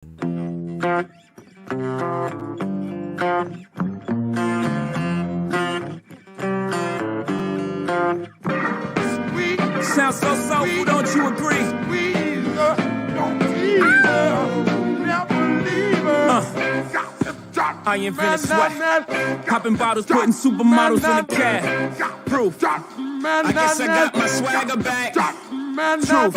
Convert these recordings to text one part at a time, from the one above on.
Sounds so soulful, don't you agree? I invented sweat, popping bottles, putting supermodels in the cab. Proof. I guess I got my swagger back. Truth.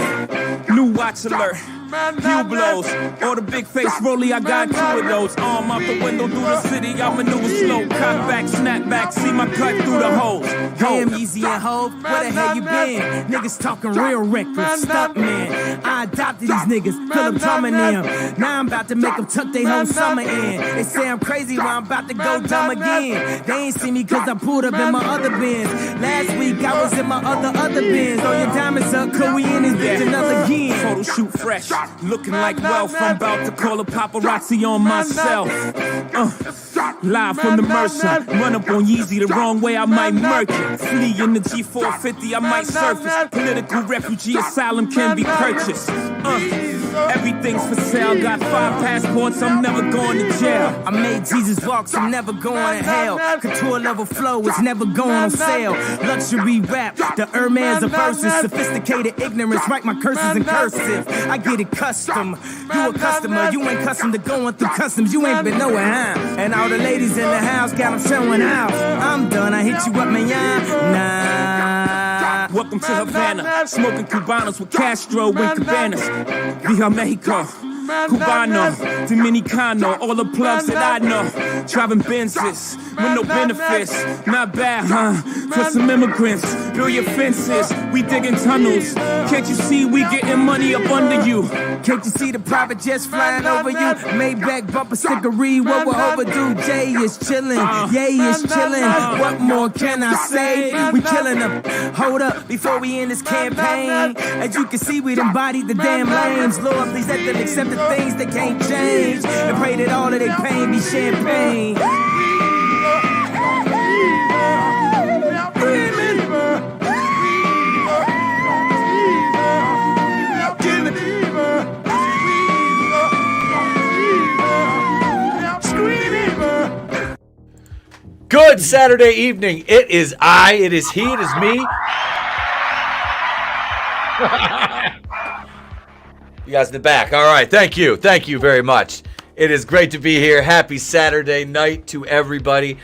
New watch alert. Few blows. Or the big face rolly, I got 2 of those. Arm out the window through the city, I maneuver slow. Cock back, snap back, see my cut through the holes. Damn, Easy and Hov, where the hell you been? Niggas talking real reckless, stuck man. I adopted these niggas, Philip Drummond them. Now I'm about to make them tuck their whole summer in. They say I'm crazy, well I'm about to go dumb again. They ain't see me cause I pulled up in my other bins. Last week I was in my other bins. Throw your diamonds up, cause we in this bitch another again. Photo shoot fresh, looking like wealth. I'm about to call a paparazzi on myself. Live from the Mercer, run up on Yeezy the wrong way, I might murk it. Flee in the G450, I might surface. Political refugee asylum can be purchased. Everything's for sale, got 5 passports, I'm never going to jail. I made Jesus walk, so I'm never going to hell. Couture level flow is never going on sale. Luxury rap, the Hermes of verses. Sophisticated ignorance, write my curses in cursive. I get it custom, you a customer. You ain't custom to going through customs, you ain't been nowhere, huh? And all the ladies in the house got them showing out. I'm done, I hit you up, man, nah. Welcome to Havana, smoking Cubanos with Castro and Cabanas. Viva Mexico, Cubano, Dominicano, all the plugs that I know. Driving Benzes with no benefits, not bad, huh? For some immigrants, build your fences, we digging tunnels. Can't you see we getting money up under you? Can't you see the private jets flying over you? Maybach bumper stickery, what we're overdue. Jay is chillin', Yay is chillin'. What more can I say? We killin' them. Hold up, before we end this campaign. As you can see, we embodied the damn lames. Lord, please let them accept the things they can't change. And pray that all of their pain be champagne. Good Saturday evening. It is I, it is he, it is me. You guys in the back. All right. Thank you. Thank you very much. It is great to be here. Happy Saturday night to everybody.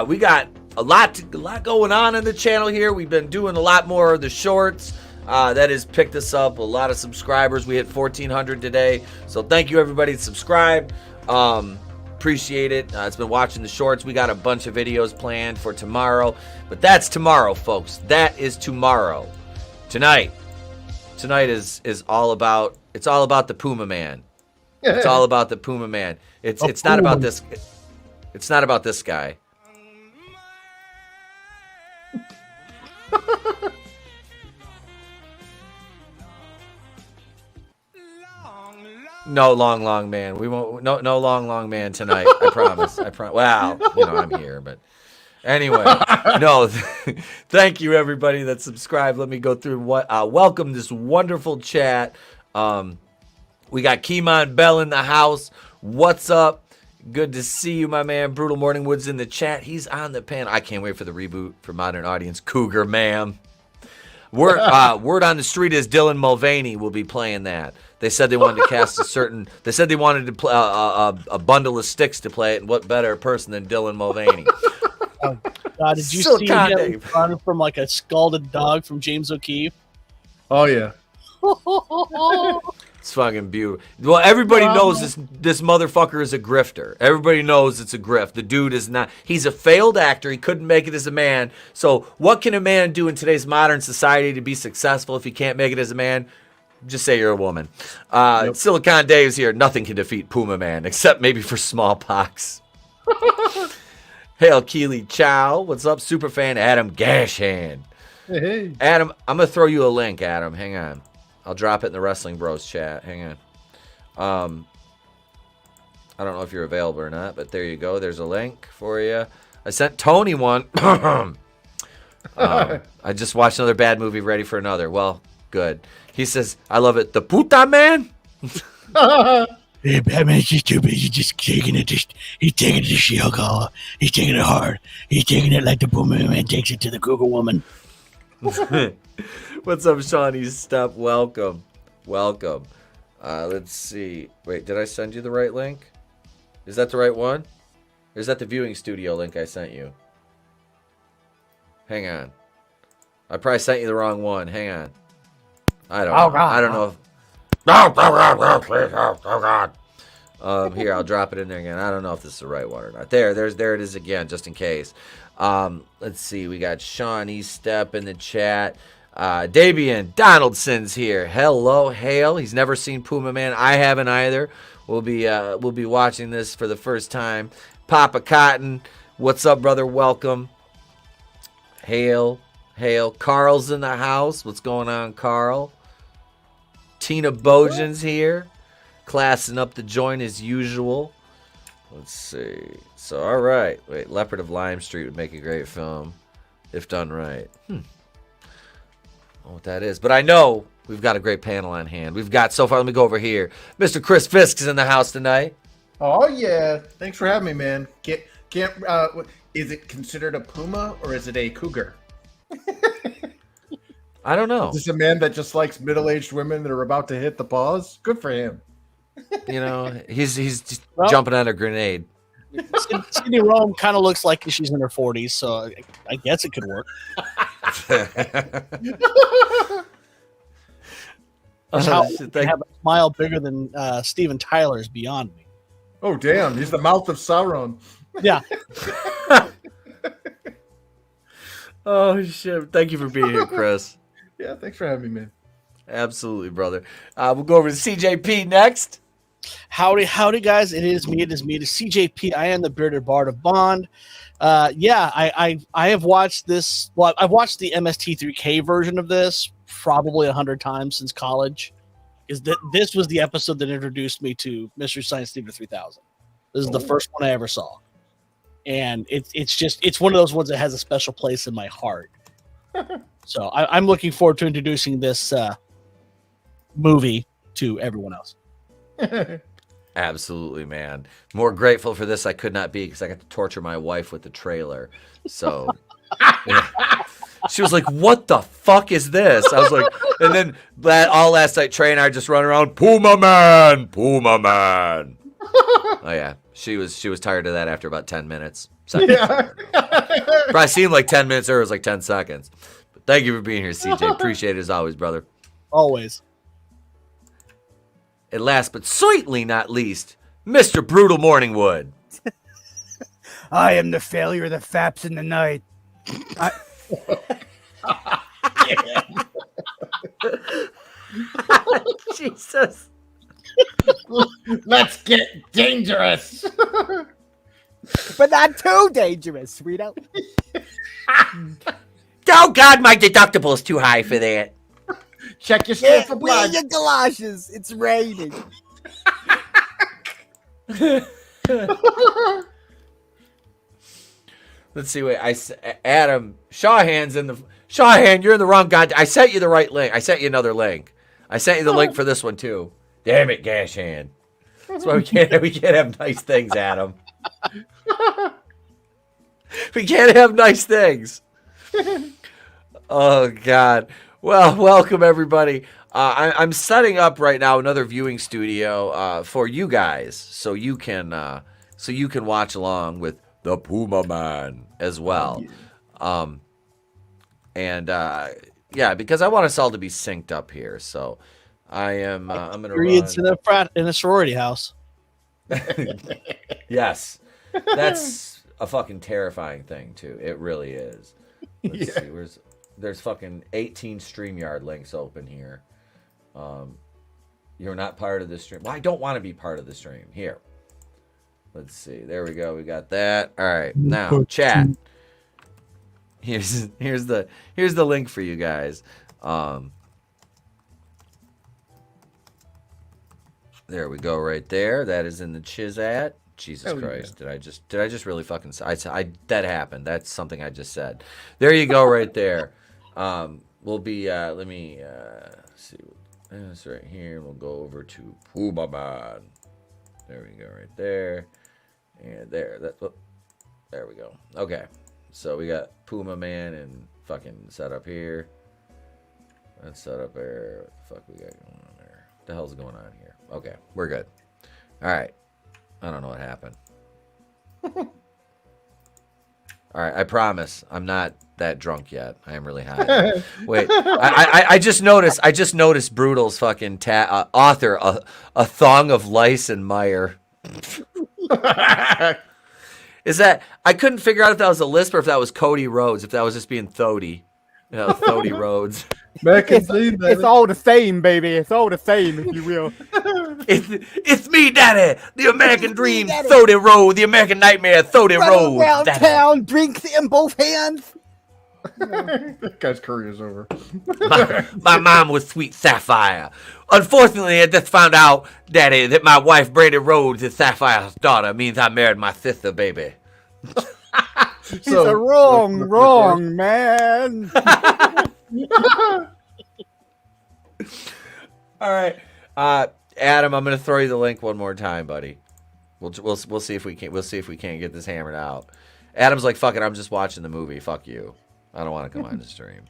We got a lot going on in the channel here. We've been doing a lot more of the shorts. That has picked us up a lot of subscribers. We hit 1,400 today. So thank you everybody that subscribed. Appreciate it. It's been watching the shorts. We got a bunch of videos planned for tomorrow, but that's tomorrow, folks. That is tomorrow. Tonight is all about the PumaMan. It's all about the PumaMan. It's not about this. It's not about this guy. No long man. We won't. No long man tonight. I promise. Well, I'm here, but anyway, no. Thank you everybody that subscribed. Let me go through welcome this wonderful chat. We got Keymon Bell in the house. What's up? Good to see you, my man. Brutal Morning Wood's in the chat. He's on the panel. I can't wait for the reboot for Modern Audience. Cougar, ma'am. Word on the street is Dylan Mulvaney will be playing that. They said they wanted to cast They said they wanted to play a bundle of sticks to play it, and what better person than Dylan Mulvaney? Oh, God, did you see him run from like a scalded dog from James O'Keefe? Oh yeah. It's fucking beautiful. Well, everybody knows this motherfucker is a grifter. Everybody knows it's a grift. The dude is not. He's a failed actor. He couldn't make it as a man. So what can a man do in today's modern society to be successful if he can't make it as a man? Just say you're a woman. Yep. Silicon Dave's here. Nothing can defeat PumaMan except maybe for smallpox. Hail Keely Chow. What's up, superfan Adam Gashan? Hey. Adam, I'm going to throw you a link, Adam. Hang on. I'll drop it in the Wrestling Bros chat. Hang on. I don't know if you're available or not, but there you go. There's a link for you. I sent Tony one. I just watched another bad movie, ready for another. Well, good. He says, I love it. The puta man? Yeah, Batman's just stupid. He's just taking it. He's taking it to Shield. He's taking it hard. He's taking it like the PumaMan takes it to the Cougar woman. What's up, Shawnee Step? Welcome. Let's see. Wait, did I send you the right link? Is that the right one? Or is that the viewing studio link I sent you? Hang on. I probably sent you the wrong one. Hang on. I don't know. I don't know if... Oh, God. Here, I'll drop it in there again. I don't know if this is the right one or not. There it is again, just in case. Let's see. We got Shawnee Step in the chat. Dabian Donaldson's here. Hello, hail. He's never seen PumaMan. I haven't either. We'll be watching this for the first time. Papa Cotton, what's up, brother? Welcome. Hail. Carl's in the house. What's going on, Carl? Tina Bojan's here, classing up the joint as usual. Let's see. So, all right. Wait, Leopard of Lime Street would make a great film if done right. I don't know what that is, but I know we've got a great panel on hand. We've got, so far, let me go over here. Mr. Chris Fisk's in the house tonight. Oh yeah, thanks for having me, man. Is it considered a puma or is it a cougar? I don't know. Is this a man that just likes middle-aged women that are about to hit the pause? Good for him. You know, he's just jumping on a grenade. Cindy Rome kind of looks like she's in her 40s, so I guess it could work. How have a smile bigger than Steven Tyler's beyond me. Oh damn, he's the mouth of Sauron. Yeah. Oh shit! Thank you for being here, Chris. Yeah, thanks for having me, man. Absolutely, brother. We'll go over to CJP next. Howdy, guys. It is me. It is CJP. I am the bearded bard of Bond. I have watched this. Well, I've watched the MST3K version of this probably 100 times since college. This was the episode that introduced me to Mystery Science Theater 3000. This is the first one I ever saw, and it's one of those ones that has a special place in my heart. So I'm looking forward to introducing this movie to everyone else. Absolutely, man. More grateful for this I could not be because I got to torture my wife with the trailer. So yeah. She was like, "What the fuck is this?" I was like, and then all last night, Trey and I just run around, PumaMan. Oh yeah, she was tired of that after about 10 minutes. Yeah. Probably seemed like 10 minutes, or it was like 10 seconds. But thank you for being here, CJ. Appreciate it as always, brother. Always. And last but certainly not least, Mr. Brutal Morningwood. I am the failure that faps in the night. Jesus. Let's get dangerous. But not too dangerous, sweeto. Oh, God, my deductible is too high for that. Check your skin for Wear blood. your galoshes. It's raining. Let's see. Wait, Adam Shawhan, you're in the wrong god. I sent you the right link. I sent you another link. I sent you the link for this one too. Damn it, Gash Hand. That's why we can't have nice things, Adam. We can't have nice things. Oh God. Well, welcome everybody. I'm setting up right now another viewing studio for you guys, so you can watch along with the PumaMan as well. Yeah, because I want us all to be synced up here. So I'm gonna Periods in a sorority house. Yes, that's a fucking terrifying thing too. It really is. Let's see. There's fucking 18 StreamYard links open here. You're not part of the stream. Well, I don't want to be part of the stream. Here. Let's see. There we go. We got that. All right. Now, chat. Here's the link for you guys. There we go, right there. That is in the Chizat. Jesus Christ! Yeah. Did I just really fucking? That happened. That's something I just said. There you go, right there. We'll be. Let me see. That's right here. We'll go over to PumaMan. There we go, right there. And there. There we go. Okay. So we got PumaMan and fucking set up here. Let's set up there. What the fuck we got going on there? What the hell's going on here? Okay, we're good. All right. I don't know what happened. All right, I promise I'm not that drunk yet. I am really high. Wait, I just noticed Brutal's fucking author a thong of lice and mire. Is that I couldn't figure out if that was a lisp or if that was Cody Rhodes, if that was just being Thody. You know, Thody Rhodes. It's all the same, baby. It's all the same, if you will. It's me, Daddy, the American Dream, Thody Rhodes, the American Nightmare, Thody Rhodes. Around town, drinks in both hands. That guy's career's over. My mom was Sweet Sapphire. Unfortunately, I just found out, Daddy, that my wife, Brady Rhodes, is Sapphire's daughter. Means I married my sister, baby. It's a wrong man. All right, Adam, I'm gonna throw you the link one more time, buddy. We'll see if we can. We'll see if we can't get this hammered out. Adam's like, fuck it, I'm just watching the movie. Fuck you. I don't want to come on the stream.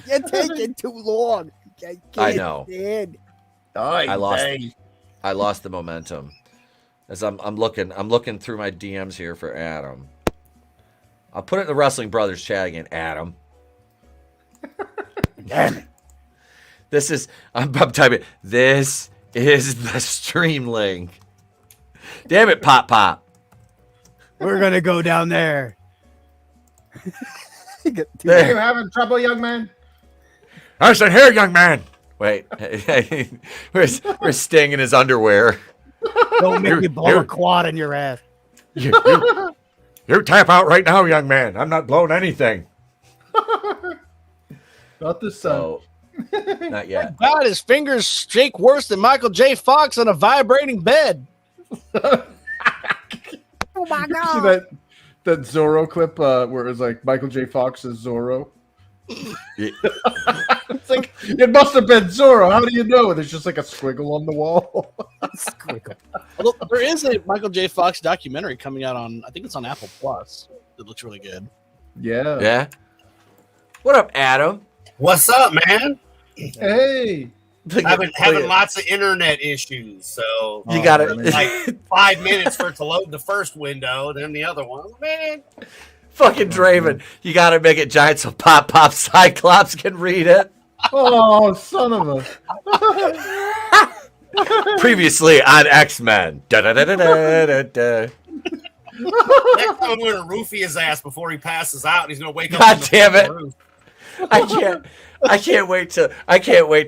You're taking too long. I know. I lost the momentum. As I'm looking through my DMs here for Adam. I'll put it in the Wrestling Brothers chat again, Adam. Damn it. I'm typing. This is the stream link. Damn it, Pop. We're gonna go down there. Are you having trouble, young man? I said, here, young man. Wait, where's Sting in his underwear? Don't make me blow a quad in your ass. You tap out right now, young man. I'm not blowing anything. Not this son. So, not yet. God, his fingers shake worse than Michael J. Fox on a vibrating bed. Oh my See god! that Zorro clip where it's like Michael J. Fox is Zorro? Yeah. It's like, it must have been Zorro. How do you know? There's just like a squiggle on the wall. Although there is a Michael J. Fox documentary coming out on, I think it's on Apple Plus. It looks really good. Yeah. Yeah. What up, Adam? What's up, man? Hey. I've been having lots of internet issues, so You got it. like 5 minutes for it to load the first window, then the other one. Man, Fucking Draven. You got to make it giant so Pop Cyclops can read it. Oh, son of a. Previously on X-Men. Da-da-da-da-da-da-da. next time I'm going to roofie his ass before he passes out, and he's going to wake up. God on the damn it. roof. I can't wait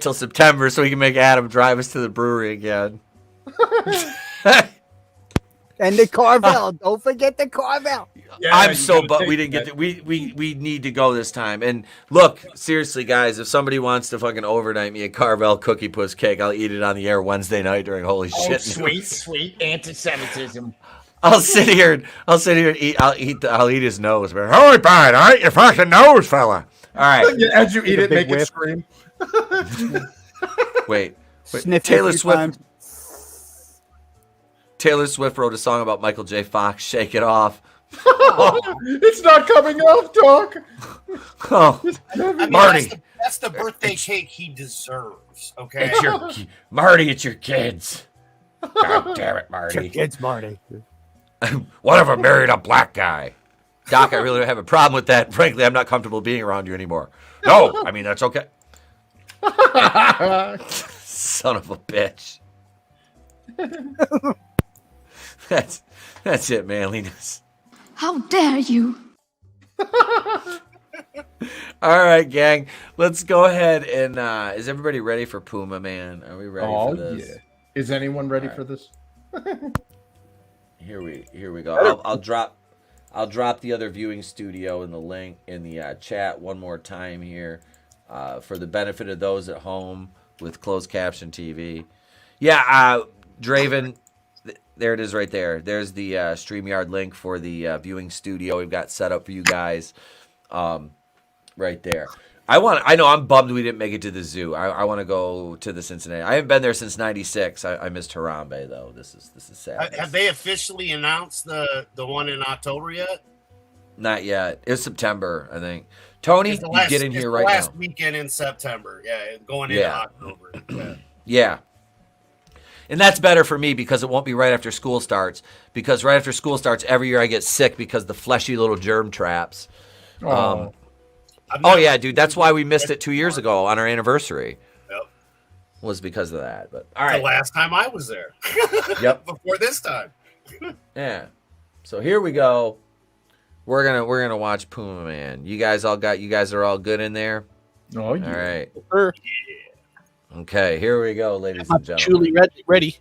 till September so we can make Adam drive us to the brewery again. And the Carvel. Don't forget the Carvel. Yeah, I'm you so gotta but take we didn't that. get we need to go this time. And look, seriously guys, if somebody wants to fucking overnight me a Carvel cookie puss cake, I'll eat it on the air Wednesday night during Holy Oh, Shit. sweet anti-Semitism. I'll sit here and eat I'll eat his nose. Holy bad, all right, your fucking nose, fella. All right. As you eat it, big make it whip. scream. Wait. Sniff Taylor it a few Swift times. Taylor Swift wrote a song about Michael J. Fox, Shake It Off. It's not coming off, Doc. Oh, I mean, Marty. that's the birthday cake he deserves. Okay, It's Marty, it's your kids. God damn it, Marty. Kids, Marty. One of them married a black guy. Doc, I really don't have a problem with that. Frankly, I'm not comfortable being around you anymore. No, I mean, that's okay. Son of a bitch. That's it, manliness. How dare you? All right, gang. Let's go ahead and is everybody ready for PumaMan? Are we ready for this? Yeah. Is anyone ready for this? Here we go. I'll drop the other viewing studio in the link in the chat one more time here for the benefit of those at home with closed caption TV. Yeah, Draven, there it is right there. There's the StreamYard link for the viewing studio we've got set up for you guys right there. I know I'm bummed we didn't make it to the zoo. I want to go to the Cincinnati. I haven't been there since '96. I missed Harambe though. This is sad. Have they officially announced the one in October yet? Not yet. It's September, I think. Tony, you get in here right now. Last weekend in September. Yeah, going into October. Yeah. Yeah. And that's better for me because it won't be right after school starts. Because right after school starts, every year I get sick because the fleshy little germ traps. Oh yeah, dude. That's why we missed it 2 years ago on our anniversary. Yep. Was because of that. But all right. The last time I was there. Yep. Before this time. Yeah. So here we go. We're gonna watch PumaMan. You guys are all good in there? Oh yeah. All right. Sure. Okay, here we go, ladies and gentlemen. Truly ready.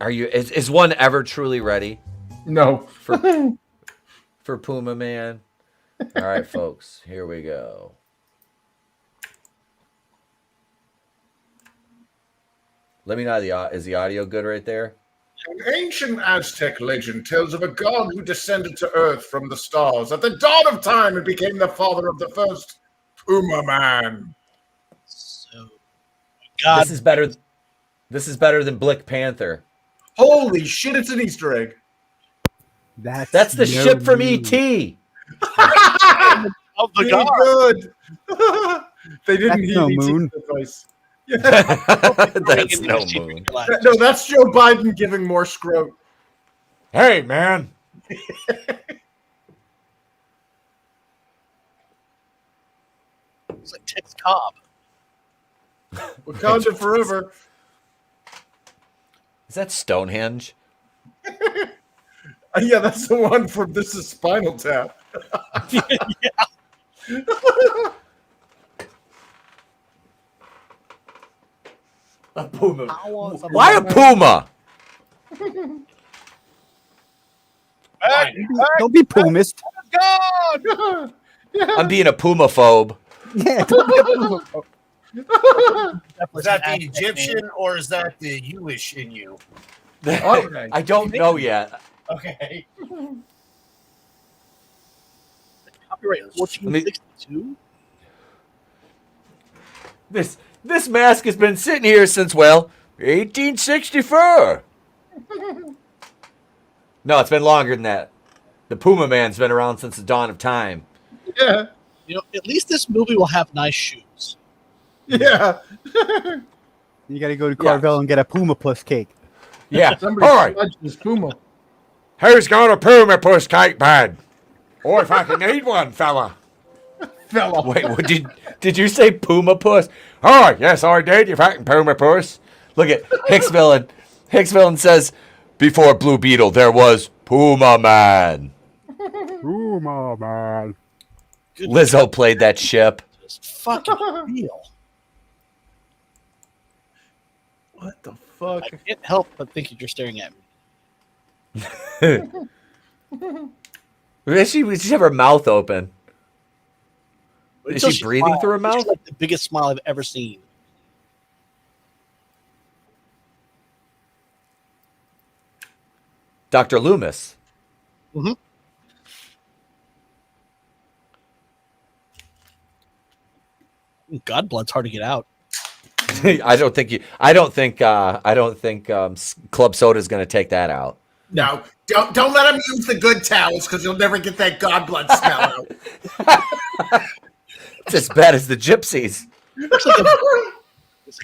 Are you is one ever truly ready No. for PumaMan? All right, folks, here we go. Let me know, is the audio good right there? An ancient Aztec legend tells of a god who descended to Earth from the stars at the dawn of time and became the father of the first PumaMan. So, God, This is better than Black Panther. Holy shit! It's an Easter egg. That's the ship from ET. of the Really God. good. They didn't That's heed no ET's moon. advice. That's no moon. No, that's Joe Biden giving more scrote. Hey, man. It's like Tix Cobb. Wakanda forever. Is that Stonehenge? Yeah, that's the one from This Is Spinal Tap. A puma. Why a puma? Don't be Pumas. God! I'm being a puma-phobe. Yeah. Is that the Egyptian or is that the Jewish in you? Okay. I don't know yet. Okay. Copyright 1462. This mask has been sitting here since, well, 1864. No, it's been longer than that. The PumaMan's been around since the dawn of time. Yeah. You know, at least this movie will have nice shoes. Yeah. You got to go to Carvel and get a Puma Plus cake. Yeah. Somebody All right. smudged this Puma. Who's got a Puma Puss cake, bud? Or if I can need one, fella. Fella. Wait, what did you say Puma Puss? Oh, yes, I did, you fucking Puma Puss. Look at Hicksville. Hicksville says, before Blue Beetle, there was PumaMan. Puma man. Good Lizzo played that ship. It's fucking real. What the fuck? I can't help but think you're staring at me. She have her mouth open. Is Until she breathing smiles. through her It's mouth? like the biggest smile I've ever seen. Dr. Loomis. Mm-hmm. Godblood's hard to get out. I don't think Club Soda is going to take that out. No, don't let him use the good towels because you'll never get that god blood smell out. It's as bad as the gypsies. It's like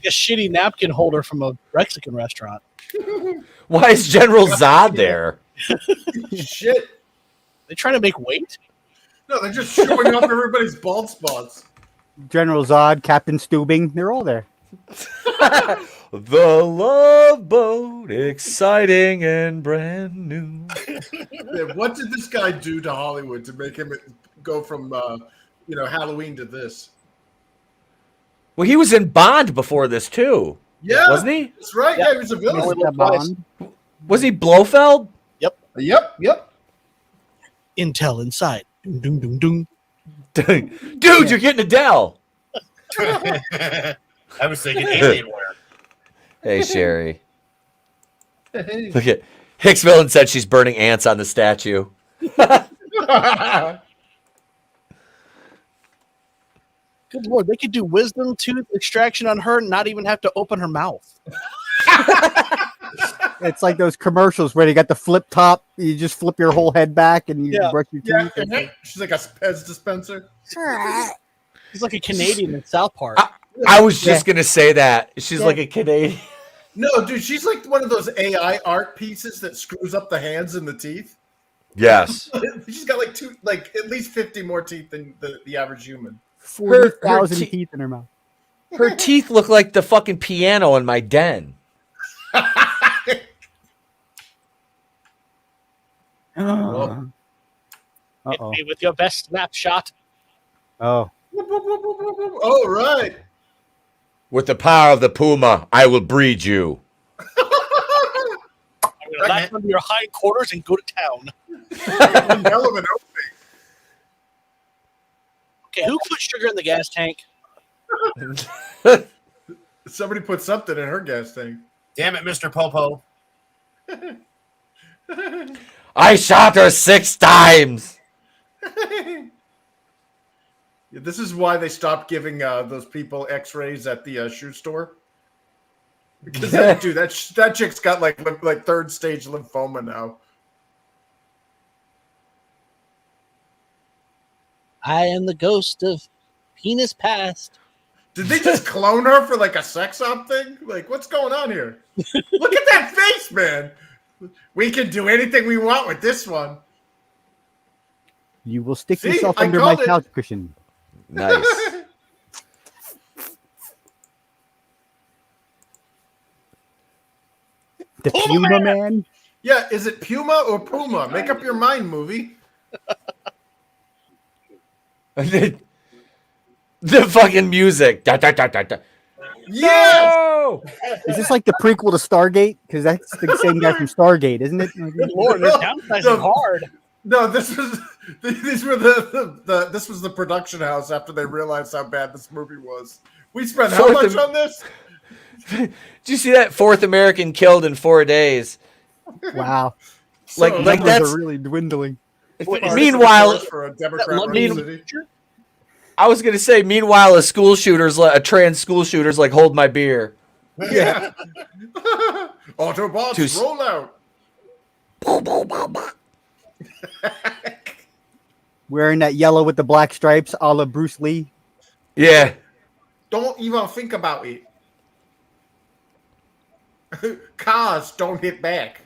a shitty napkin holder from a Mexican restaurant. Why is General Zod there? Shit. They trying to make weight? No, they're just showing off everybody's bald spots. General Zod, Captain Stubing, they're all there. The Love Boat, exciting and brand new. Yeah, what did this guy do to Hollywood to make him go from Halloween to this? Well, he was in Bond before this too. Yeah, wasn't he? That's right. Yeah, he was a villain. Only looked twice. Was he Blofeld? Yep. Intel inside. Doom, doom, doom, doom. Dude, you're getting Adele. I was thinking Alienware. Hey, Sherry. Hey. Look at Hicksville said she's burning ants on the statue. Good Lord, they could do wisdom tooth extraction on her and not even have to open her mouth. It's like those commercials where you got the flip top. You just flip your whole head back and you brush your teeth. She's like a Pez dispenser. He's like a Canadian in South Park. I was just going to say that. She's like a Canadian. No, dude, she's like one of those AI art pieces that screws up the hands and the teeth. Yes. She's got like at least 50 more teeth than the average human. 40,000 teeth in her mouth. Her teeth look like the fucking piano in my den. Uh-oh. Hit me with your best snapshot. Oh. All right. With the power of the puma, I will breed you. I'm going to latch onto your hindquarters and go to town. Okay, who put sugar in the gas tank? Somebody put something in her gas tank. Damn it, Mr. Popo. I shot her 6 times. This is why they stopped giving those people X-rays at the shoe store. Because that chick's got like third stage lymphoma now. I am the ghost of penis past. Did they just clone her for like a sex op thing? Like, what's going on here? Look at that face, man. We can do anything we want with this one. You will stick yourself under my couch cushion. Nice. The PumaMan? Yeah, is it Puma or Puma? Make up your mind, movie. The fucking music. Da, da, da, da, da. Yes! No! Is this like the prequel to Stargate? Because that's the same guy from Stargate, isn't it? Good Lord, they're downsizing hard. No, this was this was the production house after they realized how bad this movie was. We spent how much on this? Did you see that 4th American killed in 4 days? Wow. Like that's really dwindling. Meanwhile, for a Democrat city. I was gonna say, meanwhile, a trans school shooter's like, hold my beer. Yeah. Autobots, roll out. Wearing that yellow with the black stripes, a la Bruce Lee. Yeah. Don't even think about it. Cars don't hit back.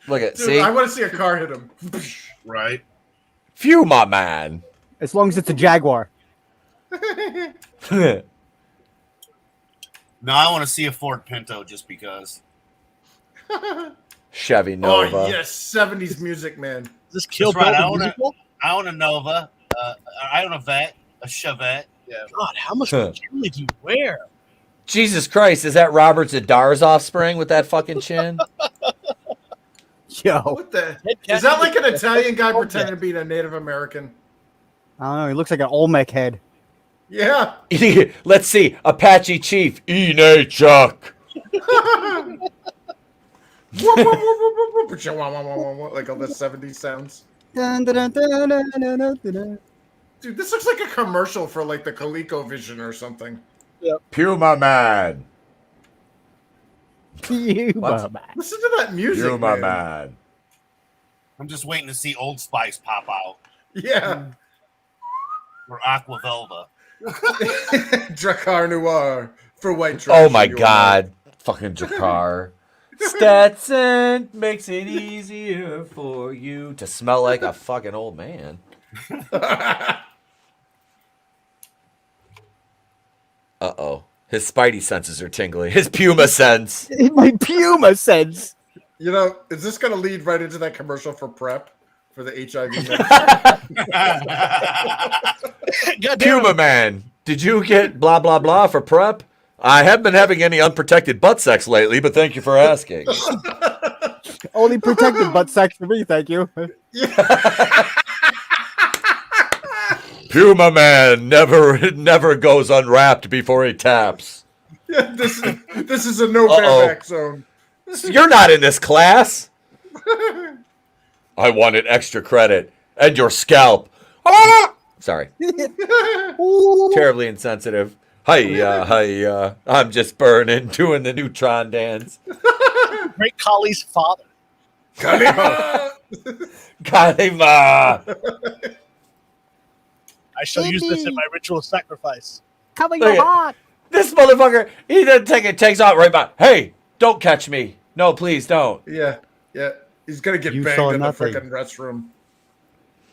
Look at, Dude, see? I want to see a car hit him. Right. PumaMan. As long as it's a Jaguar. No, I want to see a Ford Pinto just because. Chevy Nova. Oh yes, 70s music, man. Is this Kill Bill musical? I own a Nova. I own a Vet, a Chevette. Yeah. God, how much jewelry do you wear? Jesus Christ, is that Robert Zadar's offspring with that fucking chin? Yo. What the? Is that like an Italian guy pretending to be a Native American? I don't know. He looks like an Olmec head. Yeah. Let's see. Apache Chief. Chuck. Like all the 70s sounds. Dude, this looks like a commercial for like the ColecoVision or something. Yep. PumaMan. PumaMan. Listen to that music, PumaMan. I'm just waiting to see Old Spice pop out. Yeah. Or Aqua Velva. Drakkar Noir for white trash. Oh my god. Fucking Drakkar. Stetson makes it easier for you to smell like a fucking old man. Uh-oh. His spidey senses are tingling. His Puma sense. My Puma sense. You know, is this going to lead right into that commercial for PrEP? For the HIV PumaMan, did you get blah, blah, blah for PrEP? I haven't been having any unprotected butt sex lately, but thank you for asking. Only protected butt sex for me, thank you. PumaMan never goes unwrapped before he taps. Yeah, this is a no bareback zone. You're not in this class. I wanted extra credit and your scalp. Ah! Sorry. Terribly insensitive. Hiya. I'm just burning, doing the neutron dance. Great Kali's father. Kalima. I shall use this in my ritual sacrifice. Cover Look your at- heart. This motherfucker, he doesn't take it, takes out right by. Hey, don't catch me. No, please don't. Yeah. He's gonna get You banged saw in nothing. the freaking restroom.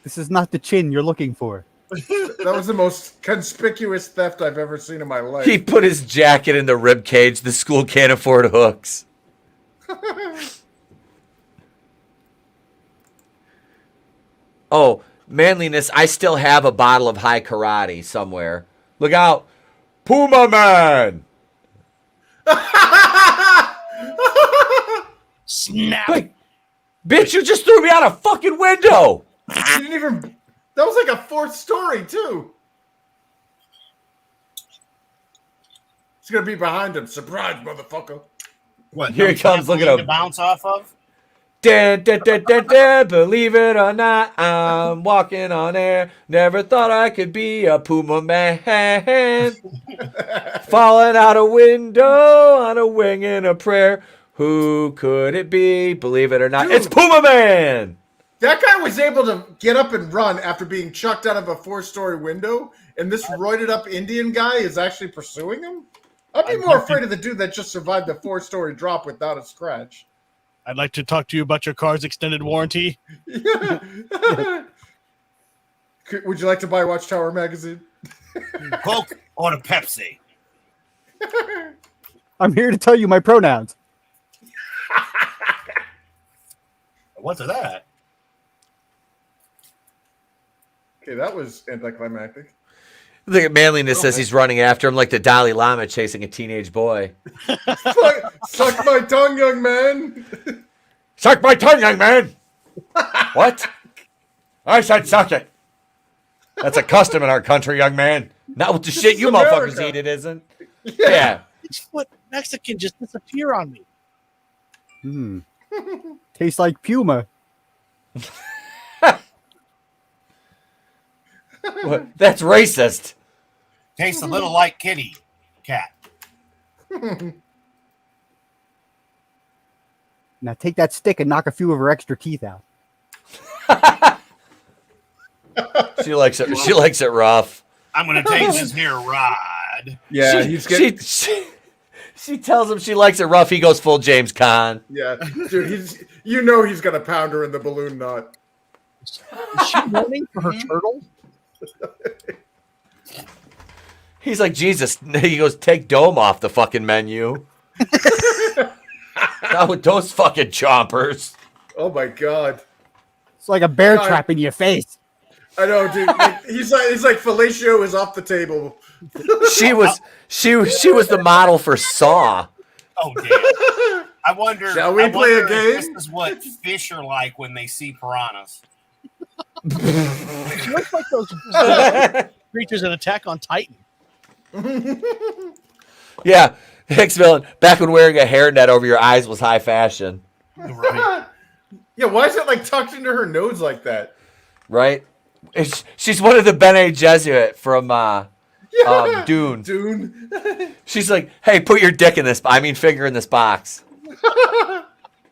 This is not the chin you're looking for. That was the most conspicuous theft I've ever seen in my life. He put his jacket in the rib cage. The school can't afford hooks. Oh, manliness. I still have a bottle of high karate somewhere. Look out. PumaMan. Snap. Hey, bitch, you just threw me out a fucking window. You didn't even. That was like a fourth story too. He's gonna be behind him. Surprise, motherfucker! What? Here he comes, look at trampoline him. To bounce off of. Believe it or not, I'm walking on air. Never thought I could be a PumaMan. Falling out a window on a wing in a prayer. Who could it be? Believe it or not, Dude. it's PumaMan. That guy was able to get up and run after being chucked out of a four-story window, and this roided-up Indian guy is actually pursuing him. I'd be more afraid of the dude that just survived the four-story drop without a scratch. I'd like to talk to you about your car's extended warranty. Yeah. Would you like to buy Watchtower magazine? Coke or a Pepsi? I'm here to tell you my pronouns. What's that? Okay, that was anticlimactic. Look at manliness says he's running after him like the Dalai Lama chasing a teenage boy. Suck my tongue, young man. Suck my tongue, young man. What? I said suck it. That's a custom in our country, young man. Not with the shit you motherfuckers America. eat, it isn't. Yeah. 6-foot Mexican just disappear on me. Tastes like Puma. What? That's racist. Tastes a little like kitty cat. Now take that stick and knock a few of her extra teeth out. She likes it. She likes it rough. I'm gonna take this here rod. Yeah, She tells him she likes it rough. He goes full James Caan. Yeah, dude, he's gonna pound her in the balloon knot. Is she running for her turtle? He's like, Jesus. He goes, take Dome off the fucking menu. Not with those fucking chompers. Oh my god. It's like a bear God. trap in your face. I know, dude. Like, he's like fellatio is off the table. She was the model for Saw. Oh damn! I wonder. Shall we play a if game? This is what fish are like when they see piranhas. She looks like those creatures in Attack on Titan. Yeah, Hicks villain. Back when wearing a hairnet over your eyes was high fashion, Right. Yeah, why is it like tucked into her nose like that? right? She's one of the Bene Gesserit from Dune. Dune. She's like, hey, put your dick in this. Finger in this box.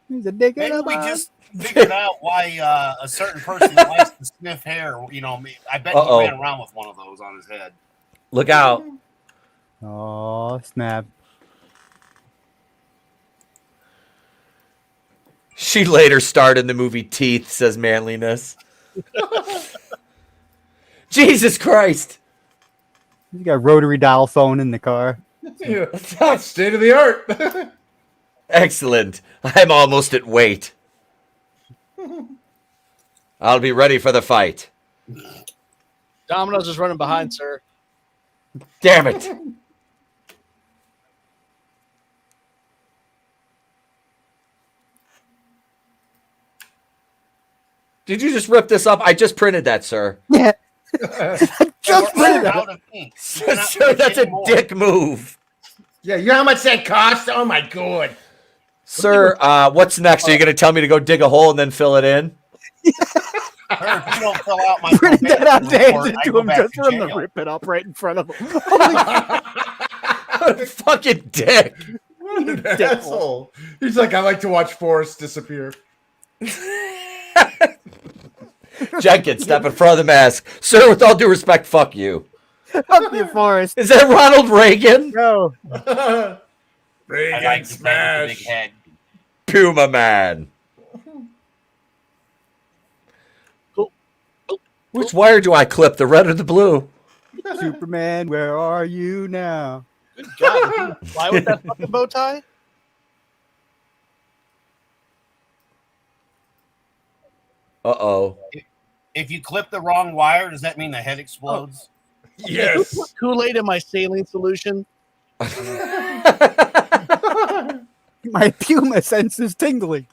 He's a dick in Maybe a we box. just figured out why a certain person likes to sniff hair. You know, I bet he ran around with one of those on his head. Look out. Oh, snap. She later starred in the movie Teeth, says manliness. Jesus Christ. You got a rotary dial phone in the car. Yeah, that's state of the art. Excellent. I'm almost at weight. I'll be ready for the fight. Domino's is running behind, sir. Damn it. Did you just rip this up? I just printed that, sir. Yeah. Just printed out of ink. Sir, that's a dick move. Yeah, you know how much that cost? Oh my god. Sir, what's next? Are you going to tell me to go dig a hole and then fill it in? if you don't fill out my Printed that out to hand report, it I to go him back just to for him to jail. rip it up right in front of him. Fucking dick. What an asshole. He's like, I like to watch forests disappear. Jenkins, step in front of the mask. Sir, with all due respect, fuck you. Fuck you, Forrest. Is that Ronald Reagan? No. I Reagan like the man with the big smash. head. PumaMan. Oh, Which wire do I clip, the red or the blue? Superman, where are you now? good God. Why with that fucking bow tie? Uh-oh. If you clip the wrong wire, does that mean the head explodes? Yes. Kool-Aid in my saline solution. My Puma sense is tingling.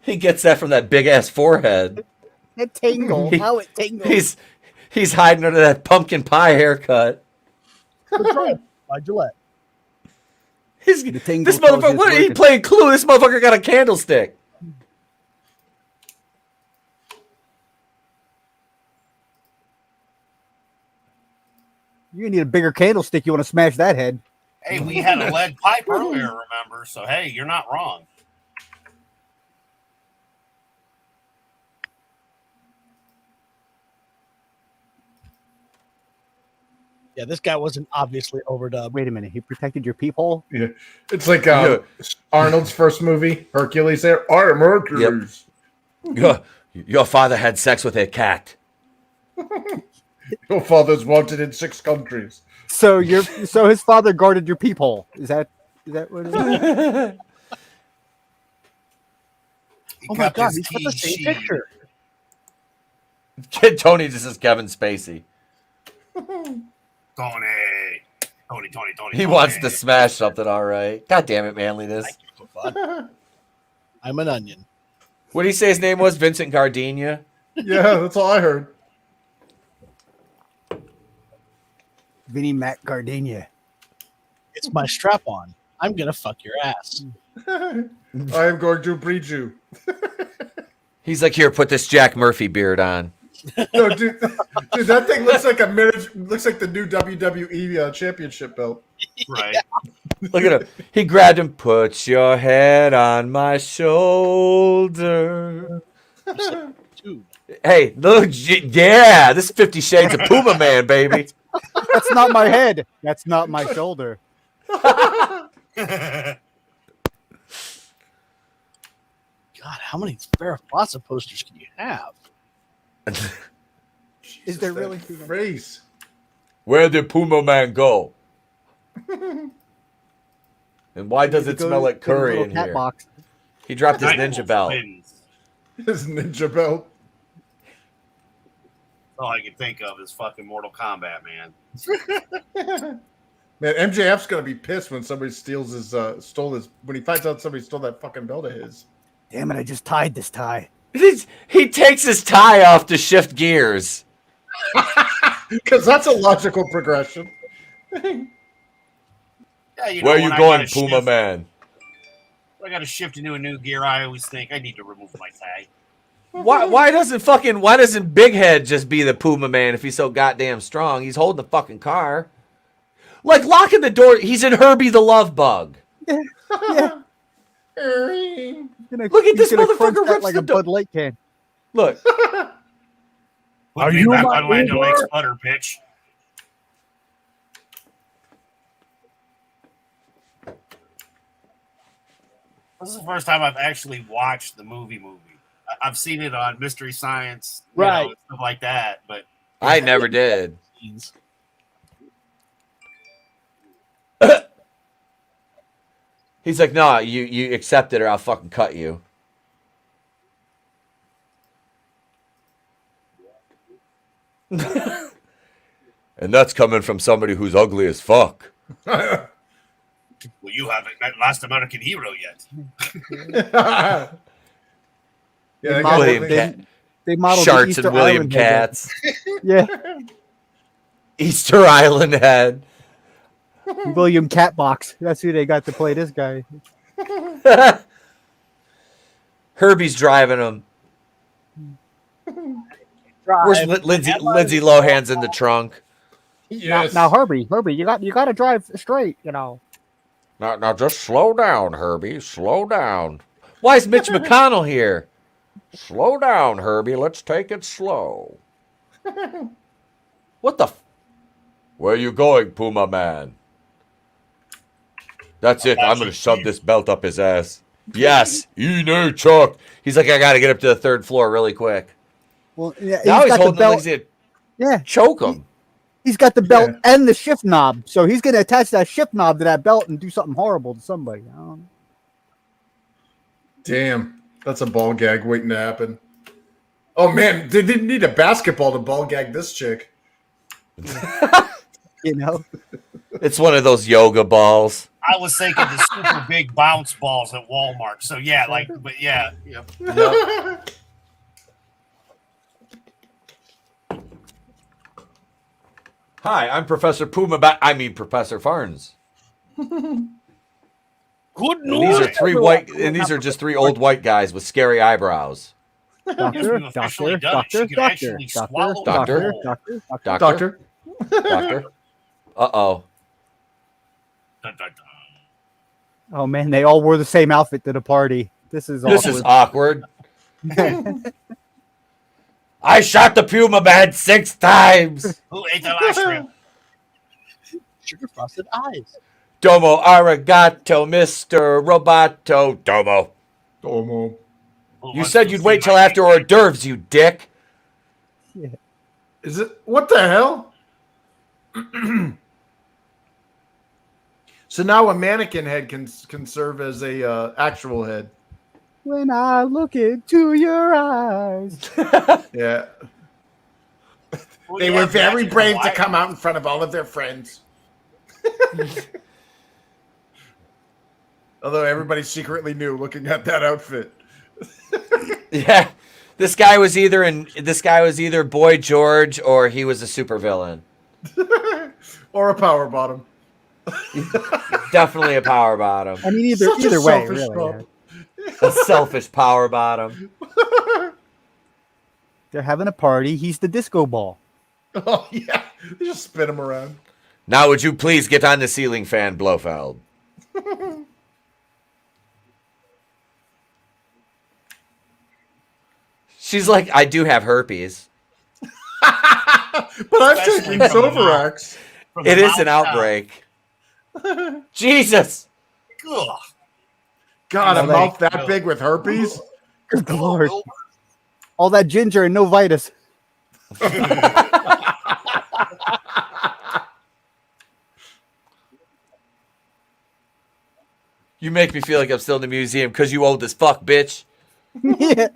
He gets that from that big-ass forehead. It tingle. How it tingles. He's hiding under that pumpkin pie haircut. By Gillette. This tingle motherfucker, tells you what it's are you working. playing Clue? This motherfucker got a candlestick. You need a bigger candlestick. You want to smash that head. Hey, we had a lead pipe earlier, remember? So, hey, you're not wrong. Yeah, this guy wasn't obviously overdubbed. Wait a minute. He protected your peephole? Yeah. It's like Arnold's first movie, Hercules. There, I am Hercules. Your father had sex with a cat. Your father's wanted in 6 countries. So his father guarded your peephole. Is that what it is? He Oh my kept God, his he's got the teeth same sheathed. picture. Kid Tony just is Kevin Spacey. Tony. He wants to smash something, all right. God damn it, manliness. I'm an onion. What did he say his name was? Vincent Gardenia? Yeah, that's all I heard. Vinnie Mac Gardenia. It's my strap on. I'm gonna fuck your ass. I am going to breed you. He's like, here, put this Jack Murphy beard on. No, dude, that thing looks like looks like the new WWE championship belt. Right. Look at him. He grabbed him. Put your head on my shoulder. Dude. Hey, look. Yeah, this is 50 Shades of PumaMan, baby. That's not my head. That's not my shoulder. God, how many Farrah Fawcett posters can you have? Is there really? Phrase? Where did PumaMan go? And why does it Go smell to like the curry little in cat here? box. He dropped his Night ninja Wolf belt. wins. His ninja belt. All I can think of is fucking Mortal Kombat, man. Man, MJF's gonna be pissed when somebody when he finds out somebody stole that fucking belt of his. Damn it! I just tied this tie. He takes his tie off to shift gears. Because that's a logical progression. Yeah, you Where are know, you when going, I gotta PumaMan? I got to shift into a new gear. I always think I need to remove my tie. Why doesn't Big Head just be the PumaMan if he's so goddamn strong? He's holding the fucking car. Like locking the door. He's in Herbie the Love Bug. Yeah. Look at this motherfucker rips like the a door. Bud Light can. Look. Put me back on my next butter pitch. This is the first time I've actually watched the movie. I've seen it on Mystery Science, Right. and stuff like that. But I never did. He's like, no, you accept it or I'll fucking cut you. And that's coming from somebody who's ugly as fuck. well, you haven't met Last American Hero yet. Yeah, They modeled the Sharts Easter and William Island head. Cats. Yeah, Easter Island head. William Catbox. That's who they got to play this guy. Herbie's driving him. Where's Lindsay Lohan's in the trunk? Yes. Now, Herbie, you got to drive straight. You know. Now, just slow down, Herbie. Slow down. Why is Mitch McConnell here? Slow down, Herbie. Let's take it slow. What the? Where are you going, PumaMan? That's it. I'm going to shove this belt up his ass. Yes. Chuck. He's like, I got to get up to the 3rd floor really quick. Well, yeah, Now he's holding the belt. legs to choke him. He's got the belt and the shift knob, so he's going to attach that shift knob to that belt and do something horrible to somebody. I don't know. Damn, that's a ball gag waiting to happen. Oh man, they didn't need a basketball to ball gag this chick. You know, it's one of those yoga balls. I was thinking the super big bounce balls at Walmart. So yeah, yeah. Yep. Hi, I'm Professor Puma. I mean Professor Farns. Good And news. these are just 3 old white guys with scary eyebrows. Doctor. Uh-oh. Oh man, they all wore the same outfit to the party. This is awkward. I shot the PumaMan 6 times. Who ate the last shrimp? Sugar frosted eyes. Domo arigato, Mr. Roboto. Domo. Domo. You said you'd wait till after hors d'oeuvres, you dick. Yeah. Is it? What the hell? So now a mannequin head can serve as a actual head. When I look into your eyes. Yeah. They were very brave to come out in front of all of their friends. Although everybody secretly knew looking at that outfit. Yeah. This guy was either Boy George or he was a supervillain. Or a power bottom. Definitely a power bottom. I mean, either way, really. A selfish power bottom. They're having a party. He's the disco ball. Oh, yeah. They just spin him around. Now, would you please get on the ceiling fan, Blofeld? She's like, I do have herpes. But I'm taking Silverax. It is an outbreak. Jesus. Ugh. God, a mouth that big with herpes? Good Lord. All that ginger and no Vitus. You make me feel like I'm still in the museum because you old as fuck, bitch. Yeah.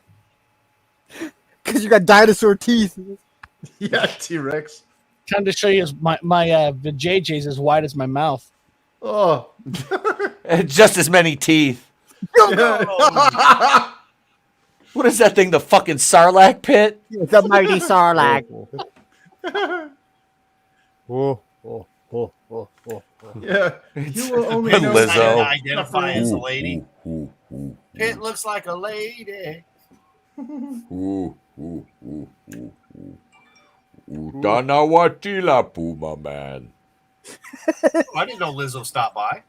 Because you got dinosaur teeth. Yeah, T-Rex. Time to show you my JJ's as wide as my mouth. Oh. And just as many teeth. What is that thing? The fucking Sarlacc pit? It's a mighty Sarlacc. Yeah. You will only know Lizzo. Identify as a lady. It looks like a lady. Utanawatila, PumaMan. I didn't know Lizzo stopped by.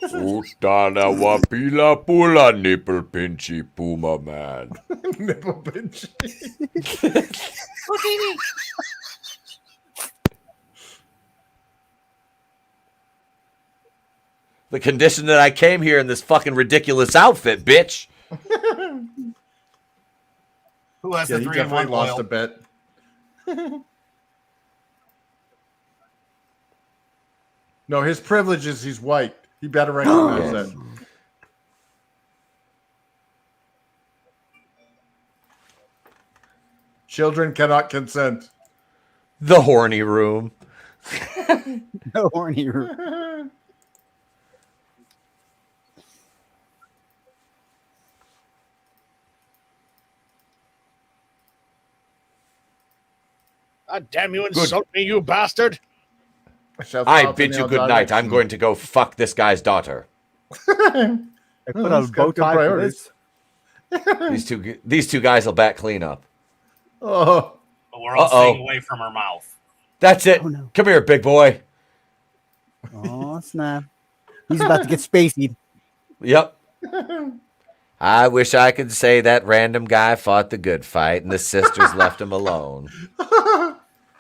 Utanawapila pula nipple pinchy, PumaMan. Nipple pinchy. The condition that I came here in this fucking ridiculous outfit, bitch. Who has Yeah, the you 3 in 1 definitely lost oil? a bet. No, his privilege is he's white. He better recognize that. Children cannot consent. The horny room. No horny room. God damn you, insult me, you bastard. I bid you good night. I'm going to go fuck this guy's daughter. I put on a he's bow got good tie for priorities. this. These two guys will back clean up. Oh, But we're all staying away from her mouth. That's it. Oh, no. Come here, big boy. Oh snap! He's about to get spacey. Yep. I wish I could say that random guy fought the good fight and the sisters left him alone.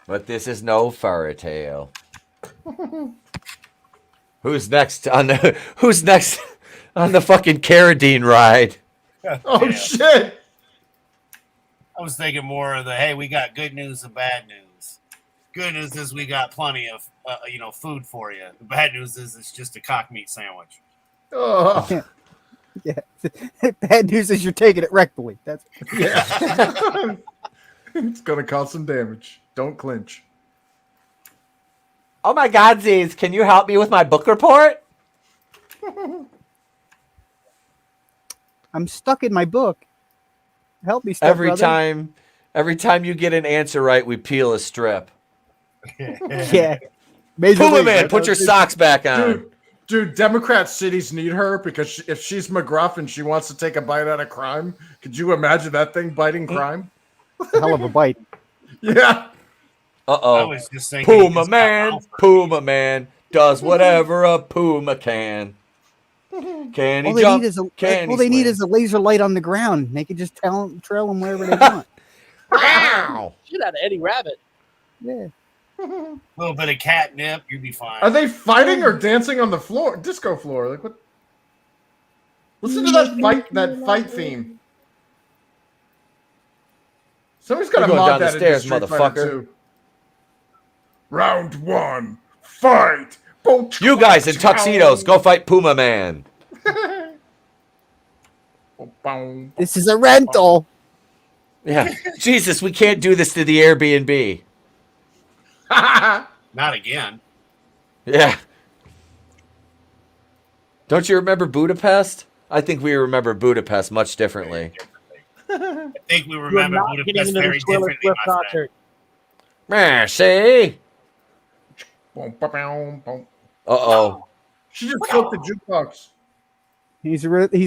But this is no fairy tale. Who's next on the fucking Carradine ride? oh shit! I was thinking more of the, hey, we got good news and bad news. Good news is we got plenty of food for you. The bad news is it's just a cock meat sandwich. Oh, Yeah. Bad news is you're taking it rectally. That's yeah. It's gonna cause some damage. Don't clinch. Oh my God, Z's, can you help me with my book report? I'm stuck in my book. Help me, Every stepbrother. time you get an answer right, we peel a strip. Yeah. Major Puma league, Man, right? put your socks back on. Dude, Democrat cities need her because if she's McGruff and she wants to take a bite out of crime, could you imagine that thing biting crime? Hell of a bite. Yeah. I Uh-oh. was just thinking. Puma Man does whatever a puma can. Can he All they jump? need is a Can all he they need swim? is a laser light on the ground. They can just trail them wherever they want. Wow. Shit out of Eddie Rabbit. Yeah. A little bit of catnip, you'd be fine. Are they fighting or dancing on the floor? Disco floor. Like what? Listen to that fight theme. Somebody's got to You're going mod down the that into stairs, Street Fighter motherfucker. 2. Round 1. Fight. You guys in tuxedos, go fight Puma Man. This is a rental. Yeah. Jesus, we can't do this to the Airbnb. Not again. Yeah. Don't you remember Budapest? I think we remember Budapest much differently. I think we You're remember not getting Budapest into very the Taylor differently, Swift my friend. concert. Mercy. Uh-oh. She just flipped the jukebox. He's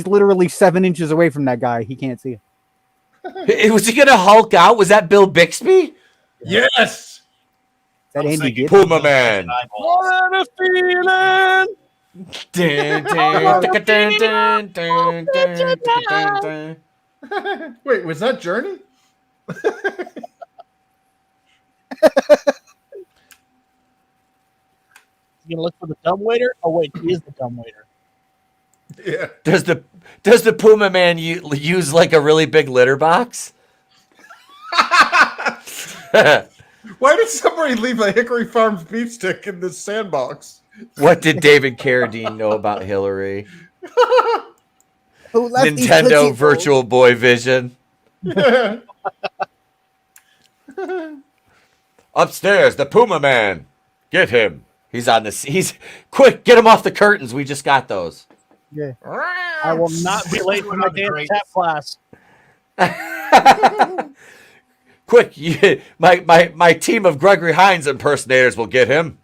literally 7 inches away from that guy. He can't see it. Was he going to Hulk out? Was that Bill Bixby? Yes. Is that I was Andy thinking Gibb? Puma Man. eyeballs. What a feeling! Dun, dun, dun, dun, dun, dun, dun, dun. Wait, was that Journey? You gonna look for the dumbwaiter? Oh wait, he is the dumbwaiter. Yeah. Does the Puma Man use like a really big litter box? Why did somebody leave a Hickory Farms beef stick in this sandbox? What did David Carradine know about Hillary? Who left these Nintendo Tootsie Virtual Boy Vision. Upstairs, the Puma Man. Get him. He's on the. He's quick. Get him off the curtains. We just got those. Yeah. I will not be late for my dance tap class. Quick, my team of Gregory Hines impersonators will get him.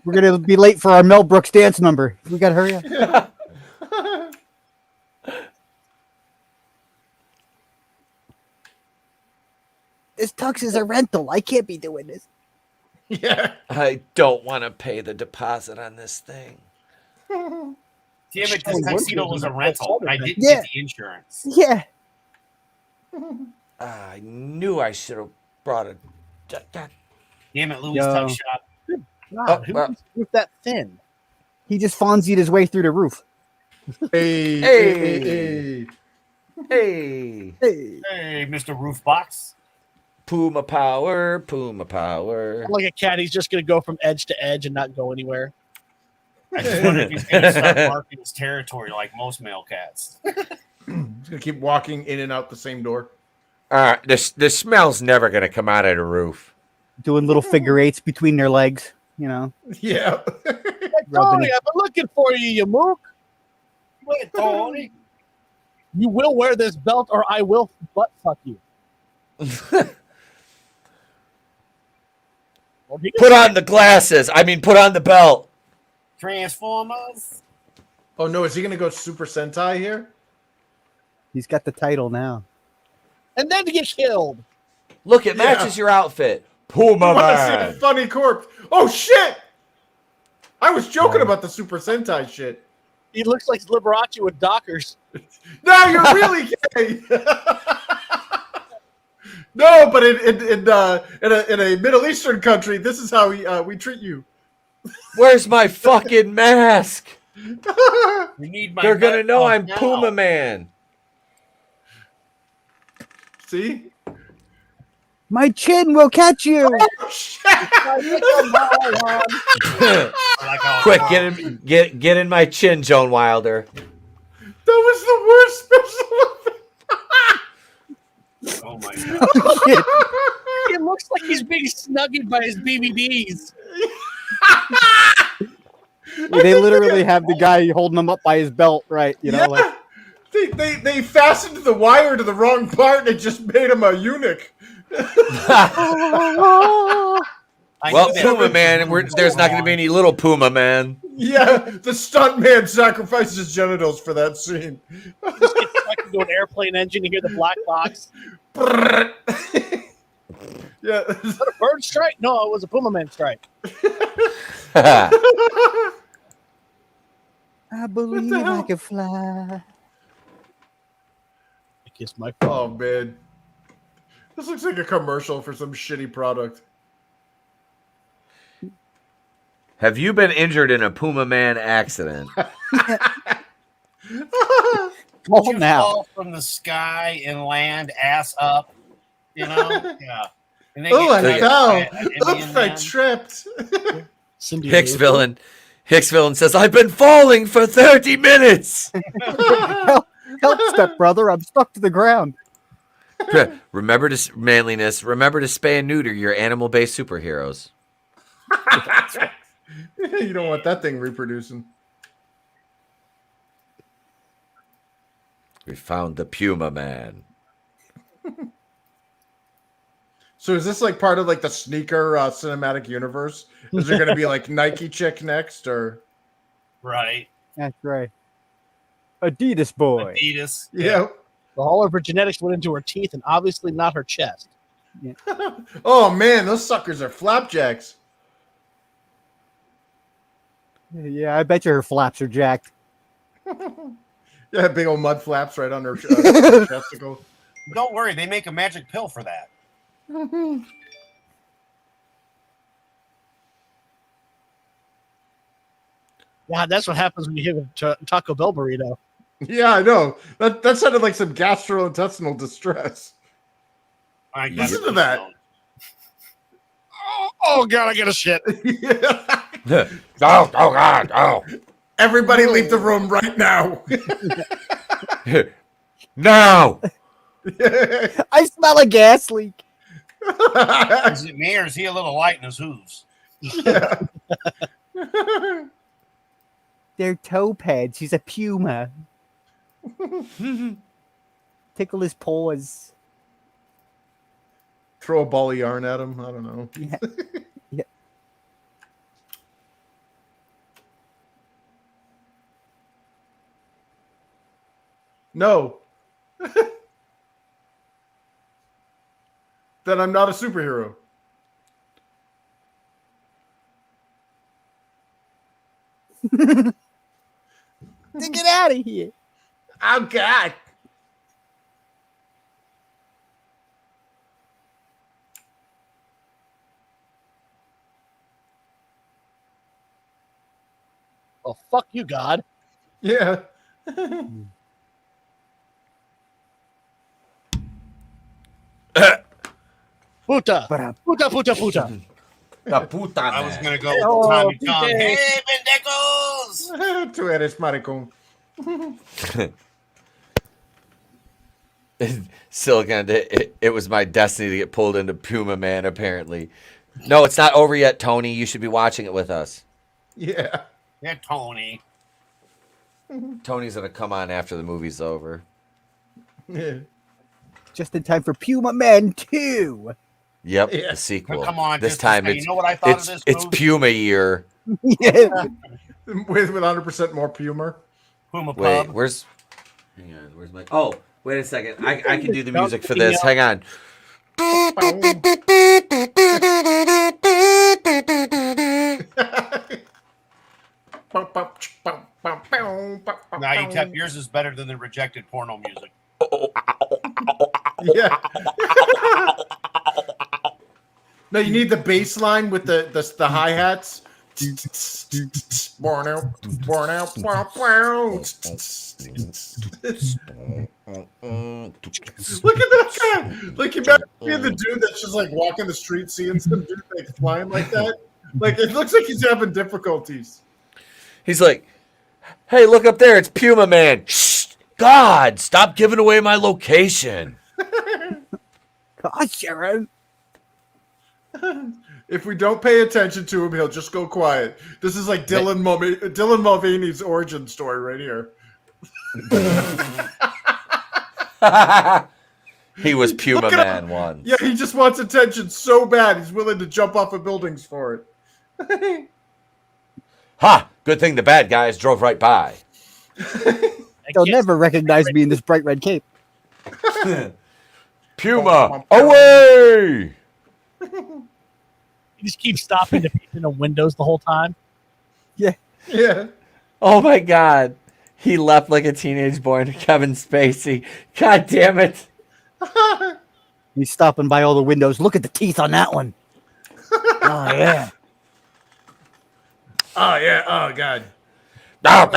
We're gonna be late for our Mel Brooks dance number. We gotta hurry up. This tux is a rental. I can't be doing this. Yeah. I don't want to pay the deposit on this thing. Damn it, this tuxedo was a rental. I didn't Yeah. get the insurance. Yeah. I knew I should have brought a. God. Damn it, Louis Yo. Tuck Shop. God, Oh, who well. is with that thin? He just Fonzied his way through the roof. Hey. Hey. Hey. Hey, Hey. Hey, Mr. Roofbox. Puma Power, Puma Power. Like a cat, he's just gonna go from edge to edge and not go anywhere. I just wonder if he's going to start marking his territory like most male cats. He's gonna keep walking in and out the same door. The smell's never gonna come out of the roof. Doing little figure eights between their legs. You know. Yeah. Tony, I've been looking for you, you mook. Wait, Tony. You will wear this belt, or I will butt fuck you. Well, he Put on the glasses. I mean, put on the belt. Transformers. Oh no, is he gonna go Super Sentai here? He's got the title now. And then to get killed. Look, it matches your outfit. I want to see a PumaMan. funny corpse. Oh shit! I was joking about the Super Sentai shit. He looks like Liberace with Dockers. Now you're really gay. No, but in a Middle Eastern country, this is how we treat you. Where's my fucking mask? We need my. They're gonna know nut I'm now. PumaMan. See? My chin will catch you. Quick, get in my chin, Joan Wilder. That was the worst special. Oh my god. Shit. It looks like he's being snuggled by his BBDs. They literally have the guy holding him up by his belt, right? You know, Yeah. like They fastened the wire to the wrong part and it just made him a eunuch. I Well, knew that. PumaMan, there's not going to be any little PumaMan. Yeah, the stuntman sacrifices his genitals for that scene. Just get stuck into an airplane engine. You hear the black box. Yeah. Is that a bird strike? No, it was a PumaMan strike. I believe I can fly. I kiss my Oh man, this looks like a commercial for some shitty product. Have you been injured in a PumaMan accident? Oh, You now. fall from the sky and land ass up. You know? Yeah. And they Oh, I get fell. an Indian Oops, I man. tripped. Cindy Hicks Lou. villain says, I've been falling for 30 minutes. Help, stepbrother. I'm stuck to the ground. Remember to manliness. Remember to spay and neuter your animal-based superheroes. You don't want that thing reproducing. We found the PumaMan. So is this like part of like the sneaker cinematic universe? Is there going to be like Nike chick next or? Right. That's right. Adidas boy. Adidas. Yeah. All of her genetics went into her teeth and obviously not her chest. Oh man, those suckers are flapjacks. Yeah, I bet you her flaps are jacked. Yeah, big old mud flaps right on her chesticle. Don't worry, they make a magic pill for that. Yeah, that's what happens when you hit a Taco Bell burrito. Yeah, I know. That sounded like some gastrointestinal distress. I Listen to that. Oh God, I got a shit. Yeah. Oh, God. Oh. Everybody leave the room right now. No. I smell a gas leak. Is it me or is he a little light in his hooves? Yeah. They're toe pads. He's a puma. Tickle his paws. Throw a ball of yarn at him. I don't know. Yeah. Yeah. No. Then I'm not a superhero. To get out of here. Oh God. Oh fuck you, God. Yeah. Puta. But Puta, puta, puta. The puta I was man. gonna go with Oh, Tommy John. PJ. Hey, pendejos! Tu eres maricón. Silicon, it was my destiny to get pulled into PumaMan, apparently. No, it's not over yet, Tony. You should be watching it with us. Yeah. Yeah, Tony. Tony's going to come on after the movie's over. Yeah. just in time for PumaMan 2. Yep, Yeah. the sequel. Come on, this just to time say, it's you know what I thought it's of this it's movie? Puma year. Yeah. with 100% more Puma. Puma Wait, Pub. hang on, where's my? Oh, wait a second. I can do the music for this. Hang on. Now, Etep, yours is better than the rejected porno music. Yeah. No, you need the bass line with the hi hats. Born out. Look at that guy! Like, imagine being the dude that's just like walking the street, seeing some dude like flying like that. Like, it looks like he's having difficulties. He's like, "Hey, look up there! It's PumaMan." Shh! God, stop giving away my location. God, Sharon. If we don't pay attention to him, he'll just go quiet. This is like Dylan Mulvaney's origin story right here. He was PumaMan once. Yeah, he just wants attention so bad he's willing to jump off of buildings for it. Ha! Good thing the bad guys drove right by. They'll never recognize me in this bright red cape. Puma, away! You just keep stopping to peek in the windows the whole time. Yeah. Yeah. Oh my God. He left like a teenage boy to Kevin Spacey. God damn it. He's stopping by all the windows. Look at the teeth on that one. Oh, yeah. Oh, yeah. Oh, God. God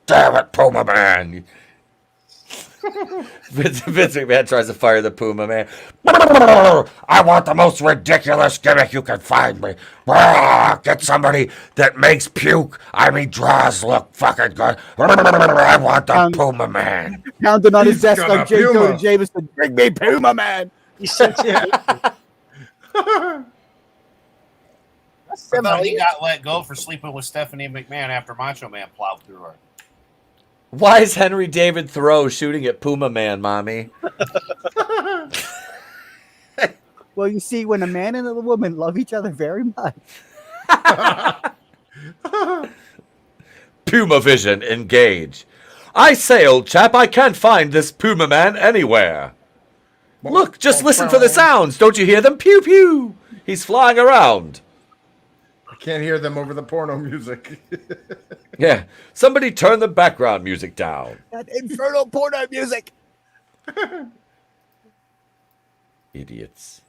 damn it, PumaMan. Vince McMahon tries to fire the PumaMan. I want the most ridiculous gimmick you can find me. Get somebody that makes draws look fucking good. I want the PumaMan. Pounding on his desk got like a J. Puma. Jonah Jameson. Bring me PumaMan. He said, I thought he got let go for sleeping with Stephanie McMahon after Macho Man plowed through her. Why is Henry David Thoreau shooting at PumaMan, mommy? Well, you see, when a man and a woman love each other very much. Puma Vision, engage. I say, old chap, I can't find this PumaMan anywhere. Look, just listen for the sounds. Don't you hear them? Pew, pew. He's flying around. I can't hear them over the porno music. Yeah, somebody turn the background music down. That infernal porno music. Idiots.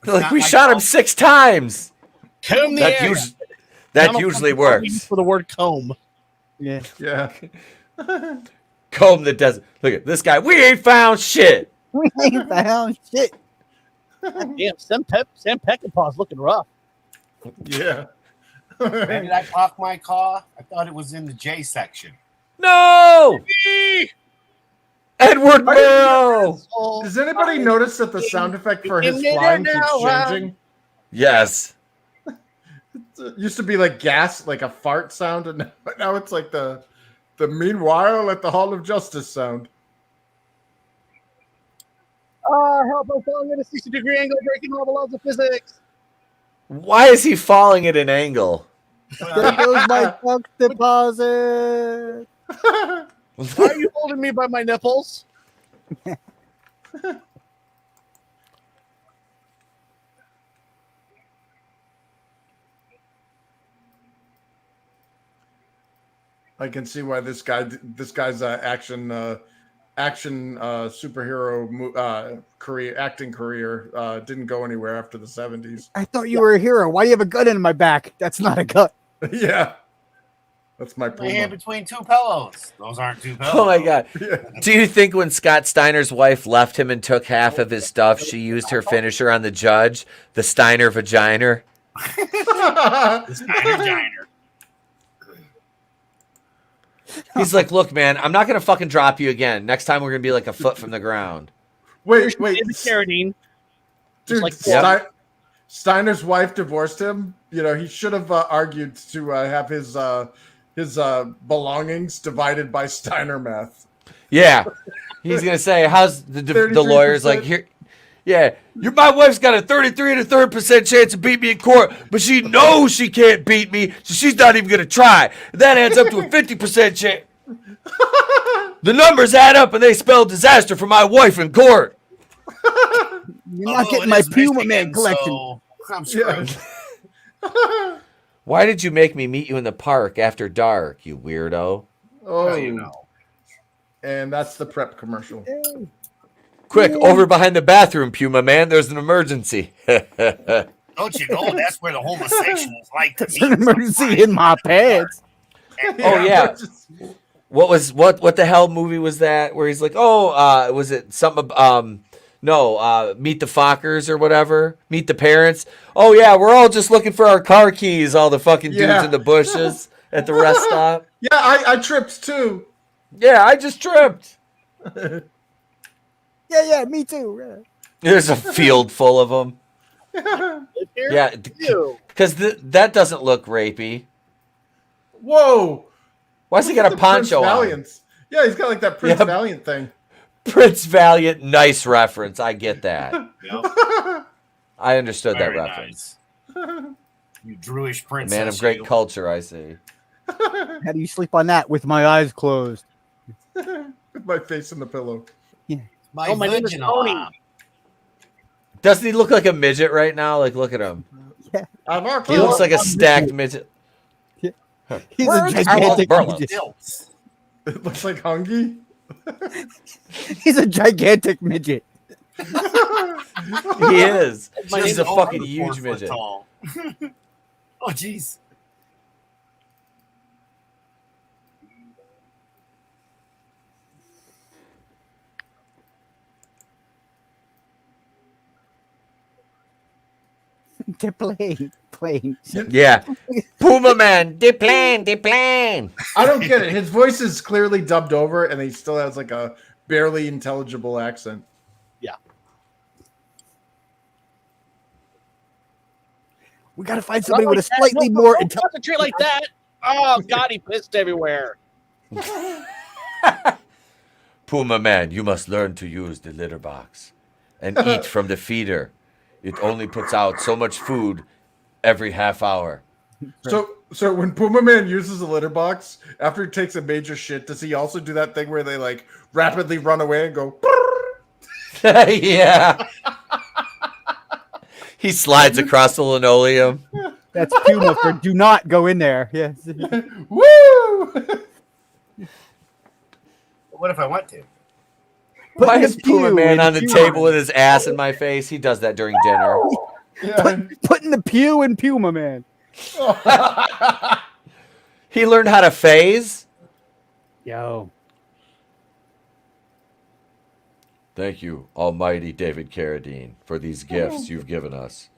Like, we shot him 6 times. comb the That, air. that usually works. For the word comb. Yeah. Yeah. Comb the desert. Look at this guy. We ain't found shit. We ain't found shit. Damn, Sam Peckinpah's looking rough. Yeah. Man, did I park my car? I thought it was in the J section. No! Edward Bell! Does anybody notice that the sound effect for his flying keeps changing? Yes. It used to be like gas, like a fart sound, and now it's like the meanwhile at the Hall of Justice sound. Help, I'm falling at a 60-degree angle, breaking all the laws of physics. Why is he falling at an angle? There goes my junk deposit. Why are you holding me by my nipples? I can see why this guy's action superhero acting career didn't go anywhere after the 70s. I thought you were a hero. Why do you have a gun in my back? That's not a gun. Yeah, that's my My hand Puma. between 2 pillows. Those aren't 2 pillows. Oh my God. Yeah. Do you think when Scott Steiner's wife left him and took half of his stuff, she used her finisher on the judge, the Steiner vagina? The Steiner Giner. He's like, look, man, I'm not going to fucking drop you again. Next time we're going to be like a foot from the ground. Wait, David Carradine. dude! like- Steiner's wife divorced him. You know, he should have argued to have his belongings divided by Steiner math. Yeah. He's going to say, how's the lawyer's like, 33%. here, Yeah, my wife's got a 33 and a third % chance to beat me in court, but she knows she can't beat me, so she's not even gonna try. That adds up to a 50% chance. The numbers add up, and they spell disaster for my wife in court. You're not getting my PumaMan collection. So I'm screwed. Why did you make me meet you in the park after dark, you weirdo? Oh, You know. and that's the prep commercial. Quick, over behind the bathroom, PumaMan. There's an emergency. Don't you know that's where the homosexuals like to It's an emergency in my pants. Oh yeah. What the hell movie was that? Where he's like, was it something? Meet the Fockers or whatever. Meet the Parents. Oh yeah, we're all just looking for our car keys. All the fucking dudes in the bushes at the rest stop. Yeah, I tripped too. Yeah, I just tripped. Yeah, me too. Yeah. There's a field full of them. Yeah, because that doesn't look rapey. Whoa! Why's he got a The poncho Prince on? Valiant. Yeah, he's got like that Prince Yeah. Valiant thing. Prince Valiant, nice reference. I get that. Yep. I understood Very that reference. nice. You Druish A princess. man of great you. culture, I see. How do you sleep on that with my eyes closed? With my face in the pillow. My my name is vaginal Tony. arm. Doesn't he look like a midget right now? Like, look at him. He looks like a stacked midget. He's Where's a gigantic Carlos midget. Tilts. It looks like Hungy. He's a gigantic midget. He is. My He's name's a fucking over huge 4 foot midget. tall. Oh jeez. To plane. Yeah. PumaMan, the plane. I don't get it. His voice is clearly dubbed over, and he still has like a barely intelligible accent. We gotta find somebody with a slightly more Don't concentrate like that. Oh God, he pissed everywhere. PumaMan, you must learn to use the litter box and eat from the feeder. It only puts out so much food every half hour. So when PumaMan uses a litter box after he takes a major shit, does he also do that thing where they like rapidly run away and go? Yeah. He slides across the linoleum. That's Puma for do not go in there. Yes. Woo! What if I want to? Why Putting is the pew PumaMan in on the Puma. table with his ass in my face? He does that during dinner. Yeah. Putting the pew in PumaMan. He learned how to phase. Yo. Thank you, Almighty David Carradine, for these gifts you've given us.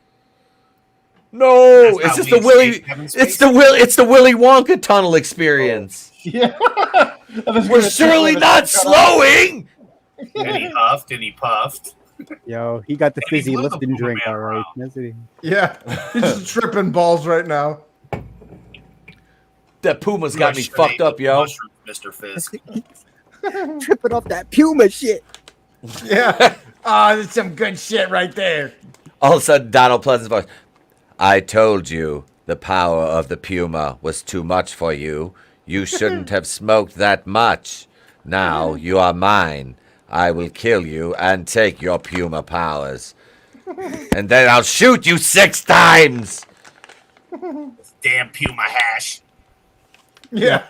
No, That's it's how just we the Willy. escape Kevin It's the Willy Wonka tunnel experience. Yeah. We're surely not slowing. And he huffed and he puffed. Yo, he got the And he fizzy blew the lifting drink, PumaMan all right. around. That's it. Yeah. He's just tripping balls right now. That Puma's got me Mushroom fucked ate up, the yo. mushroom, Mr. Fisk. Tripping off that Puma shit. Yeah. Oh, that's some good shit right there. All of a sudden, Donald Pleasant's voice. I told you the power of the Puma was too much for you. You shouldn't have smoked that much. Now you are mine. I will kill you and take your Puma powers. And then I'll shoot you 6 times. Damn Puma hash. Yeah.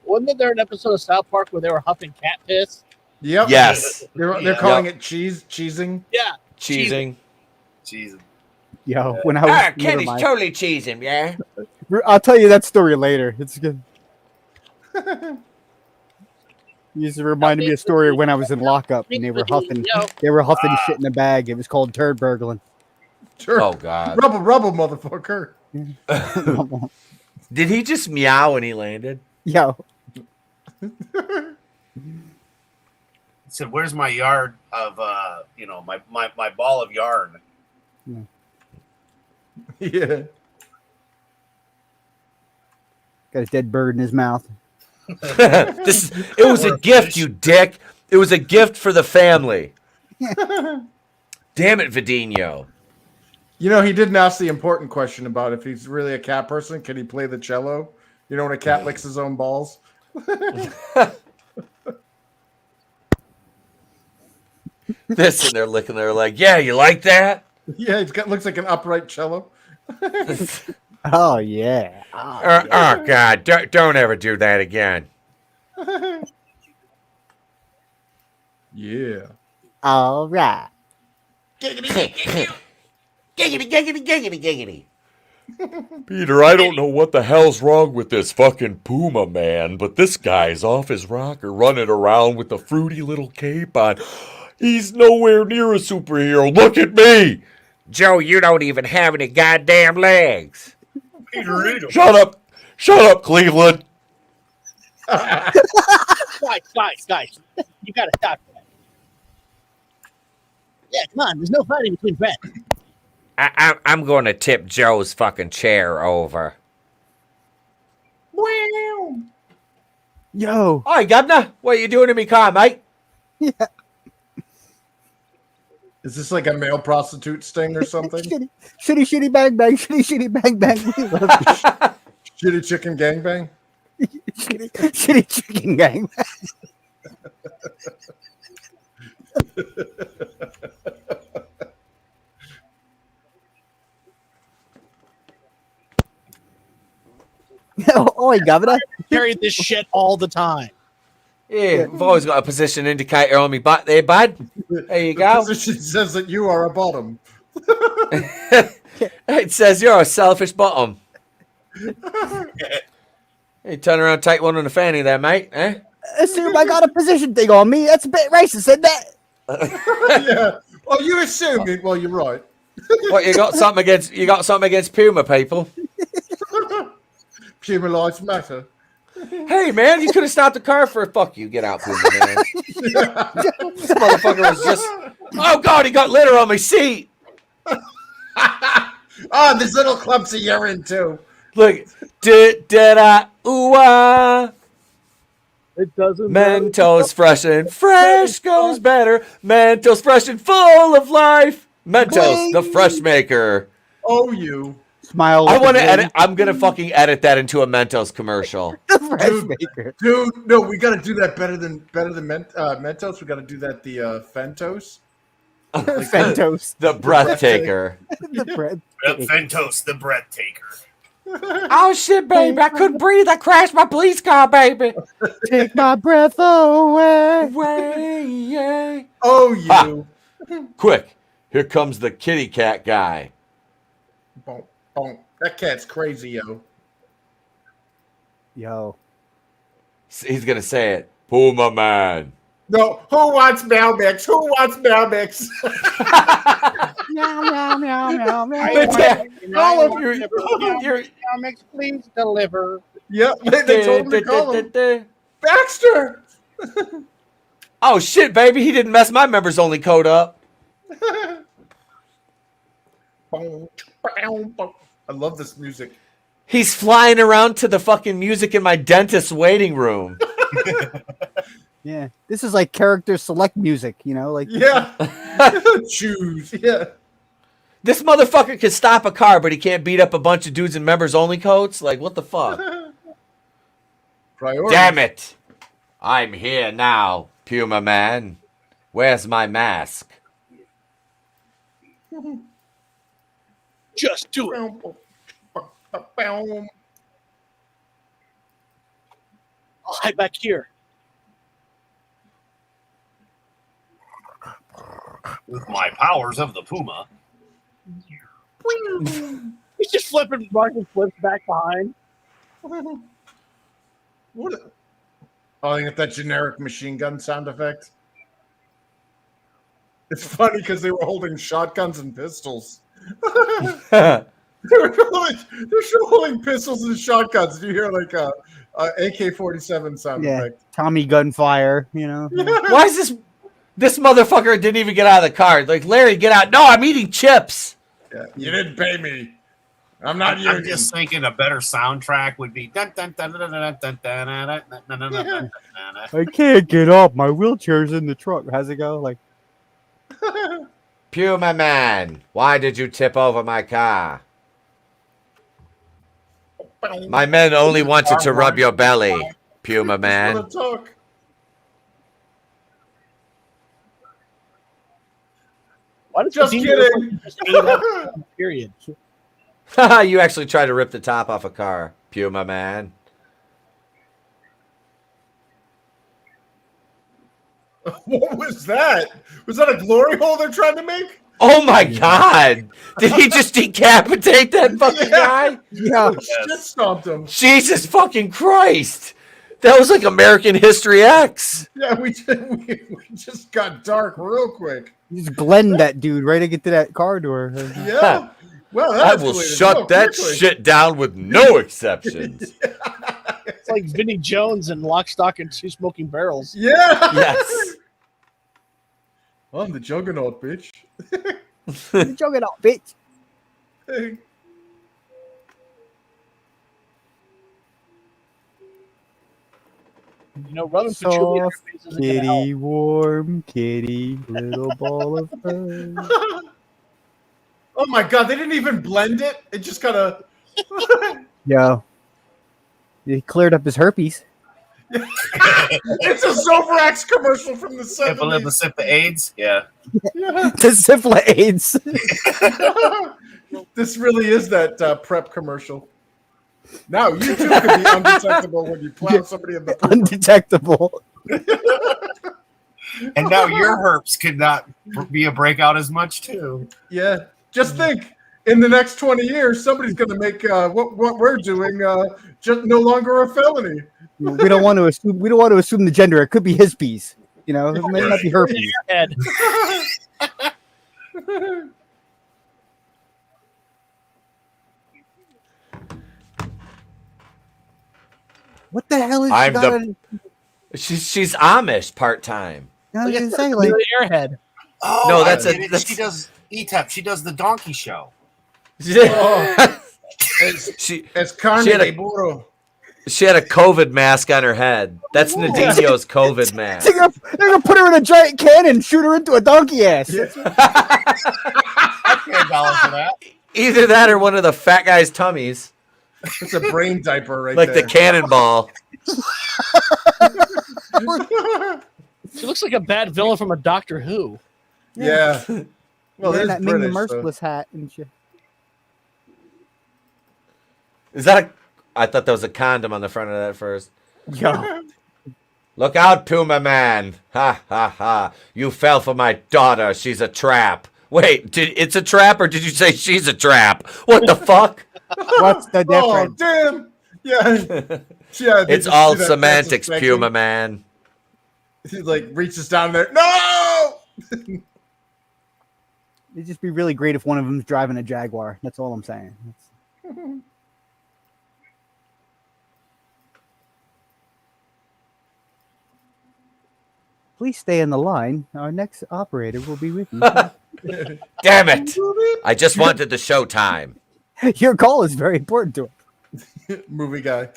Wasn't there an episode of South Park where they were huffing cat piss? Yep. Yes. They're calling it cheesing. Yeah. Cheesing. Jesus. Yo, when I was never mind. totally cheesing, yeah. I'll tell you that story later. It's good. You just reminded me of a story when I was in lockup and they were huffing shit in a bag. It was called turd burgling. Sure. Oh, God. Rubble, motherfucker. Did he just meow when he landed? Yo, He said, "Where's my yard of my ball of yarn?" Yeah. got a dead bird in his mouth. It was a gift, you dick. It was a gift for the family. Damn it, Vidinho. You know, he didn't ask the important question about if he's really a cat person. Can he play the cello? You know, when a cat licks his own balls. They're sitting there licking their leg. Yeah, you like that? Yeah, looks like an upright cello. Oh yeah. Oh God! Don't ever do that again. Yeah. All right. Giggity, giggity. Peter, I don't know what the hell's wrong with this fucking PumaMan, but this guy's off his rocker running around with a fruity little cape on. He's nowhere near a superhero. Look at me! Joe, you don't even have any goddamn legs. Peter, Shut up! Shut up, Cleveland! Guys, you gotta stop that. Yeah, come on. There's no fighting between friends. I'm going to tip Joe's fucking chair over. Yo. Hi, Governor. What are you doing in me car, mate? Yeah. Is this like a male prostitute sting or something? Shitty bang bang. Shitty bang bang. We love you. Shitty chicken gangbang? shitty chicken gang. Oi, Governor. Carry this shit all the time. Yeah, I've always got a position indicator on me butt there, bud. There you The go. position says that you are a bottom. It says you're a selfish bottom. Hey, turn around, take one on the fanny there, mate. Eh? Assume I got a position thing on me. That's a bit racist, isn't that? Yeah. Well, you assume it. Well, you're right. What, you got something against Puma people? Human lives matter. Hey, man, you could have stopped the car for a fuck you. Get out, Puma, man. This motherfucker was just. Oh, God, he got litter on my seat. Oh, this little clumsy urine, too. Look. Ooh-ah. It doesn't Mentos fresh and fresh goes better. Mentos fresh and full of life. Mentos, the fresh maker. Oh, you. Smile. I want to edit. I'm going to fucking edit that into a Mentos commercial. Dude, no, we got to do that better than Mentos. We got to do that the Fentos. Fentos. The breath taker. The bread. Ventos, the breathtaker. Oh, shit, baby. I couldn't breathe. I crashed my police car, baby. Take my breath away. Way. Oh, you. Quick. Here comes the kitty cat guy. Bonk, bonk. That cat's crazy, yo. Yo. He's going to say it. PumaMan. No, who wants Malmix? Who wants Malmix? Meow, meow, meow, meow, meow. All of you. Comics, please deliver. Yep, they told him to call him. Baxter! Oh, shit, baby. He didn't mess my members only code up. I love this music. He's flying around to the fucking music in my dentist's waiting room. Yeah, this is like character select music, you know, like Yeah. Choose. Yeah. This motherfucker can stop a car, but he can't beat up a bunch of dudes in members only coats? Like, what the fuck? Priority. Damn it. I'm here now, PumaMan. Where's my mask? Just do it. Boom. I'll hide back here. With my powers of the Puma. He's just flipping, Martin flips back behind. What? Oh, I got that generic machine gun sound effect. It's funny because they were holding shotguns and pistols. They're holding pistols and shotguns. You hear like a AK-47 sound effect. Tommy gunfire, you know. Why is this motherfucker didn't even get out of the car? Like, Larry, get out. No, I'm eating chips. Yeah, you didn't pay me. I'm not I'm just thinking a better soundtrack would be. I can't get up. My wheelchair's in the truck. How's it go? Like PumaMan, why did you tip over my car? My men only wanted to rub your belly, PumaMan. Talk. Why does Just Medina look like kidding. he just ate up? Period. You actually tried to rip the top off a car, PumaMan. What was that? Was that a glory hole they're trying to make? Oh my God! Did he just decapitate that fucking guy? Yeah. Shit stomped him. Jesus fucking Christ! That was like American History X. Yeah, we just got dark real quick. Just Glenn that dude right to get to that car door. Yeah. Well, I that will escalated shut real that quickly. shit down with no exceptions. It's like Vinnie Jones and Lock, Stock, and Two Smoking Barrels. Yeah. Yes. I'm the juggernaut, bitch. You joking out, bitch. You know, rubbing patchouli in your Soft face isn't gonna help. kitty, warm kitty, little ball of fur. Oh my god, they didn't even blend it. It just kind of. Yo. He cleared up his herpes. It's a Zovrax commercial from the Sip a little 70s. sip of AIDS. Yeah. Yeah. The syphilis AIDS. This really is that prep commercial. Now you too can be undetectable when you plow somebody in the pool. Undetectable. And now your herpes could not be a breakout as much too. Yeah, just think. In the next 20 years, somebody's going to make what we're doing just no longer a felony. We don't want to assume. We don't want to assume the gender. It could be his piece. You know, it may not be herpes. Your head. What the hell is I'm she the- She's Amish part time. I was Look gonna at say, the like, airhead. Oh, No, I that's a- get it. that's- She does Etep. She does the donkey show. she It's carne She had a- de burro. she had a COVID mask on her head. That's Nadinho's COVID mask. they're gonna put her in a giant cannon and shoot her into a donkey ass. $10 for that. Either that or one of the fat guy's tummies, It's a brain diaper right like there. the cannonball. She looks like a bad villain from a Doctor Who. Yeah. Well, Wearing there's that Ming the British. So. Merciless hat and shit. Is that a? I thought that was a condom on the front of that first. Yo, Look out, PumaMan! Ha ha ha! You fell for my daughter. She's a trap. Wait, it's a trap, or did you say she's a trap? What the fuck? what's the Oh, difference? damn. Yeah. Yeah. It's did you all see that semantics, Francis Bacon? PumaMan. He like reaches down there. No! It'd just be really great if one of them's driving a Jaguar. That's all I'm saying. Please stay in the line. Our next operator will be with you. Damn it! I just wanted the showtime. Your call is very important to us. Movie guy.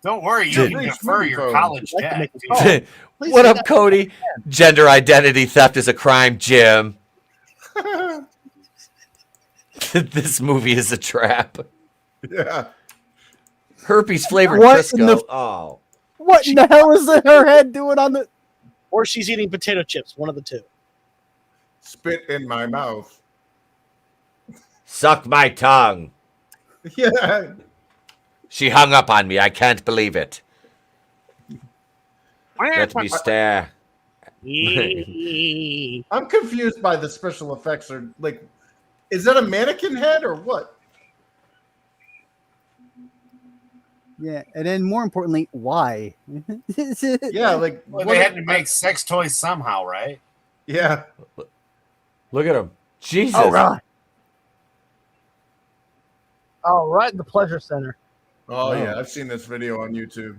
Don't worry, you Dude. can defer your Movie college I'd like to debt. make a dude. call. Please What say up, that. Cody? Gender identity theft is a crime, Jim. This movie is a trap. Yeah. Herpes flavored What in Crisco. the- Oh. What in the hell is her head doing on the? Or she's eating potato chips. One of the two. Spit in my mouth. Suck my tongue. Yeah. She hung up on me. I can't believe it. Let me stare. I'm confused by the special effects. Or like, is that a mannequin head or what? Yeah, and then more importantly, why? Yeah, like Well, what they had to make sex toys somehow, right? Yeah. Look at him. Jesus. Oh God! Oh, right in the pleasure center. Oh yeah, I've seen this video on YouTube.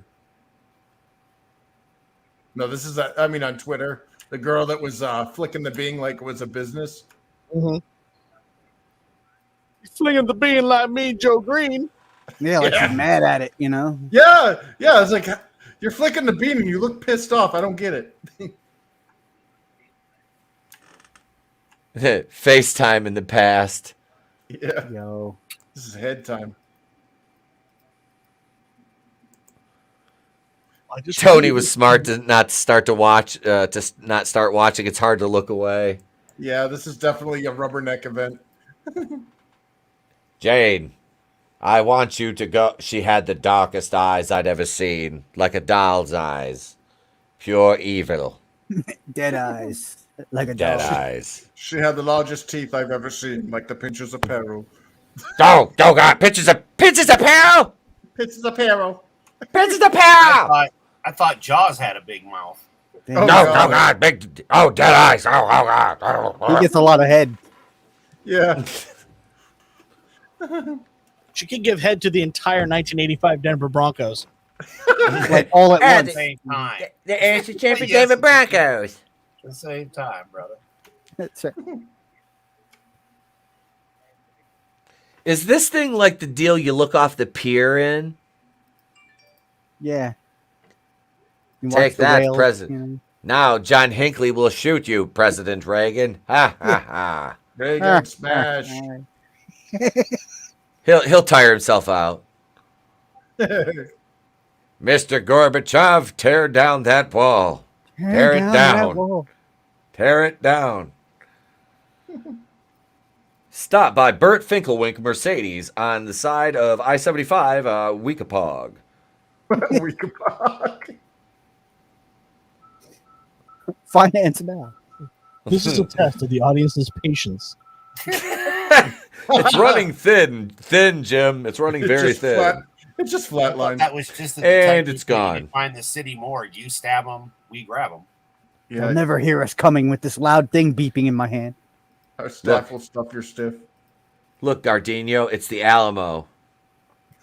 No, this is on Twitter. The girl that was flicking the bean like it was a business. Mm-hmm. Flinging the bean like me, Joe Green. Yeah, like Yeah. she's mad at it, you know. Yeah, yeah. It's like you're flicking the bean and you look pissed off. I don't get it. FaceTime in the past. Yeah, Yo. this is head time. Tony was smart to not start watching. It's hard to look away. Yeah, this is definitely a rubberneck event. Jane, I want you to go. She had the darkest eyes I'd ever seen, like a doll's eyes. Pure evil. Dead eyes. Like a Dead dog. eyes. She had the largest teeth I've ever seen, like the pinchers of Peril. Oh God! Pinches of peril! Pinchers of Peril. Pinches of peril! I thought Jaws had a big mouth. Damn. Oh, No, God. God! Big, dead eyes! Oh God! Oh, He gets a lot of head. Yeah. She could give head to the entire 1985 Denver Broncos. Like all at At the once. same time. The AFC champion Yes. David Broncos. At the same time, brother. That's right. Is this thing like the deal you look off the pier in? Yeah. You Take watch the that, whales, President. you know. Now John Hinckley will shoot you, President Reagan. Ha ha ha. Reagan smash. He'll tire himself out. Mr. Gorbachev, tear down that wall. Tear it that down. wall. Tear it down. Stop by Burt Finkelwink Mercedes on the side of I-75, Weekapaug. We could talk. Finance now. This is a test of the audience's patience. It's running thin, Jim. It's running very just thin. flat. It's just flatline. That was just the And detective it's thing. gone. You find the city morgue. You stab them, we grab them. You'll never hear us coming with this loud thing beeping in my hand. Our staff will stuff your stiff. Look, Gardino, it's the Alamo.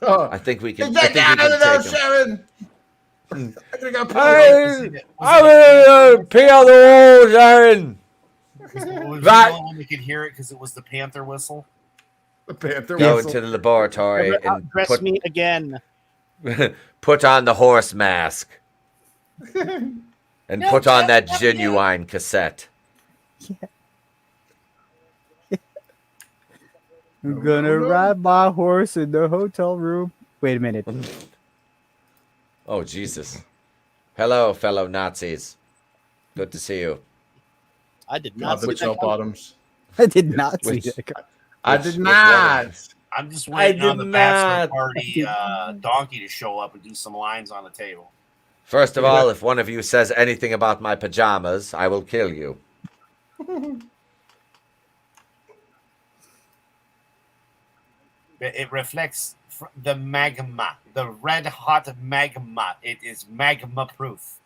Oh. I think we can. Get that I out of think there, we can take him. Sharon! I'm gonna go pee. I'm gonna pee on the walls, Aaron. Was Right. the only one that could hear it because it was the Panther whistle? The Panther Go whistle. into the laboratory Never and outdress me again. put on the horse mask and put on that genuine cassette. I'm gonna ride my horse in the hotel room. Wait a minute. Oh, Jesus. Hello, fellow Nazis. Good to see you. I did God, not the see bell that coming. bottoms. I did not see Which- that. I did not. I'm just waiting I on the did bachelor not. party donkey to show up and do some lines on the table. First of all, if one of you says anything about my pajamas, I will kill you. It reflects the magma, the red hot magma. It is magma proof.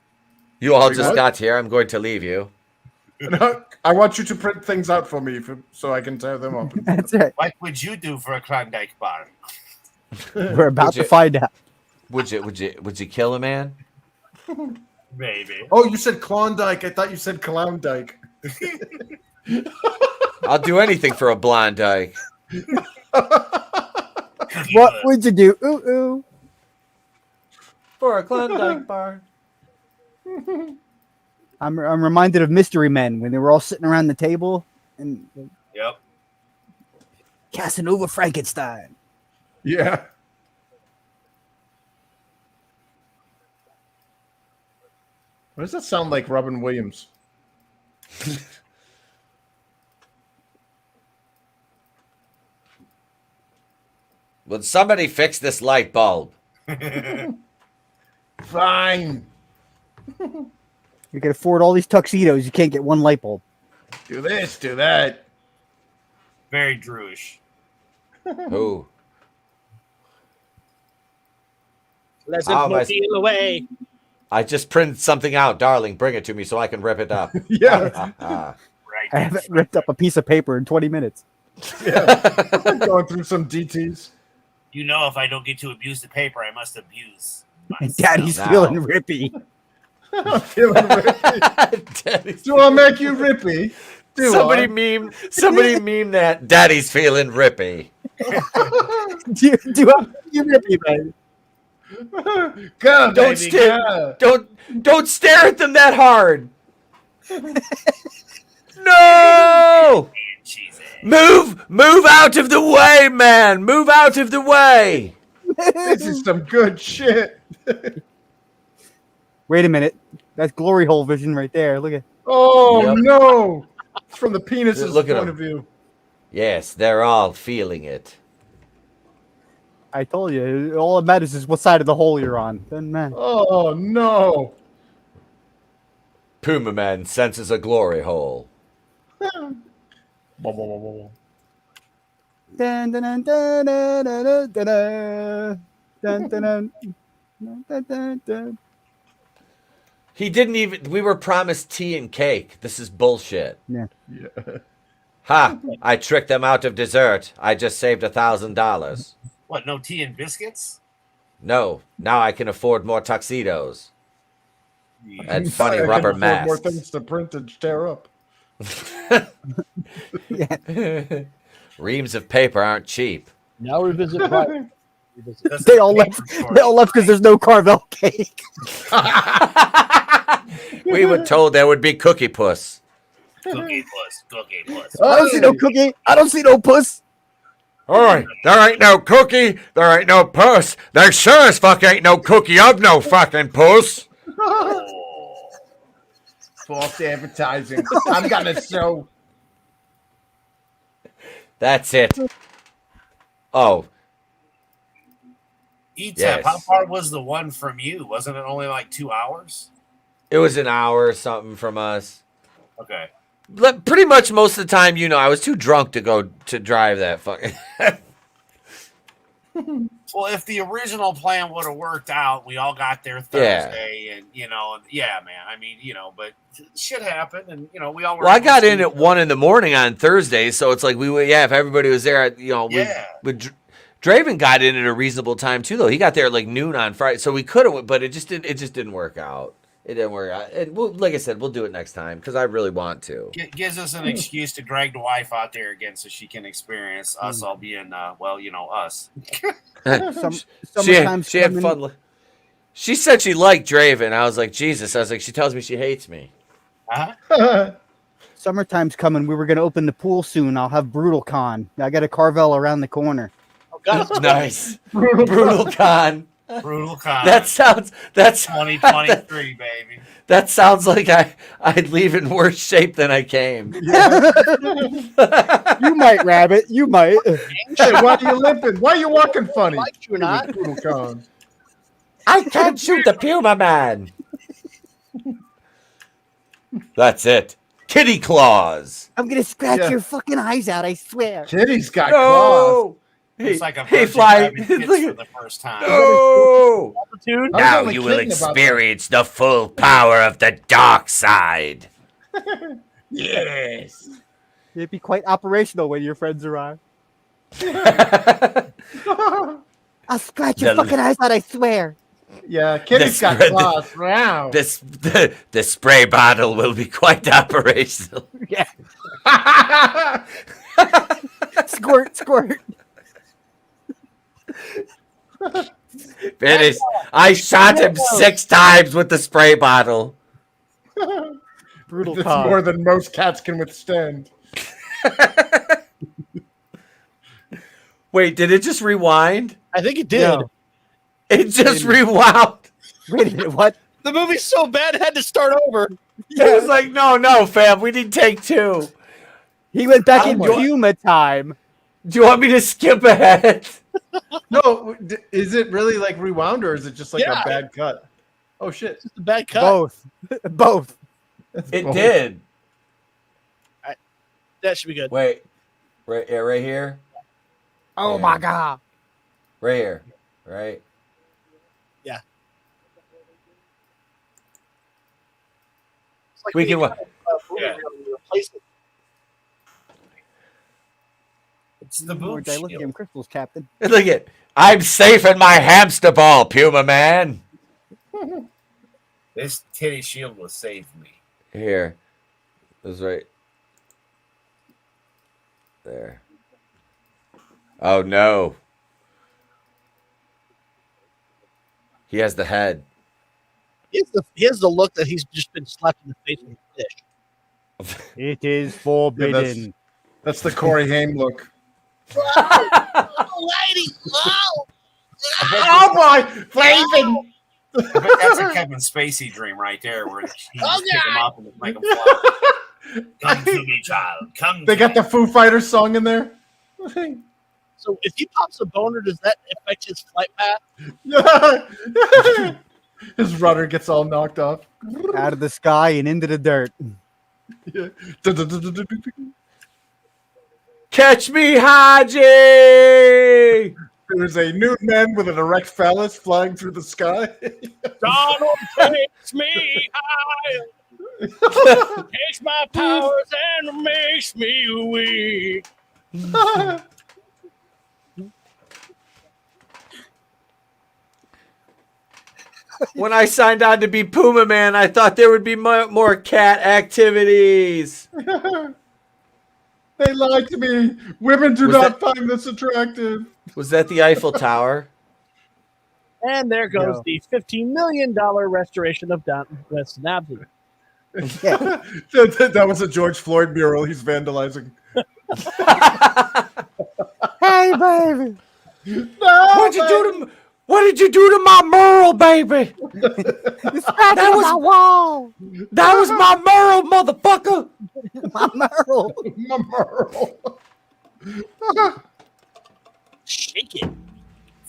You all Wait, just what? got here. I'm going to leave you. I want you to print things out for me so I can tear them up. That's right. What would you do for a Klondike bar? We're about Would to you- find out. Would you kill a man? Baby. Oh, you said Klondike. I thought you said Klondike. I'll do anything for a blonde dyke. What would you do? Ooh, ooh. For a Klondike bar. I'm reminded of Mystery Men when they were all sitting around the table and Yep. Casanova Frankenstein. Yeah. Why does that sound like Robin Williams? Would somebody fix this light bulb? Fine. You can afford all these tuxedos. You can't get one light bulb. Do this, do that. Very Drewish. Who? Let's Oh, my- peel away. I just printed something out, darling. Bring it to me so I can rip it up. Yeah. Ah. Right. I haven't ripped up a piece of paper in 20 minutes. Going through some DTs. You know, if I don't get to abuse the paper, I must abuse. And myself. Daddy's Now. feeling rippy. I'm feeling rippy. Daddy's- Do I make you rippy? Do somebody I? meme that. Daddy's feeling rippy. do I you rippy, baby? Go, Don't baby, stare. go. Don't stare at them that hard. No. Move out of the way, man. Move out of the way. This is some good shit. Wait a minute. That's glory hole vision right there. Look at. Oh Yep. no! It's from the penis's Look at point him. of view. Yes, they're all feeling it. I told you. All that matters is what side of the hole you're on. Doesn't matter. Oh no! PumaMan senses a glory hole. Dun, dun, dun, dun, dun, dun, dun, dun, dun, dun, dun, dun, dun. He didn't even. We were promised tea and cake. This is bullshit. Yeah. Ha! I tricked them out of dessert. I just saved $1,000. What? No tea and biscuits? No, now I can afford more tuxedos and funny I can rubber afford More masks. things to print and tear up. Reams of paper aren't cheap. Now revisit Private. They all left. They all left because there's no Carvel cake. We were told there would be cookie puss. Cookie puss. Cookie puss. I don't see no cookie. I don't see no puss. Alright, there ain't no cookie, there ain't no puss. There sure as fuck ain't no cookie of no fucking puss. Oh. False advertising. I'm gonna show. That's it. Oh, Etep, Yes. how far was the one from you? Wasn't it only like 2 hours? it was an hour or something from us. Okay. Pretty much most of the time, I was too drunk to go to drive that fucking. Well, if the original plan would have worked out, we all got there Thursday, and yeah, man. I mean, but shit happened, and we all were. Well, I got in at 1 in the morning on Thursday, so it's like if everybody was there, Draven got in at a reasonable time too, though. He got there at like noon on Friday, so we could have, but it just didn't work out. It didn't work out. And like I said, we'll do it next time because I really want to. Gives us an excuse to drag the wife out there again, so she can experience us all being, us. She had fun. She said she liked Draven. I was like, Jesus. I was like, she tells me she hates me. Uh-huh. Summertime's coming. We were gonna open the pool soon. I'll have Brutal Con. I got a Carvel around the corner. Oh, God. Nice. Brutal Con. Brutal con. That's 2023, baby. That sounds like I'd leave in worse shape than I came. You might, Rabbit. You might. Hey, why are you limping? Why are you walking funny? Like you or not. Brutal con. I can't shoot the PumaMan. That's it. Kitty claws. I'm gonna scratch Yeah. your fucking eyes out. I swear. Kitty's got claws. No. It's like a He virgin fly. having kids for the first time. No. Dude. I was Now only you will kidding about that. experience the full power of the dark side. Yes. It'd be quite operational when your friends arrive. I'll scratch your The- fucking eyes out. I swear. Yeah, Kitty's got spread- claws. Wow. The spray bottle will be quite operational. Yeah. Squirt, squirt. Finish. I shot him 6 times with the spray bottle. Brutal It's Con. more than most cats can withstand. Wait, did it just rewind? I think it did. No. It just rewound. Wait a minute. What? The movie's so bad it had to start over. It was like, no, fam, we need take 2. He went back Oh in my- Puma time. Do you want me to skip ahead? No, is it really like rewound or is it just like Yeah. a bad cut? Oh shit! It's a bad cut. Both. Both. It Oh. did. That should be good. Wait, right here, Oh Yeah. my god. right here, right. It's like We when can you wa- cut a movie Yeah. reel and you replace it. It's the More boob dilithium shield. crystals, Captain. Look at. I'm safe in my hamster ball, PumaMan. This titty shield will save me. Here, it was right there. Oh no. He has the head. He has the look that he's just been slapped in the face with a fish. It is forbidden. That's the Corey Haim look. Oh, lady! Oh! Oh boy, Flavin! I bet that's a Kevin Spacey dream right there, where he just pick him up and just make him fly. Come to me, child. Come. They got the Foo Fighters song in there. So if he pops a boner, does that affect his flight path? His rudder gets all knocked off. Out of the sky and into the dirt. Yeah. Catch me, Haji! There's a nude man with an erect phallus flying through the sky. Donald takes me high, takes my powers and makes me weak. When I signed on to be PumaMan, I thought there would be more cat activities. They lied to me. Women do not find this attractive. Was that the Eiffel Tower? And there goes the $15 million restoration of Weston Avenue. That was a George Floyd mural he's vandalizing. Hey, baby. No, What did you do to my mural, baby? That was my wall. That was my mural, motherfucker. My Merle. My Merle. Shake it.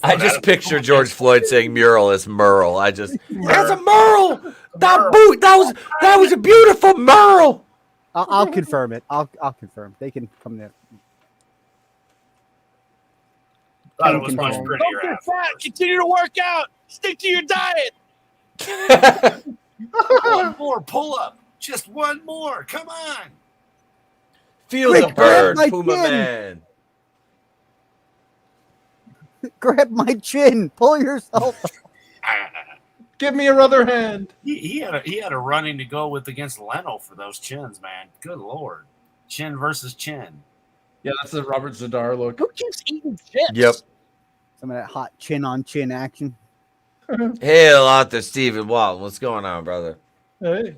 I just picture George Floyd saying mural as Merle. That's a mural. That was a beautiful mural. I'll confirm it. I'll confirm. They can come there. Thought it was much Don't prettier. get fat. Continue to work out. Stick to your diet. One more pull up. Just one more. Come on. Feel Quick, the bird, grab my Puma chin. Man. Grab my chin. Pull yourself. Give me your other hand. He had a running to go with against Leno for those chins, man. Good lord. Chin versus chin. Yeah, that's the Robert Zadar look. Who keeps eating chips? Yep. Some of that hot chin on chin action. Hail out to Stephen Walton. What's going on, brother? Hey.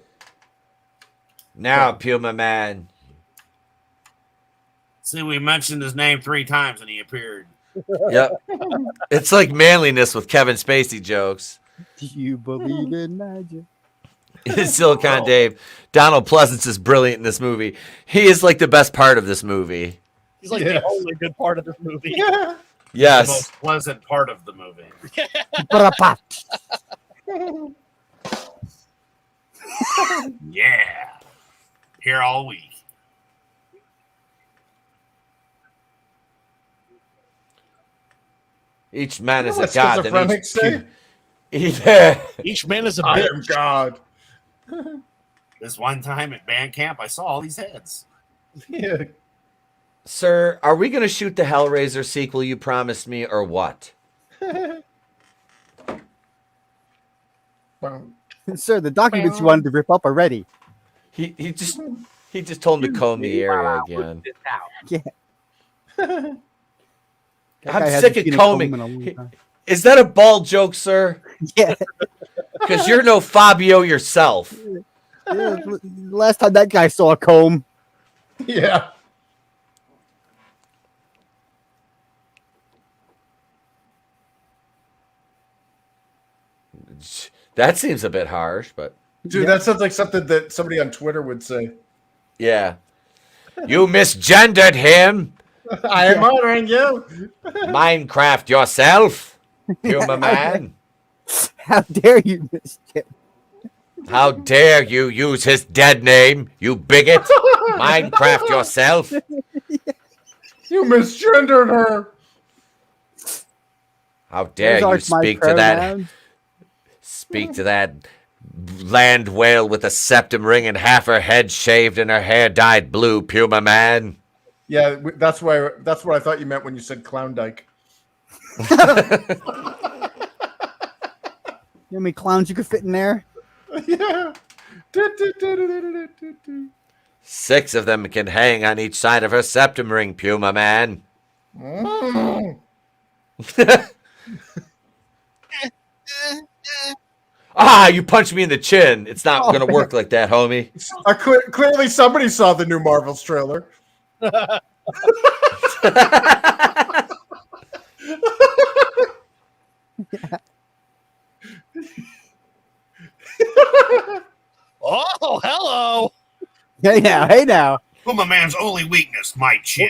Now, Puma Man. See, we mentioned his name 3 times and he appeared. Yep. It's like manliness with Kevin Spacey jokes. Do you believe in magic? Silicon Dave. Donald Pleasance is brilliant in this movie. He is like the best part of this movie. He's like the only good part of this movie. The Yes. most pleasant part of the movie. Yeah. Here all week. Each man is a What god. And schizophrenics say? Each man is a I bitch. am God. This one time at band camp, I saw all these heads. Yeah. Sir, are we going to shoot the Hellraiser sequel you promised me, or what? Well, Sir, the documents you wanted to rip up are ready. He just told him to comb the area again. That guy I'm hasn't sick of seen a comb combing. in a long time. Is that a bald joke, sir? Yeah. Because you're no Fabio yourself. Yeah, last time that guy saw a comb. yeah. That seems a bit harsh, but Dude, that sounds like something that somebody on Twitter would say. yeah. You misgendered him. I am honoring you. Minecraft yourself, Puma Man. How dare you, Mr. How dare you use his dead name, you bigot? Minecraft yourself. You misgendered her. How dare you speak to that land whale with a septum ring and half her head shaved and her hair dyed blue, Puma Man? Yeah, that's what I thought you meant when you said Klondike. You know how many clowns you could fit in there? Yeah. 6 of them can hang on each side of her septum ring, Puma Man. Mm. Ah, you punched me in the chin. It's not going to work like that, homie. Clearly somebody saw the new Marvels trailer. Oh, hello. Hey now. PumaMan's only weakness, my chin.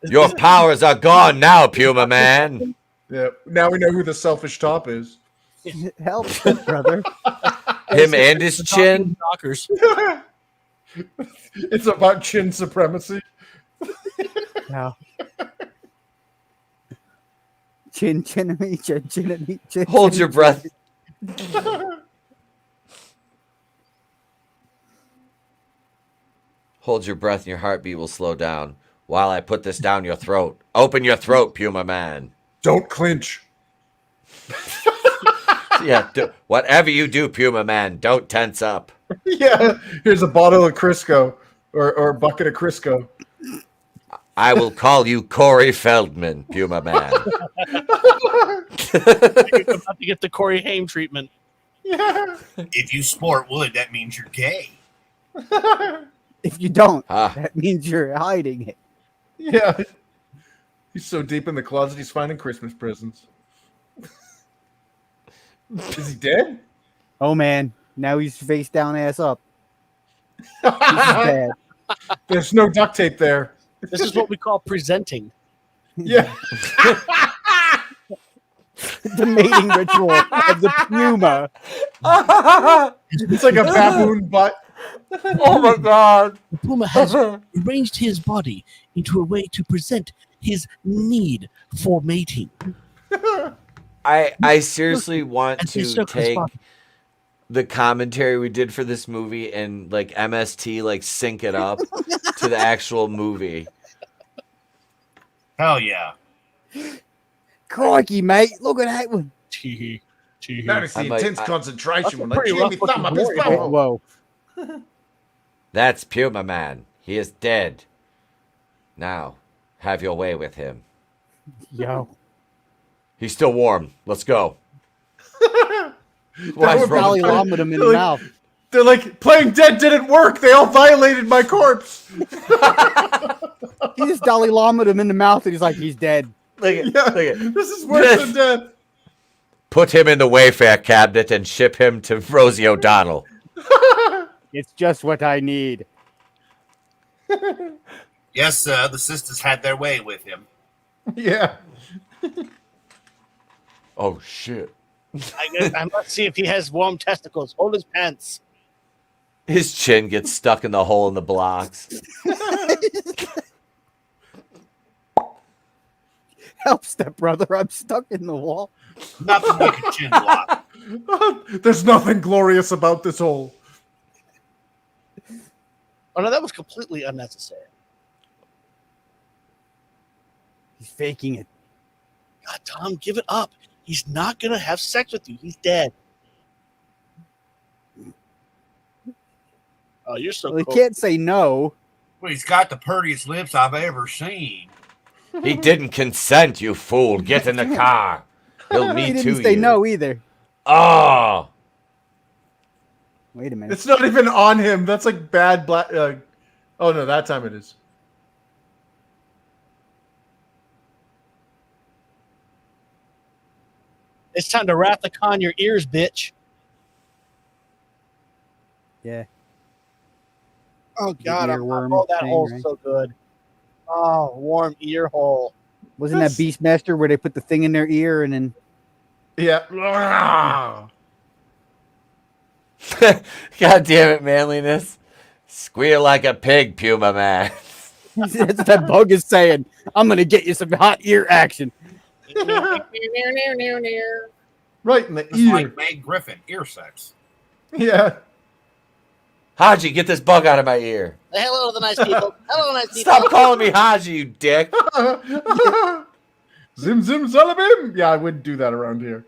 Your powers are gone now, PumaMan. Yeah. Now we know who the selfish top is. Help, brother. Him and his chin. Knockers. It's about chin supremacy. No. Chin, chin, chin, chin, chin. Hold your breath. Hold your breath and your heartbeat will slow down while I put this down your throat. Open your throat, PumaMan. Don't clinch. Yeah, whatever you do, PumaMan, don't tense up. Yeah. Here's a bottle of Crisco or a bucket of Crisco. I will call you Corey Feldman, PumaMan. You're about to get the Corey Haim treatment. Yeah. If you sport wood, that means you're gay. If you don't, Ah. that means you're hiding it. Yeah. He's so deep in the closet, he's finding Christmas presents. Is he dead? Oh man, now he's face down, ass up. This is bad. There's no duct tape there. This is what we call presenting. Yeah. The mating ritual of the puma. It's like a baboon butt. Oh my god. The puma has arranged his body into a way to present his need for mating. I seriously want And he's to so take responsible. the commentary we did for this movie and like MST like sync it up to the actual movie. Hell yeah. Crikey, mate. Look at that one. Notice the I might- intense I- concentration when the pretty Jamie rough thumb up his looking boy. butthole. Whoa. That's PumaMan. He is dead. Now, have your way with him. Yo. He's still warm. Let's go. That Why is would Roman- Dolly Lama him in the Like- mouth. They're like, playing dead didn't work. They all violated my corpse. He just Dalai Lama him in the mouth and he's like, he's dead. Look at, Yeah. look at. This is worse than death. Put him in the Wayfair cabinet and ship him to Rosie O'Donnell. It's just what I need. Yes, the sisters had their way with him. Yeah. Oh shit. I must see if he has warm testicles. Hold his pants. His chin gets stuck in the hole in the blocks. Help, stepbrother. I'm stuck in the wall. Nothing like a chin block. There's nothing glorious about this hole. Oh no, that was completely unnecessary. He's faking it. God, Tom, give it up. He's not gonna have sex with you. He's dead. Oh, you're so Well, he cool. can't say no. Well, he's got the prettiest lips I've ever seen. He didn't consent, you fool. Get in the car. He'll He me didn't too say you. no either. Oh. Wait a minute. It's not even on him. That's like bad black. Oh no, that time it is. It's time to wrap the con your ears, bitch. Yeah. Oh The God, earworm oh that thing, hole's right? so good. Oh, warm ear hole. Wasn't that Beastmaster where they put the thing in their ear and then Yeah. God damn it, manliness. Squeal like a pig, PumaMan. that's what that bug is saying? I'm gonna get you some hot ear action. Right in the Just ear. like Meg Griffin, ear sex. Yeah. Haji, get this bug out of my ear. Hello, the nice people. Hello, nice people. Stop calling me Haji, you dick. Zim zim salabim. Yeah, I wouldn't do that around here.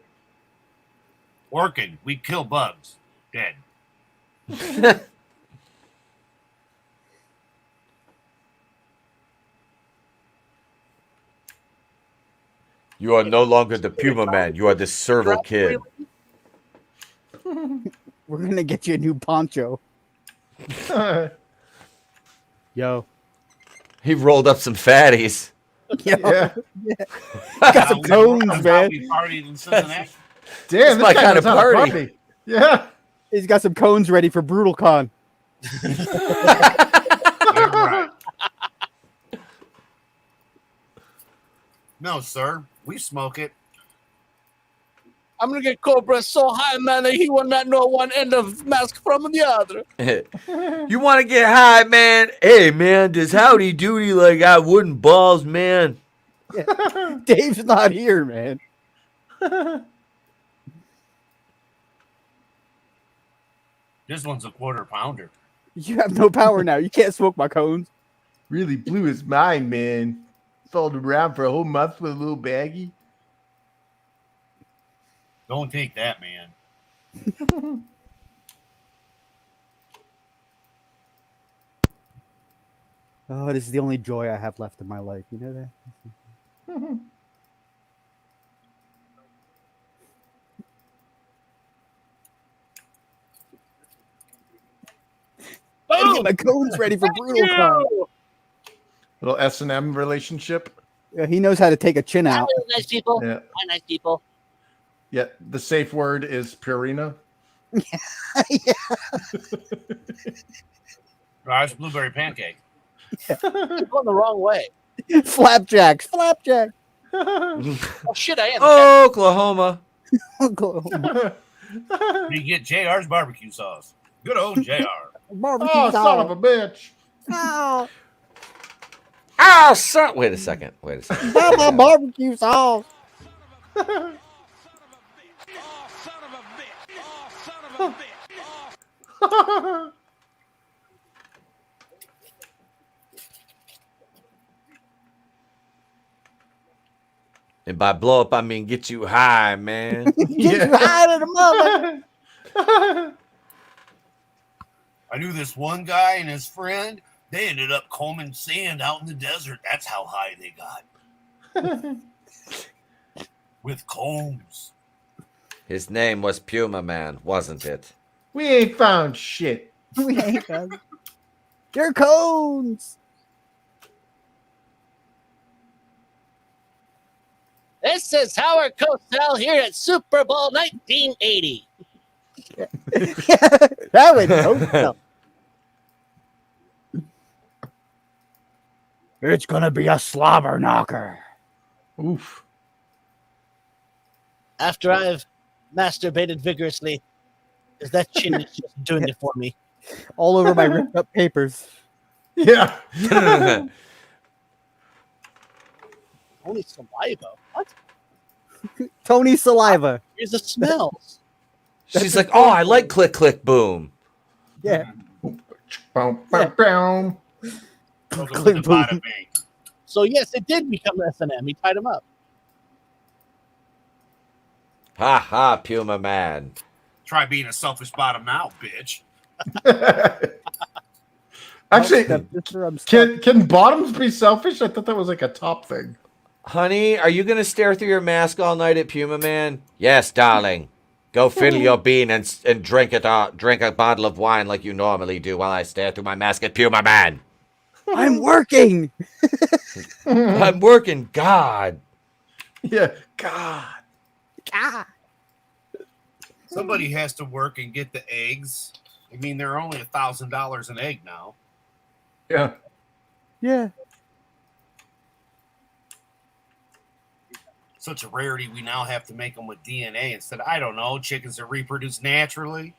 Working. We kill bugs. Dead. You are no longer the PumaMan. You are the serval kid. We're gonna get you a new poncho. Yo. He rolled up some fatties. Yeah. Yeah. Got some cones, man. We partied in Cincinnati. Damn, this my guy kind knows of how to party. Yeah. He's got some cones ready for Brutal Con. You're right. No, sir. We smoke it. I'm gonna get Cobra so high, man, that he will not know one end of mask from the other. You want to get high, man? Hey, man, does Howdy Doody like got wooden balls, man? Dave's not here, man. This one's a quarter pounder. You have no power now. You can't smoke my cones. Really blew his mind, man. Followed around for a whole month with a little baggie. Don't take that, man. Oh, this is the only joy I have left in my life. You know that? Gotta get my cones ready for Brutal Con. Little S&M relationship. Yeah, he knows how to take a chin out. Nice people. Yeah. Hi, nice people. Yeah. The safe word is Purina. Rice blueberry pancake. You're going the wrong way. Flapjacks. Flapjack. Oh shit, I am. Oklahoma. Oklahoma. You get JR's barbecue sauce. Good old JR. Barbecue Oh, sauce. son of a bitch. Oh, Oh, son. Wait a second. my barbecue sauce. And by blow up, I mean get you high, man. Get you out of the mother. I knew this one guy and his friend. They ended up combing sand out in the desert. That's how high they got. With combs. His name was PumaMan, wasn't it? We ain't found shit. We ain't got it. Your cones. This is Howard Cosell here at Super Bowl 1980. That would hope so. It's gonna be a slobber knocker. Oof. After I've masturbated vigorously, because that chin is just doing it for me. All over my ripped up papers. Yeah. Only saliva. What? Tony's saliva. Here's the smells. She's like, oh, I like click, click, boom. Yeah. Boom, boom, boom. Welcome Clear to boom. Bada Bing. So yes, it did become S&M. He tied him up. Ha ha, PumaMan. Try being a selfish bottom now, bitch. Actually, Stepsister, I'm stuck. can bottoms be selfish? I thought that was like a top thing. Honey, are you going to stare through your mask all night at PumaMan? Yes, darling. Go fill your bean and drink a bottle of wine like you normally do while I stare through my mask at PumaMan. I'm working. I'm working. God. Yeah. God. Ah. Somebody has to work and get the eggs. I mean, they're only $1,000 an egg now. Yeah. Yeah. Such a rarity, we now have to make them with DNA instead of, I don't know, chickens that reproduce naturally.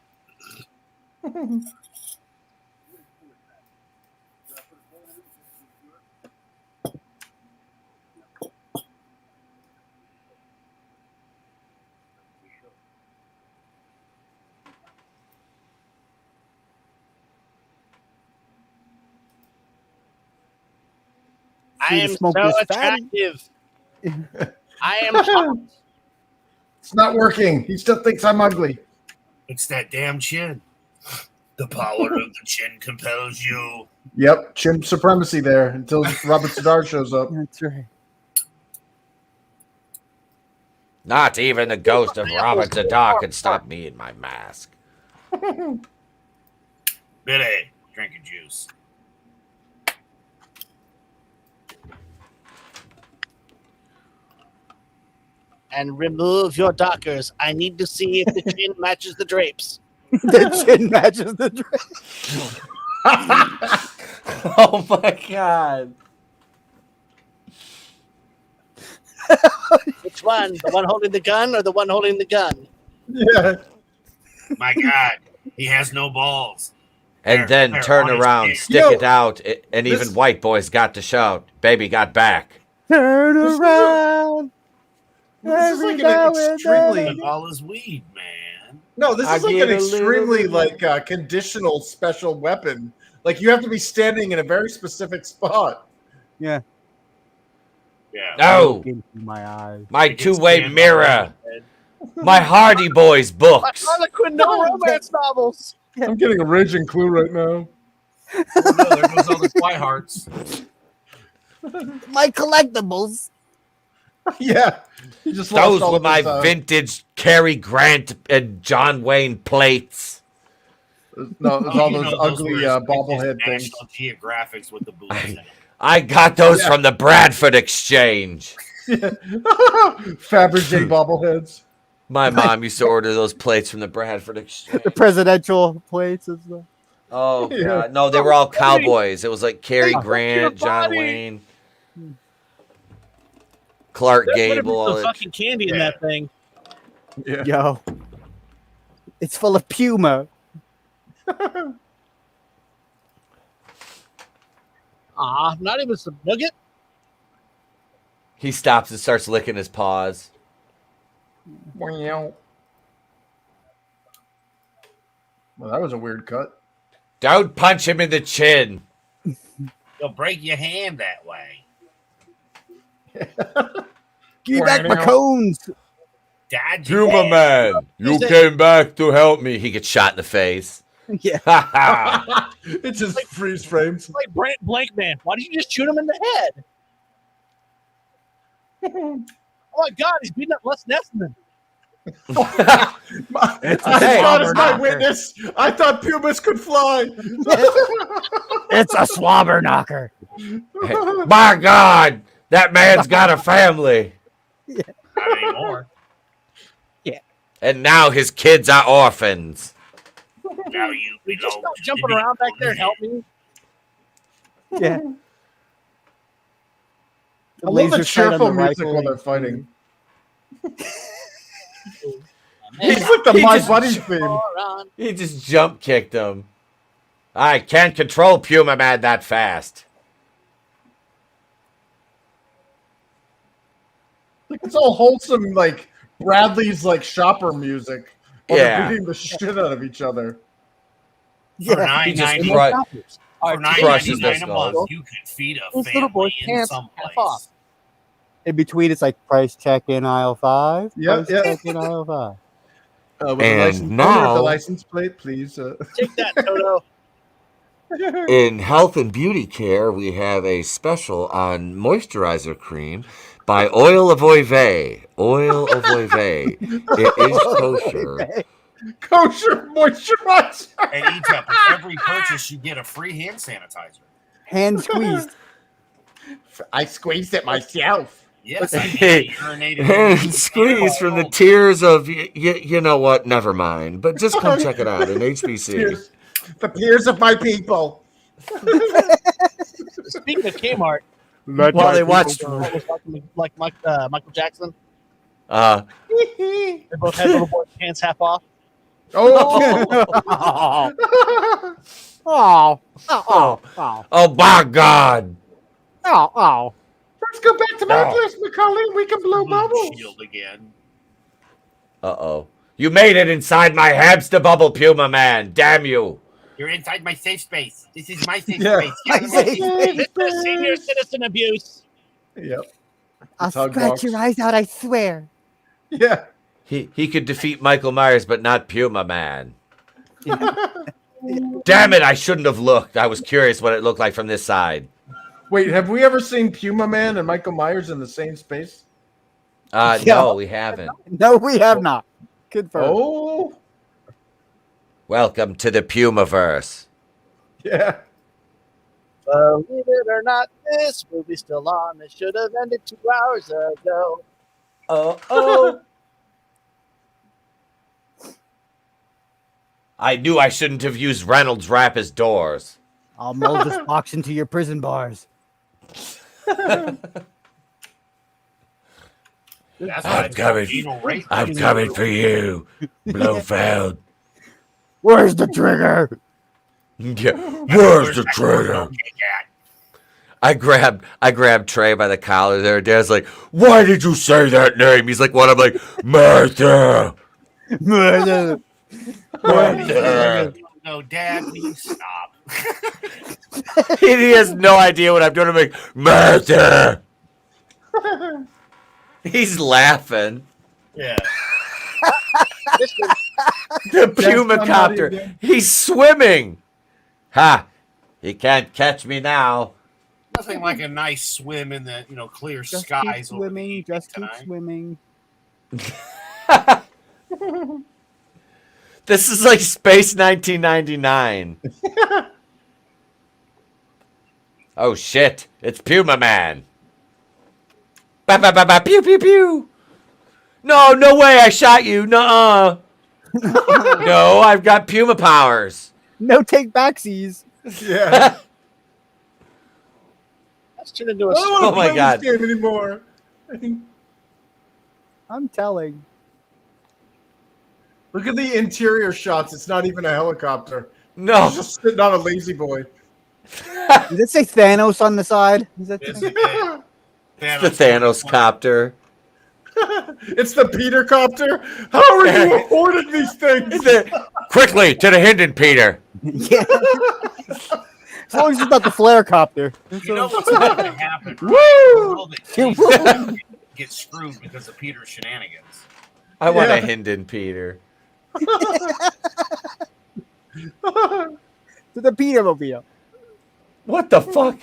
I am smoke so this fatty. attractive. I am hot. It's not working. He still thinks I'm ugly. It's that damn chin. The power of the chin compels you. Yep. Chin supremacy there until Robert Sadar shows up. That's right. Not even the ghost of Robert Zadar can stop me in my mask. Billy, drink your juice. and remove your dockers. I need to see if the chin matches the drapes. The chin matches the dress. Oh my god. Which one? The one holding the gun or the one holding the gun? Yeah. My God, he has no balls. And then They're turn on his around, dick. stick Yo, it out, and this- even white boys got to shout, "Baby got back." Turn around. This is like Every now an and extremely Look, all his weed, man. no. This I is like get an a little extremely bit- like conditional special weapon. Like you have to be standing in a very specific spot. Yeah. Yeah. No, Look into my eyes. my He gets two-way stand mirror, up. my Hardy Boys My books. Harlequin no romance novels. I'm getting a raging clue right now. Oh, no, there goes all the White Hearts. My collectibles. Yeah, you just lost Those all were of my his, vintage Cary Grant and John Wayne plates. No, it was Oh, all you those know, ugly were his bobblehead things. National Geographics with the boobs in 'em. I got those Yeah. from the Bradford Exchange. Fabergé bobbleheads. My mom used to order those plates from the Bradford Exchange. The presidential plates as well. Oh Yeah. god, no, they were all cowboys. It was like Cary Oh, Grant, your John body. Wayne, Clark There better be Gable. all some that- fucking candy in that thing. Yeah. Yo. It's full of Puma. Not even some nugget. He stops and starts licking his paws. Well, that was a weird cut. Don't punch him in the chin. They'll break your hand that way. Give me back my cones. Dad, you PumaMan, you Is it- came back to help me. He gets shot in the face. Yeah. Ha ha. It just freeze frames. It's like Brant Blank Man. Why did you just shoot him in the head? Oh my God, he's beating up Les Nessman. I thought as my witness, I thought pumas could fly. It's a slobber knocker. My God, that man's got a family. not anymore. And now his kids are orphans. Now you We just belong stop to jumping me. around back there and help me. Yeah. I love the laser sight on cheerful the music rifle. while they're fighting. He- It's like the he My just- Buddy theme. Moron. He just jump kicked him. I can't control PumaMan that fast. Like it's all wholesome, like Bradley's like shopper music. While Yeah. they're beating the shit out of each other. For Yeah. He just $9.99 cru- for crushes $9.99 their a month, skulls. you could feed a Those little boys' family in pants some half place. off. In between, it's like price check in aisle 5. Yeah, Price yeah. check in aisle 5. With And the license, owner of now- the license plate, please. Take that, Toto. In health and beauty care, we have a special on moisturizer cream by Oil of Oive. Oil of Oive. It is kosher. Kosher moisturizer. And Etep, with every purchase, you get a free hand sanitizer. Hand squeezed. I squeezed it myself. Yes, I Hey, urinated. And squeeze from the tears of, you know what, never mind. But just come check it out in HBC. Tears. The tears of my people. Speaking of Kmart, While they watched, like Michael Jackson, uh, they both had little boys' pants half off. Oh, Oh. Oh. Oh. Oh. oh my God. Oh. Oh. let's go back to my Oh. place, Macaulay. We can blow bubbles. Shield again. Uh-oh. You made it inside my hamster bubble, PumaMan. Damn you. You're inside my safe space. This is my safe Yeah. space. Get out of my safe space. This is senior citizen abuse. Yep. I'll Hug scratch box. your eyes out, I swear. Yeah. He could defeat Michael Myers, but not PumaMan. Damn it, I shouldn't have looked. I was curious what it looked like from this side. Wait, have we ever seen PumaMan and Michael Myers in the same space? Yeah. No, we haven't. No, we have not. Confirmed. Oh, Welcome to the Pumaverse. yeah. Believe it or not, this movie's still on. It should have ended 2 hours ago. Oh. I knew I shouldn't have used Reynolds Wrap as doors. I'll mold this box into your prison bars. That's I'm why it's called coming. anal rape. I'm coming for you, Blofeld. Where's the trigger? Yeah. Where's the that trigger? kick at? I grabbed Trey by the collar there. Dad's like, why did you say that name? He's like, what? I'm like, Martha. Murder. No, Dad, will you stop? He has no idea what I'm doing. I'm like, Martha. He's laughing. Yeah. The Puma copter. He's swimming. Ha! He can't catch me now. Nothing like a nice swim in the clear Just skies. keep over the swimming. evening Just keep tonight. swimming. This is like Space 1999. Oh shit! It's PumaMan. Ba ba ba ba pew pew pew. No, no way! I shot you. Nuh-uh. No, I've got Puma powers. No take backsies. Yeah. Let's turn into a. I don't want to Oh my play God. this game anymore. I'm telling. Look at the interior shots. It's not even a helicopter. No. It's just sitting on a lazy boy. Does it say Thanos on the side? Is that It's the- It's the Thanos copter. It's the Peter copter. How are you affording these things? Quickly to the Hinden, Peter. Yeah. As long as it's not the flare copter. You know what's going to happen? Right? Woo! You know that Jason gets screwed because of Peter's shenanigans. I want a Yeah. Hinden, Peter. To the Petermobile. What the fuck?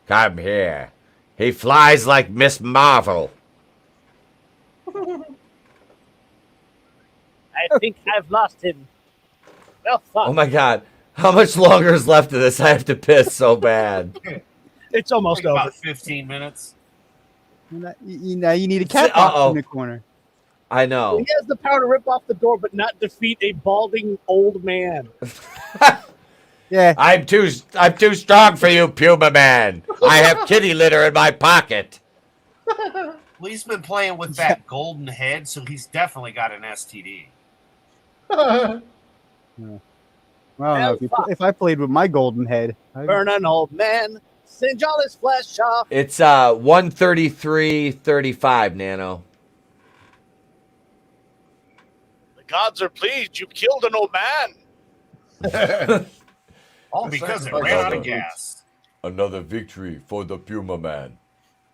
Come here. He flies like Miss Marvel. I think I've lost him. Well, fuck. Oh my god. How much longer is left of this? I have to piss so bad. It's almost Like over. about 15 minutes. You need a cat box Uh-oh. in the corner. I know. He has the power to rip off the door, but not defeat a balding old man. Yeah. I'm too strong for you, Puma Man. I have kitty litter in my pocket. Well, he's been playing with that golden head, so he's definitely got an STD. Well, I don't know, if I played with my golden head, Burn an old man, singe all his flesh off. It's 133.35, Nano. The gods are pleased. You killed an old man. All because it ran out of gas. Another victory for the Puma Man.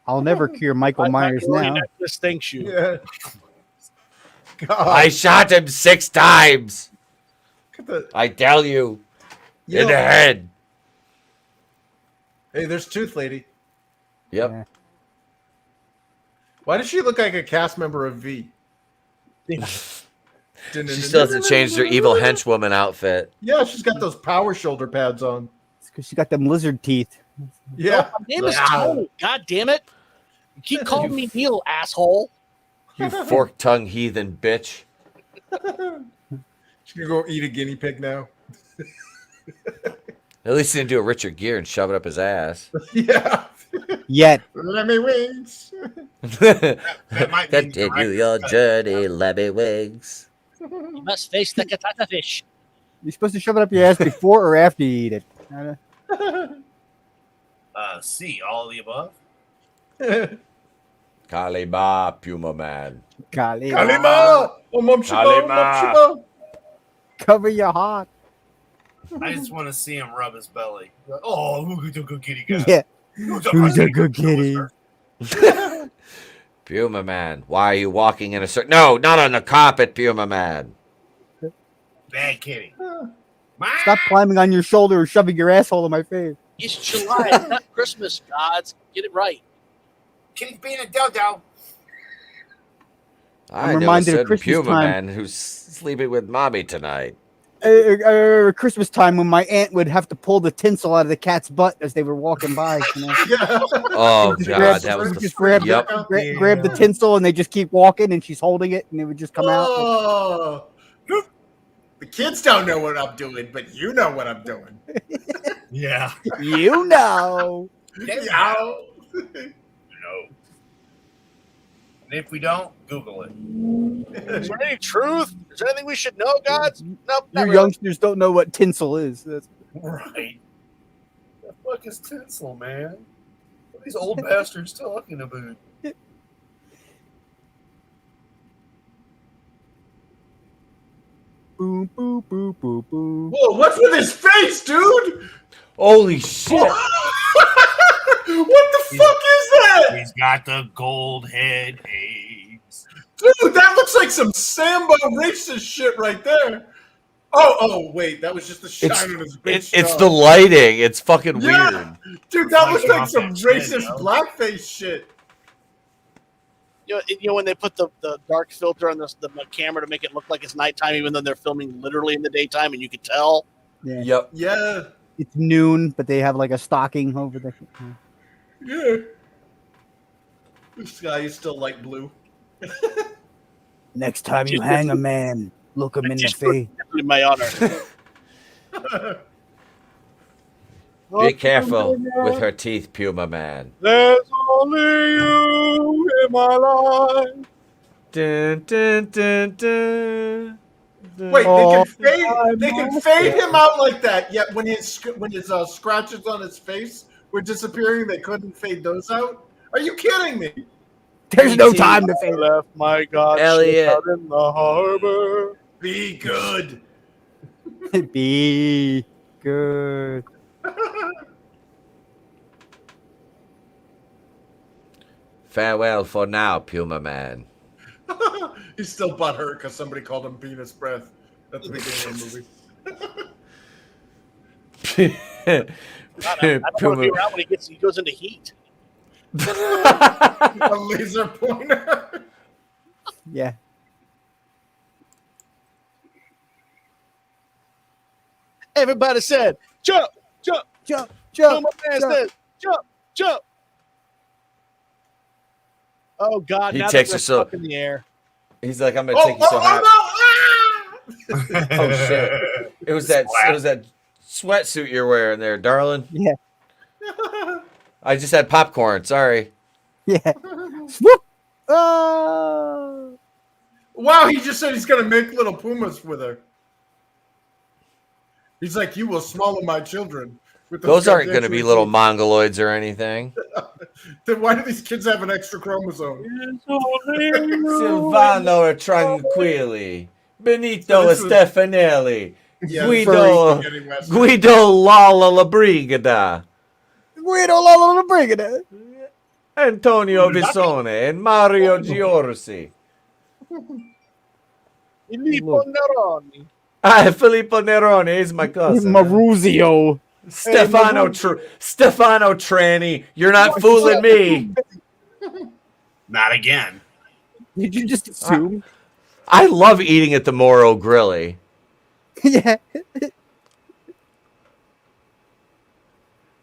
I'll never cure Michael Myers now. This stinks you. Yeah. I God. shot him 6 times. Look at the- I tell you. You In the know- head. Hey, there's Tooth Lady. Yep. Yeah. Why does she look like a cast member of V? She still hasn't changed her evil henchwoman outfit. Yeah, she's got those power shoulder pads on. It's because she got them lizard teeth. Yeah. My name is Wow. Tony. God damn it. You keep calling me Neil, asshole. You fork-tongued heathen bitch. She's gonna go eat a guinea pig now. At least he didn't do a Richard Gere and shove it up his ass. Yeah. Yet. Let me wings. That might be Continue your journey, Lemmy Wings. You must face the katata fish. You're supposed to shove it up your ass before or after you eat it. C, all of the above. Kalima, Puma Man. Golly. Kalima! Kalima. Cover your heart. I just want to see him rub his belly. Oh, look at the good kitty guy. Yeah. Who's Who's a good kitty? Puma Man, why are you walking in a circle? No, not on the carpet, Puma Man. Bad kitty. Stop climbing on your shoulder or shoving your asshole in my face. It's July. It's not Christmas, gods. Get it right. Kitty's being a dodo. I know a reminded of certain Christmas Puma time. Man who's sleeping with mommy tonight. Christmas time when my aunt would have to pull the tinsel out of the cat's butt as they were walking by. You know? Yeah. Oh Just God, grab- that was just grab, yep. grab the tinsel and they just keep walking and she's holding it and it would just come out. Oh. The kids don't know what I'm doing, but you know what I'm doing. Yeah. You know. Yeah. No. And if we don't, Google it. Is there any truth? Is there anything we should know, gods? Nope. You not really. youngsters don't know what tinsel is. That's, Right. The fuck is tinsel, man? What are these old bastards talking about? boom, boom, boom, boom, boom. Whoa, what's with his face, dude? Holy shit! What the fuck is that? He's got the gold head haze. Dude, that looks like some Sambo racist shit right there. Oh, wait, that was just the shine on his bitch. It's the lighting. It's fucking weird. Dude, that Like looks like off some that shit, racist yo. blackface shit. You know when they put the dark filter on the camera to make it look like it's nighttime, even though they're filming literally in the daytime, and you could tell. Yeah. Yep. Yeah. It's noon, but they have like a stocking over there. Yeah. This guy is still light blue. Next time you hang a man, look him in the face. In my honor. Be careful with her teeth, PumaMan. There's only you in my life. Dun, dun, dun, dun. Wait, they can fade him out like that. Yet when his scratches on his face were disappearing, they couldn't fade those out. Are you kidding me? There's no time to fade. Left my God Elliot. out in the harbor. Be good. Be good. Farewell for now, PumaMan. He's still butthurt because somebody called him penis breath at the beginning of the movie. I don't want to be around when he goes into heat. A laser pointer. Yeah. Everybody said, jump, jump, Jump, jump. PumaMan jump. said, jump, jump. Oh God! He now takes they're us so- up in the air. He's like, I'm gonna take you so high. No! Ah! Oh shit! It was that sweatsuit you're wearing there, darling. Yeah. I just had popcorn. Sorry. Yeah. Swoop. Oh. Wow, he just said he's gonna make little pumas with her. He's like, you will swallow my children. With Those aren't going to gargantuan be little teeth." mongoloids or anything. Then why do these kids have an extra chromosome? Silvano Tranquilli, Benito So this was- Stefanelli, Yeah, Guido getting West. Guido Lala La Brigada, Guido Lala Brigada. Antonio Visone, and Mario Giorgi. Filippo Neroni. Filippo Neroni is my cousin. Maruzio. Stefano Tranni, you're not fooling me. Not again. Did you just assume? I love eating at the Moro Grilli. Yeah.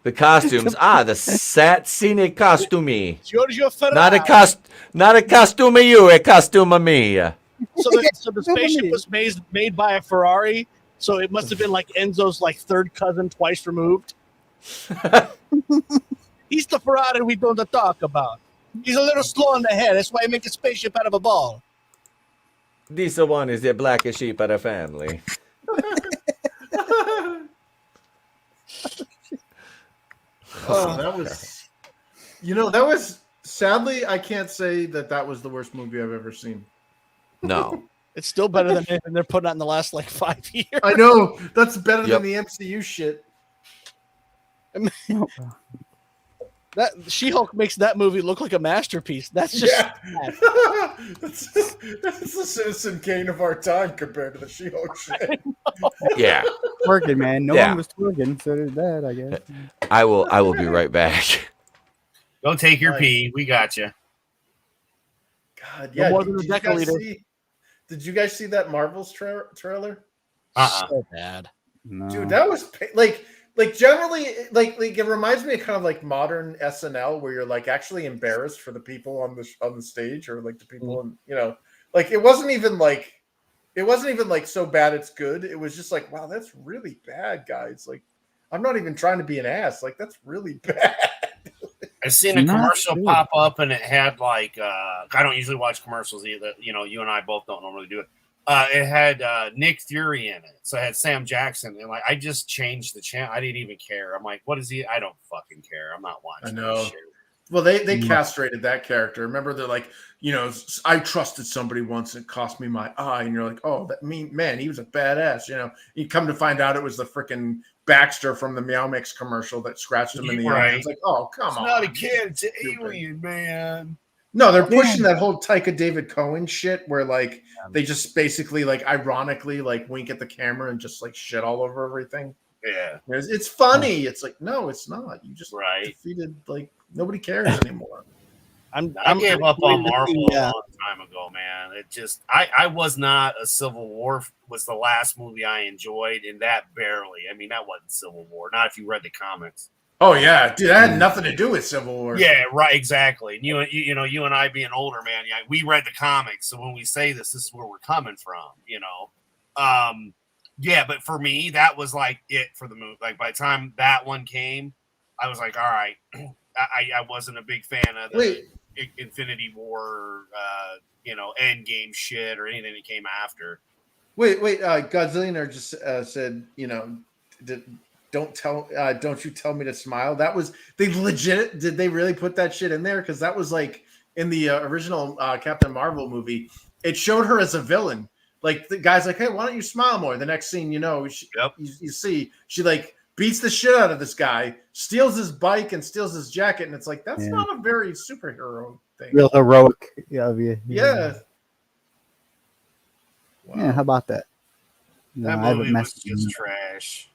The costumes, the Satsine costumi. Giorgio Ferrari. Not a costume you, a costume mia. So the spaceship was made by a Ferrari. So it must have been like Enzo's third cousin twice removed. He's the Ferrari we don't talk about. He's a little slow on the head. That's why he make a spaceship out of a ball. This one is the blackest sheep of the family. That was, that was, sadly, I can't say that was the worst movie I've ever seen. No. It's still better than anything they're putting out in the last 5 years. I know. That's better Yep. than the MCU shit. That She-Hulk makes that movie look like a masterpiece. That's just sad. that's the Citizen Kane of our time compared to the She-Hulk shit. Yeah. Twerking, man. No Yeah. one was twerking, so there's that, I guess. I will be right back. Go take your Right. pee. We got you. God, No yeah. more than a deciliter. Did you guys see that Marvel's trailer? So bad. No. Dude, that was like generally like it reminds me of kind of like modern SNL where you're like actually embarrassed for the people on the stage or like the people in, you know, like it wasn't even like so bad it's good. It was just like, wow, that's really bad, guys. Like I'm not even trying to be an ass. Like that's really bad. I seen a commercial pop up and it had like I don't usually watch commercials either. You know, you and I both don't normally do it. It had Nick Fury in it, so it had Sam Jackson, and like I just changed the channel. I didn't even care. I'm like, what is he? I don't fucking care. I'm not watching. I know. This shit. Well, they castrated that character. Remember, they're like, you know, I trusted somebody once. It cost me my eye, and you're like, oh, that man, he was a badass. You know, you come to find out it was the freaking Baxter from the Meow Mix commercial that scratched him in the eye. It's like, oh, come on. It's not a kid. It's an alien, man. No, they're pushing that whole Taika David Cohen shit where like they just basically like ironically like wink at the camera and just like shit all over everything. Yeah, it's funny. It's like no, it's not. You just defeated like nobody cares anymore. I gave up on Marvel a long time ago, man. It just I was not a Civil War was the last movie I enjoyed, and that barely. I mean, that wasn't Civil War. Not if you read the comics. Oh yeah, dude, that had nothing to do with Civil War. Yeah, right, exactly. And you know, you and I being older, man. Yeah, we read the comics, so when we say this is where we're coming from. You know, yeah. But for me, that was like it for the movie. Like by the time that one came, I was like, all right. I wasn't a big fan of the Infinity War, you know, Endgame shit or anything that came after. Wait, Godzillionaire just said, you know, don't you tell me to smile. That was did they really put that shit in there? Because that was like in the original Captain Marvel movie, it showed her as a villain. Like the guy's like, hey, why don't you smile more? The next scene, you know, you see she like beats the shit out of this guy, steals his bike and steals his jacket, and it's like that's not a very superhero thing. Real heroic. Yeah. Wow. Yeah, how about that? No, That movie was just trash.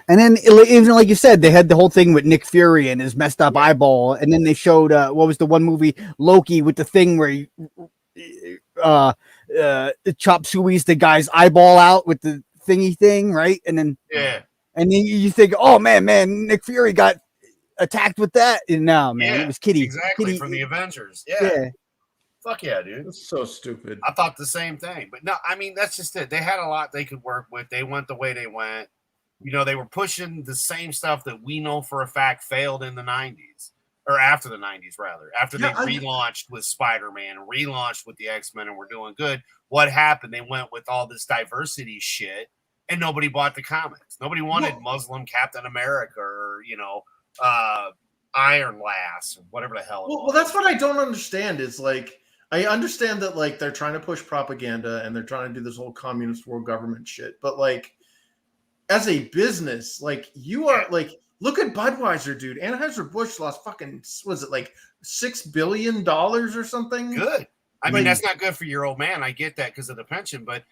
And then, even like you said, they had the whole thing with Nick Fury and his messed up eyeball. And then they showed, what was the one movie, Loki, with the thing where he chop suey's the guy's eyeball out with the thingy thing, right? And then, you think, oh man, Nick Fury got attacked with that. And no, man, it was Kitty. Exactly, from the Avengers. Yeah. Fuck yeah, dude. That's so stupid. I thought the same thing. But no, I mean, that's just it. They had a lot they could work with. They went the way they went. You know, they were pushing the same stuff that we know for a fact failed in the 90s. Or after the 90s, rather. After they relaunched with Spider-Man, relaunched with the X-Men, and were doing good. What happened? They went with all this diversity shit, and nobody bought the comics. Nobody wanted Muslim Captain America or, you know, Iron Lass or whatever the hell it was. Well, that's what I don't understand is, like, I understand that, like, they're trying to push propaganda and they're trying to do this whole communist world government shit. But, like, as a business, like, you are, like, look at Budweiser, dude. Anheuser-Busch lost fucking, was it like $6 billion or something? Good. I mean, that's not good for your old man. I get that because of the pension. But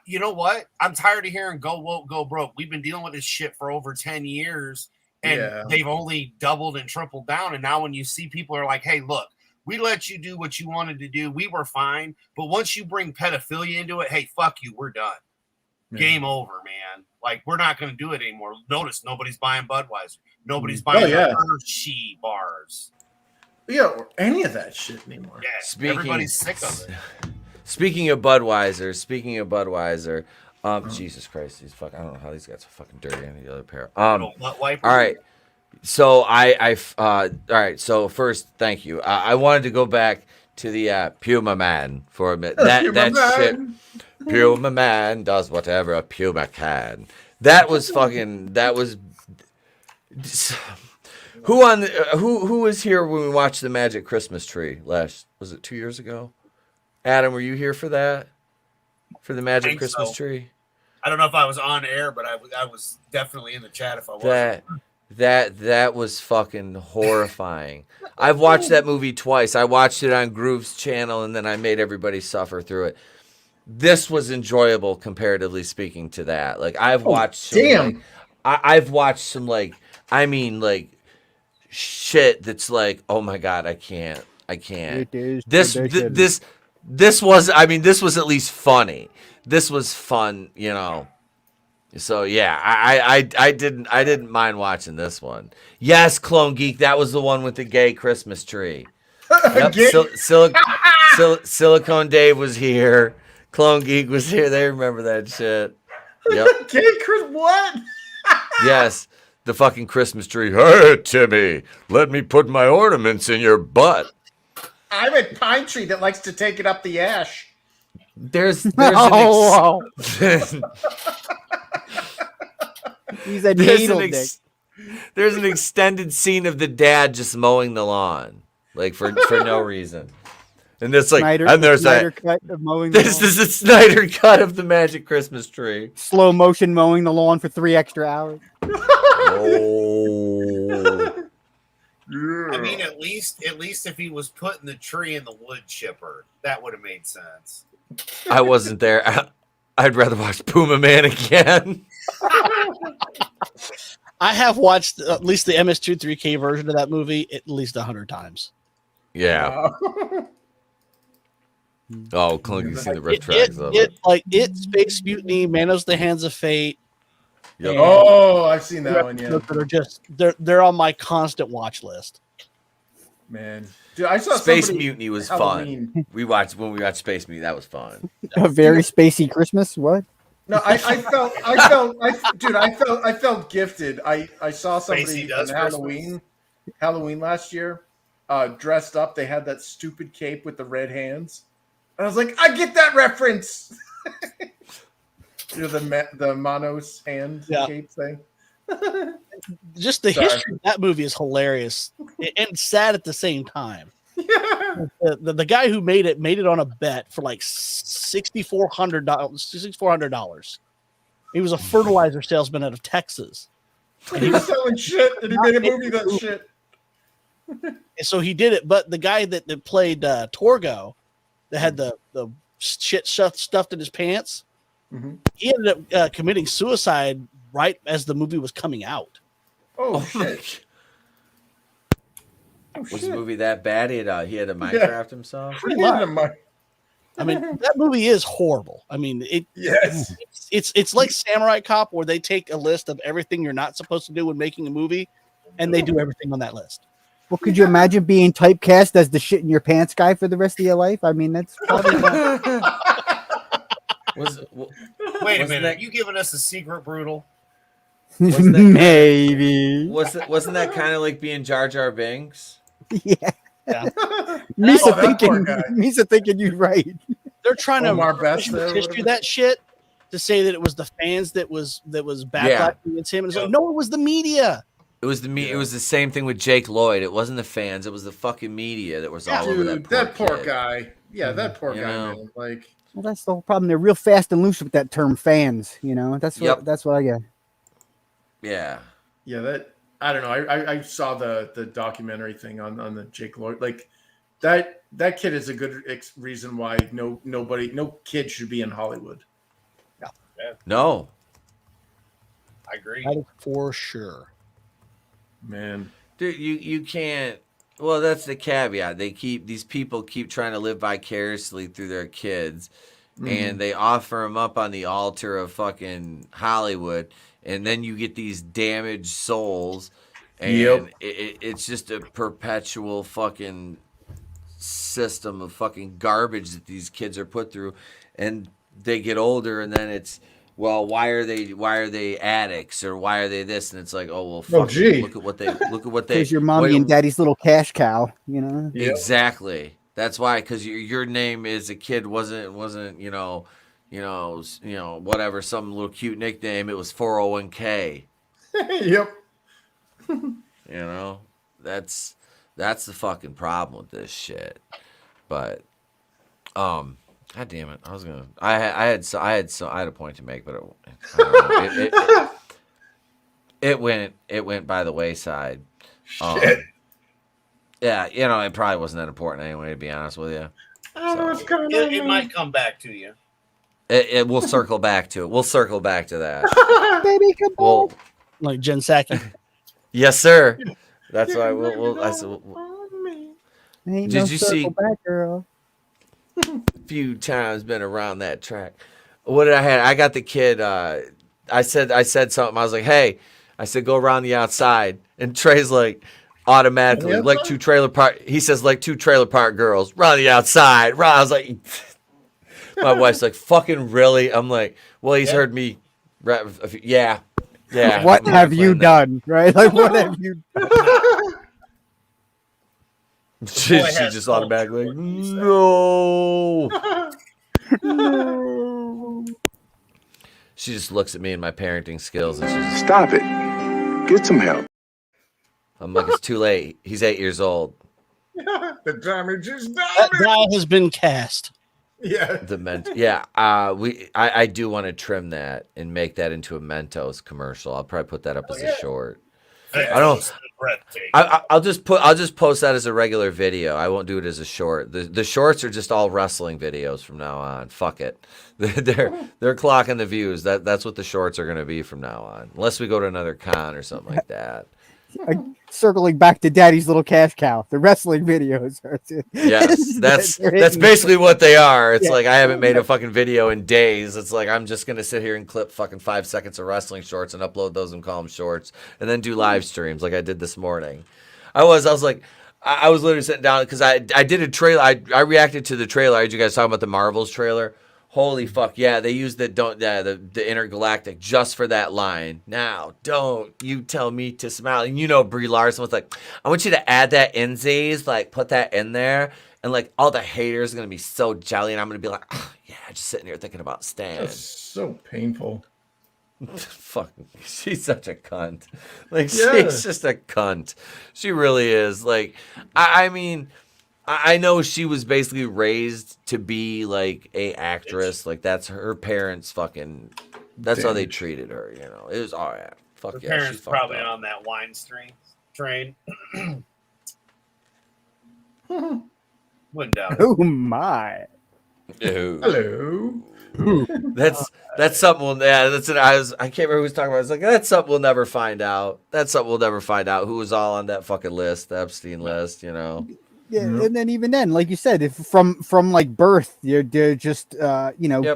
you know what? I'm tired of hearing go woke, go broke. We've been dealing with this shit for over 10 years. And they've only doubled and tripled down. And now when you see people are like, hey, look, we let you do what you wanted to do. We were fine. But once you bring pedophilia into it, hey, fuck you. We're done. Game over, man. Like, we're not going to do it anymore. Notice nobody's buying Budweiser. Nobody's buying Hershey bars. Yeah, or any of that shit anymore. Yeah, everybody's sick of it. Speaking of Budweiser, Jesus Christ, these fuck. I don't know how these guys are fucking dirty. Any other pair. All right. So all right. So first, thank you. I wanted to go back to the PumaMan for a minute. That shit. PumaMan does whatever a Puma can. That was fucking. That was. Who was here when we watched the Magic Christmas Tree last? Was it 2 years ago? Adam, were you here for that? For the Magic Christmas Tree? I don't know if I was on air, but I was definitely in the chat if I was. That was fucking horrifying. I've watched that movie twice. I watched it on Groove's channel, and then I made everybody suffer through it. This was enjoyable, comparatively speaking, to that. Like, I've watched some, I've watched some, like, I mean, like, shit that's like, oh my God, I can't. This this was at least funny. This was fun, you know. So yeah, I didn't mind watching this one. Yes, Clone Geek, that was the one with the gay Christmas tree. Yep, Silicone Dave was here. Clone Geek was here. They remember that shit. Yep. Gay Chris, what? Yes, the fucking Christmas tree. Hey, Timmy, let me put my ornaments in your butt. I'm a pine tree that likes to take it up the ash. There's He's a needle dick. There's an extended scene of the dad just mowing the lawn, like for no reason. And it's like, Snyder cut of mowing the this lawn. is a Snyder cut of the Magic Christmas tree. Slow motion mowing the lawn for 3 extra hours. Oh. I mean, at least if he was putting the tree in the wood chipper, that would have made sense. I wasn't there. I'd rather watch PumaMan again. I have watched at least the MS-2 3K version of that movie at least 100 times. Yeah. Oh, Clunk, you see the rip tracks of it. It, Space Mutiny, Manos the Hands of Fate. Yep. Oh, I've seen that one. Yeah, That are just they're on my constant watch list. Man, dude, I saw Space somebody Mutiny was Halloween. fun. When we watched Space Mutiny, that was fun. A very spacey Christmas. What? No, I felt gifted. I saw somebody on Halloween last year, dressed up. They had that stupid cape with the red hands. And I was like, I get that reference. You know, the Mono's hand cape thing. Just the history of that movie is hilarious and sad at the same time. Yeah. The guy who made it on a bet for like $6,400. He was a fertilizer salesman out of Texas. He was selling shit, and he made a movie that shit. And so he did it, but the guy that played Torgo, that had the shit stuffed in his pants, he ended up committing suicide right as the movie was coming out. Oh shit! Was the movie that bad? He had to Minecraft himself. Pretty much. I mean, that movie is horrible. I mean, it's like Samurai Cop, where they take a list of everything you're not supposed to do when making a movie, and they do everything on that list. Well, could you imagine being typecast as the shit in your pants guy for the rest of your life? I mean, that's probably not... Wait a minute, are you giving us a secret, Brutal? Maybe. Wasn't that kind of like being Jar Jar Binks? Yeah. Misa thinking you're right. They're trying to history that shit to say that it was the fans that was backlash against him. And it's like, no, it was the media. It was It was the same thing with Jake Lloyd. It wasn't the fans. It was the fucking media that was all over that poor kid. Guy. Yeah, that poor guy. Man. Like, well, that's the whole problem. They're real fast and loose with that term "fans." You know, that's what I get. Yeah. Yeah, that I don't know. I saw the documentary thing on the Jake Lloyd. Like that kid is a good reason why no kid should be in Hollywood. Yeah. No. I agree. That is for sure. Man. Dude, you can't. Well, that's the caveat. These people keep trying to live vicariously through their kids, and they offer them up on the altar of fucking Hollywood, and then you get these damaged souls, and it's just a perpetual fucking system of fucking garbage that these kids are put through, and they get older, and then it's, well, why are they addicts, or why are they this? And it's like, oh well, fuck. Look at what they. Because your mommy and daddy's little cash cow, you know. Exactly. That's why. Because your name as a kid wasn't whatever, some little cute nickname. It was 401k. Yep. You know, that's the fucking problem with this shit. But God damn it! I had a point to make, but it went by the wayside. Shit. Yeah, you know, it probably wasn't that important anyway, to be honest with you. It might come back to you. It will circle back to it. We'll circle back to that. Baby, come back. Like Jen Psaki. Yes, sir. That's why Ain't did no you circle see? back, girl. Few times been around that track. What did I have? I got the kid. I said something. I was like, hey, I said, go around the outside. And Trey's like, automatically, like two trailer park. He says, like two trailer park girls, around the outside. I was like, my wife's like, fucking really? I'm like, well, he's heard me. Yeah. What have you done? Right? Like, what have you done? She just automatically like, no. No. She just looks at me and my parenting skills and she's just, Stop it. Get some help. I'm like, it's too late. He's 8 years old. The damage is done. That die has been cast. Yeah. I do want to trim that and make that into a Mentos commercial. I'll probably put that up as a short. I don't. I'll just post that as a regular video. I won't do it as a short. The shorts are just all wrestling videos from now on. Fuck it. They're clocking the views. That's what the shorts are going to be from now on. Unless we go to another con or something like that. Circling back to Daddy's Little Cash Cow, the wrestling videos. Yes, that's basically what they are. It's like I haven't made a fucking video in days. It's like I'm just gonna sit here and clip fucking 5 seconds of wrestling shorts and upload those and call them shorts, and then do live streams like I did this morning. I was like, I was literally sitting down because I did a trailer. I reacted to the trailer. I heard you guys talking about the Marvels trailer. Holy fuck, yeah, they used the intergalactic just for that line. Now, don't you tell me to smile. And you know Brie Larson was like, I want you to add that in, Z's, like put that in there. And like all the haters are gonna be so jelly, and I'm gonna be like, oh, yeah, just sitting here thinking about Stan. That's so painful. Fuck, she's such a cunt. Like she's just a cunt. She really is. Like, I mean, I know she was basically raised to be like a actress. Like that's her parents. Fucking, that's how they treated her. You know, it was all right. Fuck Her yeah, parents she's probably fucked up. on that wine train. Wouldn't doubt it. Oh my! Ew. Hello. That's something. I can't remember who was talking about. It's like that's something we'll never find out. That's something we'll never find out. Who was all on that fucking list, the Epstein list? You know. Yeah, and then even then, like you said, if from like birth, they're just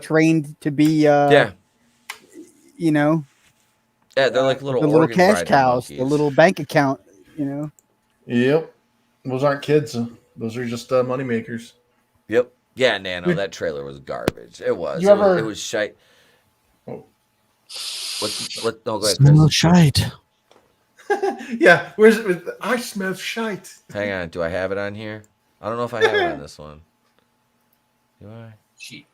trained to be you know. Yeah, they're like little the little cash grinding cows, monkeys. the little bank account, you know. Yep. Those aren't kids. Those are just money makers. Yep. Yeah, Nano, that trailer was garbage. It was. You ever- It was shite. Oh. What? No, go ahead, Smell Chris. shite. Yeah. Where's it? I smell shite. Hang on. Do I have it on here? I don't know if I have it on this one. Do I? Sheep.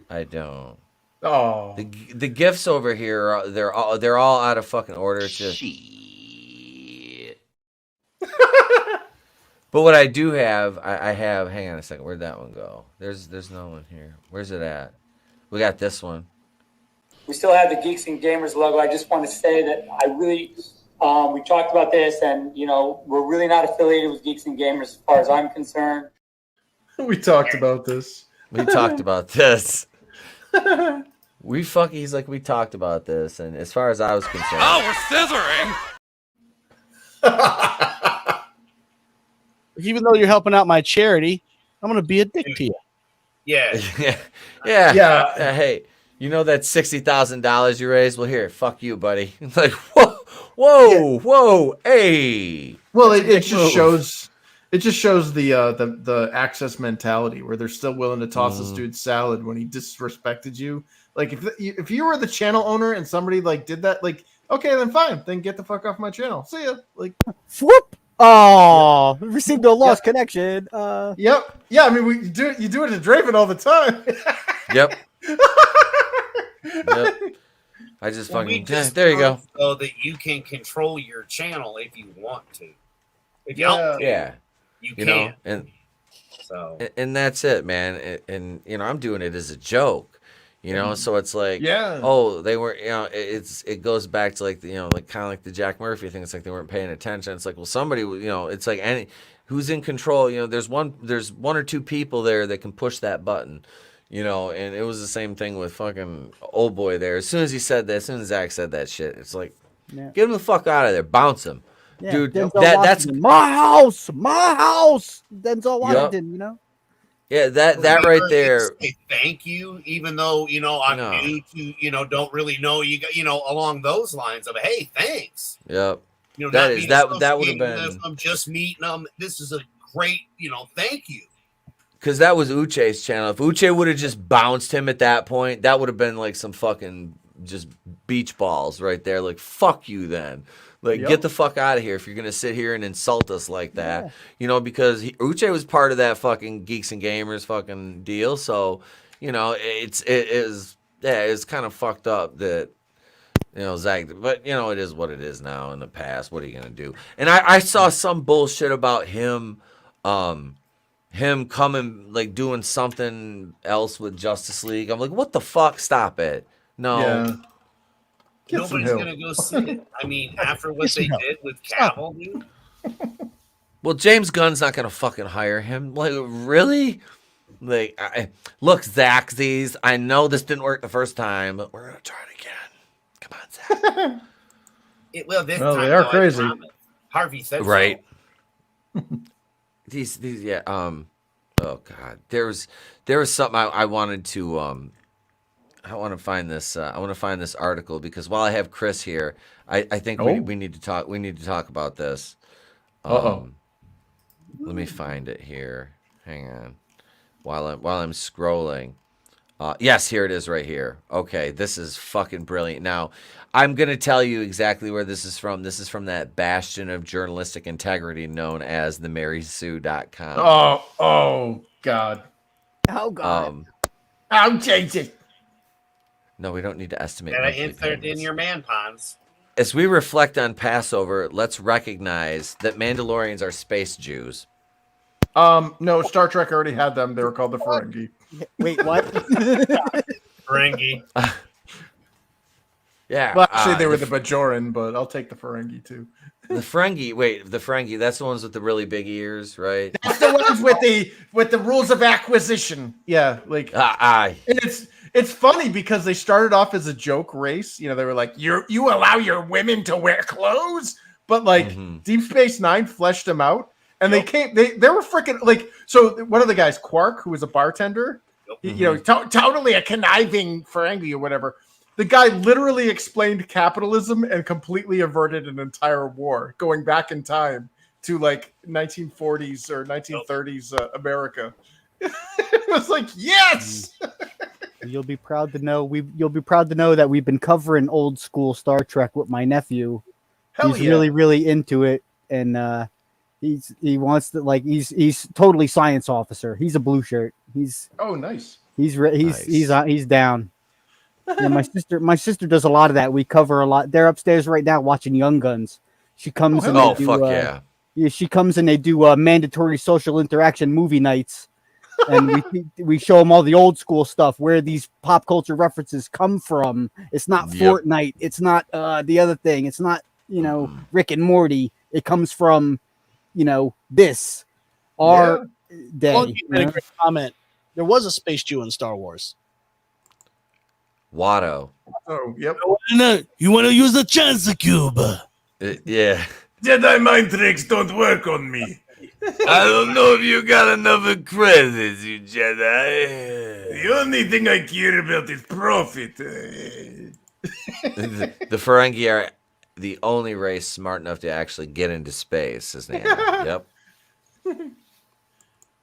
I don't. Oh. The gifts over here, they're all out of fucking order. It's just shit. But what I do have, I have. Hang on a second. Where'd that one go? There's no one here. Where's it at? We got this one. We still have the Geeks and Gamers logo. I just want to say that I really, we talked about this, and we're really not affiliated with Geeks and Gamers as far as I'm concerned. We talked about this. We talked about this. He's like, we talked about this, and as far as I was concerned, we're scissoring. Even though you're helping out my charity, I'm gonna be a dick to you. Yeah. yeah. Hey, you know that $60,000 you raised? Well, here, fuck you, buddy. Like, whoa, hey. Well, it just shows. It just shows the access mentality where they're still willing to toss this dude salad when he disrespected you. Like if you were the channel owner and somebody like did that, like okay, then fine, then get the fuck off my channel. See ya. Like Whoop! Oh, received a lost connection. Yep. Yeah, I mean you do it to Draven all the time. Yep. I just fucking there you go. So that you can control your channel if you want to. If you you can. Know, and so and that's it, man. And I'm doing it as a joke. So it's like, oh, they weren't, it goes back to like, like kind of like the Jack Murphy thing. It's like they weren't paying attention. It's like, well, somebody, it's like who's in control, there's one or two people there that can push that button, and it was the same thing with fucking old boy there. As soon as he said that, as soon as Zach said that shit, it's like, get him the fuck out of there, bounce him. Dude, that's my house, Denzel Washington, Yeah, that right there. Say thank you, even though I'm new to don't really know you. Along those lines of hey, thanks. Yep. That would have been. I'm just meeting them. This is a great thank you. Because that was Uche's channel. If Uche would have just bounced him at that point, that would have been like some fucking just beach balls right there. Like, fuck you then. Like, get the fuck out of here if you're going to sit here and insult us like that. Because Uche was part of that fucking Geeks and Gamers fucking deal. So, it's kind of fucked up that, Zach, but, it is what it is now. In the past, what are you going to do? And I saw some bullshit about him coming, like, doing something else with Justice League. I'm like, what the fuck? Stop it. No. Yeah. Nobody's going to go see it. I mean, after what they did with Cavill, dude. Well, James Gunn's not going to fucking hire him. Like, really? Like, look, Zach, I know this didn't work the first time, but we're going to try it again. Come on, Zach. This time, they are crazy. Harvey said right. So. These, yeah. Oh God, there was something I wanted to I want to find this. I want to find this article because while I have Chris here, I think we need to talk. We need to talk about this. Let me find it here. Hang on. While I'm scrolling. Yes, here it is right here. Okay, this is fucking brilliant. Now, I'm going to tell you exactly where this is from. This is from that bastion of journalistic integrity known as themarysue.com. Oh, God. Oh, God. I'm changing. No, we don't need to estimate. Gotta insert in your man ponds. As we reflect on Passover, let's recognize that Mandalorians are space Jews. No, Star Trek already had them. They were called the Ferengi. Wait, what? Ferengi. Yeah. Well, actually, they were the Bajoran, but I'll take the Ferengi too. The Ferengi. That's the ones with the really big ears, right? That's the ones with the rules of acquisition. Yeah, like and it's funny because they started off as a joke race. They were like, you allow your women to wear clothes, but like Deep Space Nine fleshed them out, and they were freaking like. So one of the guys, Quark, who was a bartender, totally a conniving Ferengi or whatever. The guy literally explained capitalism and completely averted an entire war, going back in time to like 1940s or 1930s America. It was like, yes. You'll be proud to know that we've been covering old school Star Trek with my nephew. He's really, really into it, and he wants to he's totally science officer. He's a blue shirt. He's nice. He's down. Yeah, my sister does a lot of that. We cover a lot. They're upstairs right now watching Young Guns. She comes she comes and they do mandatory social interaction movie nights, and we show them all the old school stuff where these pop culture references come from. It's not Fortnite. It's not the other thing. It's not Rick and Morty. It comes from this our day. Well, you made a great comment. There was a space Jew in Star Wars. Watto. Oh, yep. You want to use the chance cube? Yeah. Jedi mind tricks don't work on me. I don't know if you got enough credits, you Jedi. The only thing I care about is profit. The Ferengi are the only race smart enough to actually get into space, isn't it? Yep.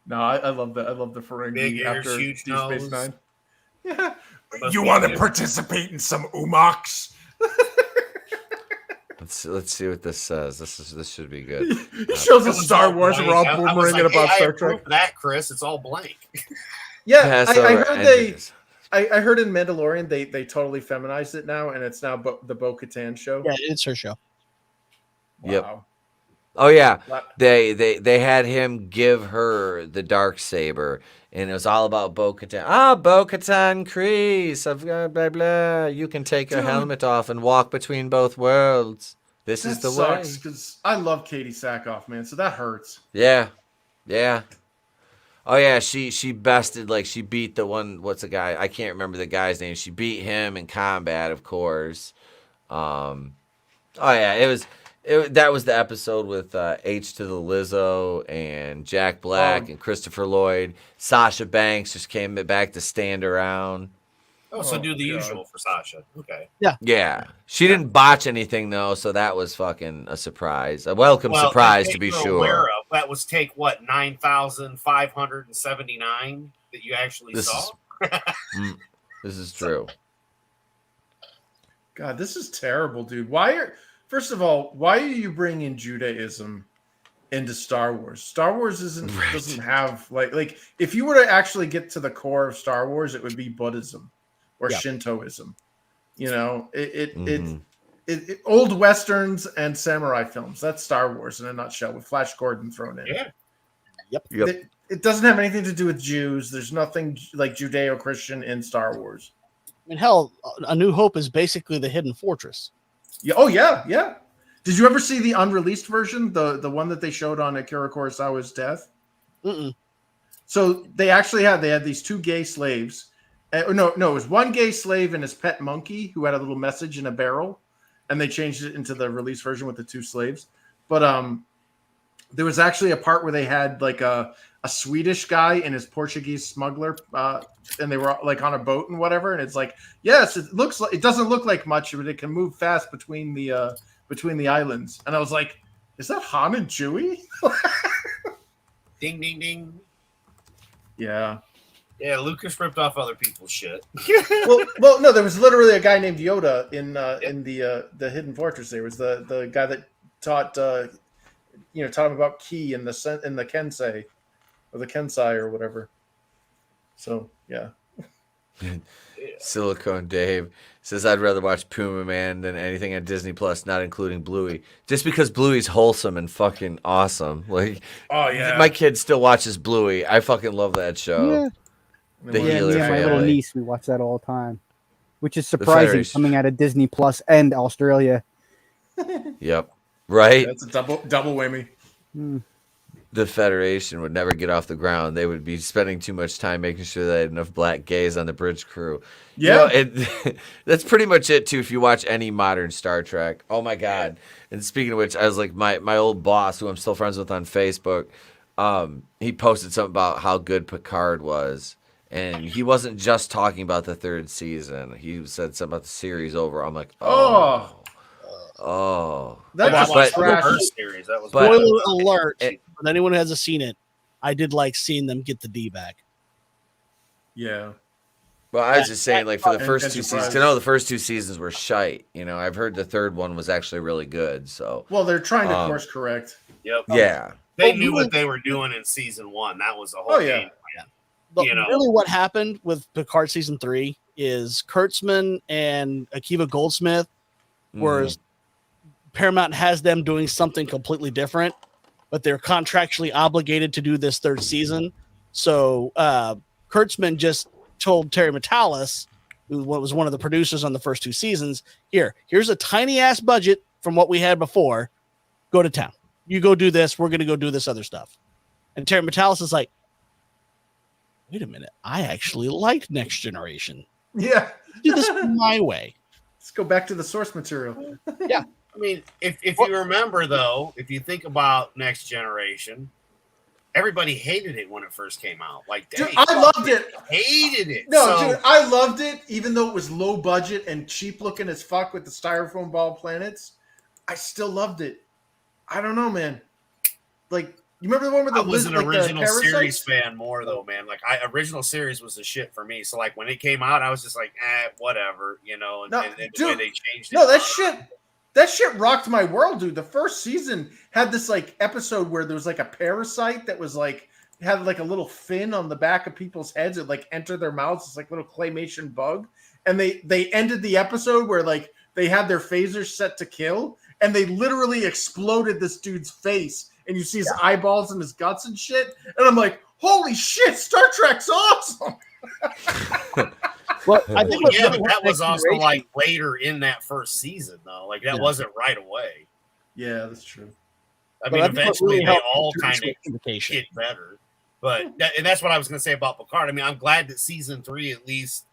No, I love that. I love the Ferengi Big ears, after huge Deep Space Nine. Yeah. You want to participate in some umoks? Let's see what this says. This should be good. He shows us Star Wars and we're all boomeranging about Star Trek. That, Chris, it's all blank. Yeah, I heard in Mandalorian they totally feminized it now, and it's now the Bo-Katan show. Yeah, it's her show. Wow. Yep. Oh yeah, they had him give her the Darksaber, and it was all about Bo-Katan. Bo-Katan Kreese. I've got blah blah. You can take your helmet off and walk between both worlds. This is the way. Because I love Katie Sackhoff, man. So that hurts. Yeah. Oh yeah, she bested, she beat the one. What's the guy? I can't remember the guy's name. She beat him in combat, of course. Oh yeah, That was the episode with H to the Lizzo and Jack Black and Christopher Lloyd. Sasha Banks just came back to stand around. Oh, so do the usual for Sasha. Okay. Yeah. She didn't botch anything, though, so that was fucking a surprise. A welcome surprise, to be sure. That was take, 9,579 that you actually saw? This is true. God, this is terrible, dude. First of all, why are you bringing Judaism into Star Wars? Star Wars doesn't have like if you were to actually get to the core of Star Wars, it would be Buddhism or Shintoism. You know, old westerns and samurai films. That's Star Wars in a nutshell, with Flash Gordon thrown in. Yeah. Yep. It doesn't have anything to do with Jews. There's nothing like Judeo-Christian in Star Wars. I mean, hell, A New Hope is basically the Hidden Fortress. Yeah. Oh yeah. Did you ever see the unreleased version, the one that they showed on Akira Kurosawa's death? Mm-mm. So they had these two gay slaves. No, it was one gay slave and his pet monkey who had a little message in a barrel, and they changed it into the release version with the two slaves. But there was actually a part where they had like a Swedish guy and his Portuguese smuggler, and they were like on a boat and whatever. And it's like, yes, it doesn't look like much, but it can move fast between the islands. And I was like, is that Han and Chewie? Ding, ding, ding. Yeah. Yeah, Lucas ripped off other people's shit. well, no, there was literally a guy named Yoda in the Hidden Fortress. There was the guy that taught him about ki in the Kensei or the Kensai or whatever. So yeah. Silicone Dave says, I'd rather watch PumaMan than anything on Disney Plus, not including Bluey. Just because Bluey's wholesome and fucking awesome. Like, oh yeah, my kid still watches Bluey. I fucking love that show. Yeah. The Healer my little family. niece, we watch that all the time, which is surprising coming out of Disney Plus and Australia. Yep. Right? That's a double whammy. The Federation would never get off the ground. They would be spending too much time making sure they had enough black gays on the bridge crew. Yeah. That's pretty much it, too, if you watch any modern Star Trek. Oh, my God. And speaking of which, I was like, my old boss, who I'm still friends with on Facebook, he posted something about how good Picard was. And he wasn't just talking about the third season. He said something about the series over. I'm like, oh. That's the first series. That was spoiler alert. But anyone who hasn't seen it, I did like seeing them get the D back. Yeah. Well, I was just saying, like, for the first two seasons, the first two seasons were shite. You know, I've heard the third one was actually really good. So, well, they're trying to course correct. Yep. Yeah. They knew what they were doing in season one. That was the whole game plan. But really what happened with Picard season 3 is Kurtzman and Akiva Goldsmith were Paramount has them doing something completely different, but they're contractually obligated to do this third season. So Kurtzman just told Terry Matalas, who was one of the producers on the first two seasons, here's a tiny ass budget from what we had before. Go to town. You go do this. We're going to go do this other stuff. And Terry Matalas is like, wait a minute, I actually like Next Generation. Yeah. Do this my way. Let's go back to the source material. Yeah. I mean, if you remember, though, if you think about Next Generation, everybody hated it when it first came out. Like, dude, I loved it. Hated it. Dude, I loved it, even though it was low budget and cheap looking as fuck with the styrofoam ball planets. I still loved it. I don't know, man. Like, you remember the one with the I was an original series fan more though, man. Like, original series was the shit for me. So like when it came out, I was just like, whatever, you know. And the way they changed it. No, that shit rocked my world, dude. The first season had this like episode where there was like a parasite that was like had like a little fin on the back of people's heads. It like entered their mouths. It's like a little claymation bug, and they ended the episode where like they had their phasers set to kill, and they literally exploded this dude's face. And you see his eyeballs and his guts and shit. And I'm like, holy shit, Star Trek's awesome. Well, I think that was also like later in that first season, though. Like that wasn't right away. Yeah, that's true. I mean, eventually they all kind of get better. But and that's what I was going to say about Picard. I mean, I'm glad that season 3 at least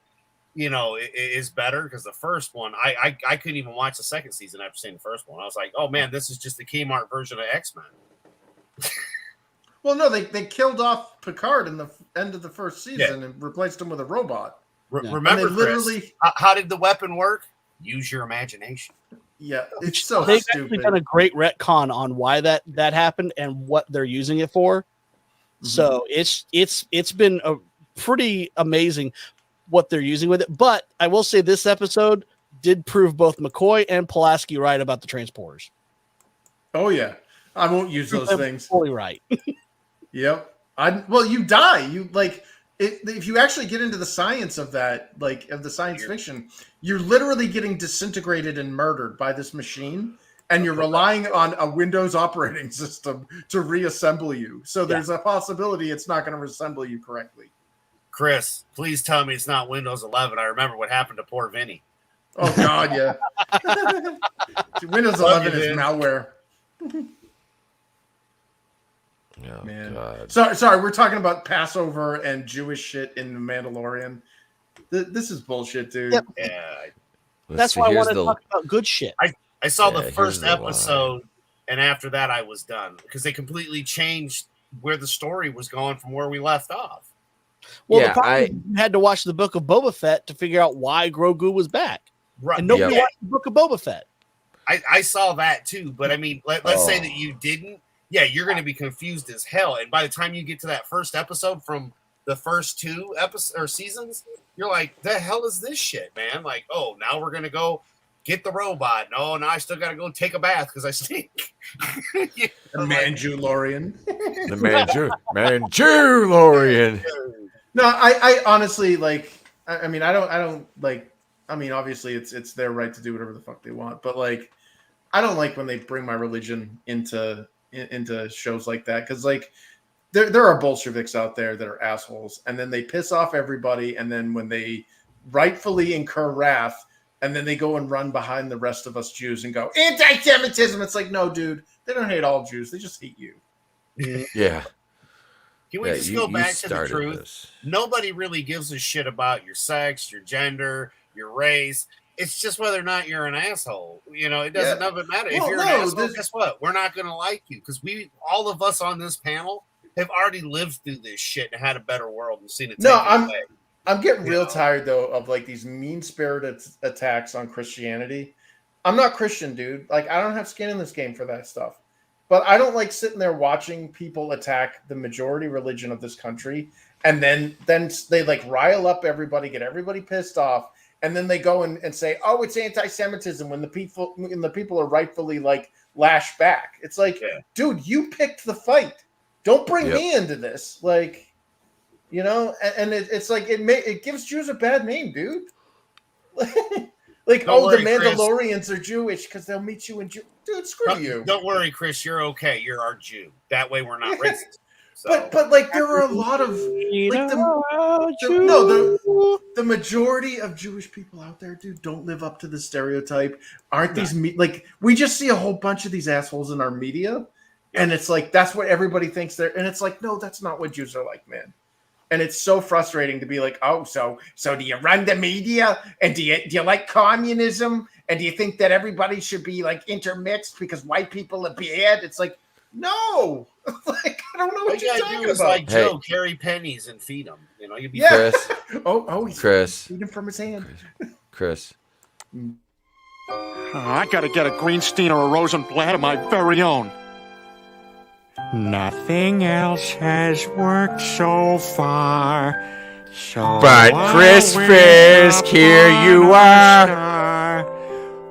is better, because the first one, I couldn't even watch the second season after seeing the first one. I was like, oh man, this is just the Kmart version of X-Men. Well, no, they killed off Picard in the end of the first season and replaced him with a robot. Remember, Chris, how did the weapon work? Use your imagination. Yeah, it's so they've stupid. actually done a great retcon on why that happened and what they're using it for. Mm-hmm. So it's been a pretty amazing what they're using with it. But I will say this episode did prove both McCoy and Pulaski right about the transporters. Oh yeah, I won't use those things. Fully right. Yep. Well, you die. You like if you actually get into the science of that, like of the science fiction, you're literally getting disintegrated and murdered by this machine, and you're relying on a Windows operating system to reassemble you. So there's a possibility it's not going to reassemble you correctly. Chris, please tell me it's not Windows 11. I remember what happened to poor Vinny. Oh God, yeah. Windows 11 is malware. Oh, man. God. Sorry, we're talking about Passover and Jewish shit in The Mandalorian. This is bullshit, dude. Yep. Yeah. That's why I want to talk about good shit. I saw the first episode, and after that I was done, because they completely changed where the story was going from where we left off. Well, the problem is you had to watch the Book of Boba Fett to figure out why Grogu was back. Right. And nobody watched the Book of Boba Fett. I saw that too, but I mean, let's say that you didn't. Yeah, you're going to be confused as hell. And by the time you get to that first episode from the first two episodes or seasons, you're like, the hell is this shit, man? Like, oh, now we're going to go get the robot. No, now I still got to go take a bath because I stink. The Mandalorian. The Mandalorian. No, I honestly like. I mean, I don't like. I mean, obviously, it's their right to do whatever the fuck they want, but like, I don't like when they bring my religion into shows like that, because like there are Bolsheviks out there that are assholes, and then they piss off everybody, and then when they rightfully incur wrath, and then they go and run behind the rest of us Jews and go anti-Semitism. It's like, no, dude, they don't hate all Jews, they just hate you. Yeah. Can we just go back to the truth? Nobody really gives a shit about your sex, your gender, your race. It's just whether or not you're an asshole. It doesn't matter. If you're an asshole, guess what? We're not going to like you, because all of us on this panel have already lived through this shit and had a better world and seen it. I'm getting real tired though of like these mean-spirited attacks on Christianity. I'm not Christian, dude. Like, I don't have skin in this game for that stuff. But I don't like sitting there watching people attack the majority religion of this country, and then they like rile up everybody, get everybody pissed off. And then they go and say, "Oh, it's anti-Semitism," when the people are rightfully like lash back. It's like, dude, you picked the fight. Don't bring me into this. Like, and it's like it gives Jews a bad name, dude. Like, the Mandalorians are Jewish because they'll meet you in Jew. Dude, screw you. Don't worry, Chris. You're okay. You're our Jew. That way, we're not racist. So. But like there are a lot of like the majority of Jewish people out there, dude, don't live up to the stereotype. Aren't these like we just see a whole bunch of these assholes in our media, and it's like that's what everybody thinks they're, and it's like, no, that's not what Jews are like, man. And it's so frustrating to be like, oh, so do you run the media, and do you like communism, and do you think that everybody should be like intermixed because white people are bad? It's like, no, like I don't know what you're talking about. Like Joe, carry pennies and feed them. You'd be Chris. He's Chris, feeding from his hand. Chris. I gotta get a Greenstein or a Rosenblatt of my very own. Nothing else has worked so far. But Chris Fisk, here you are.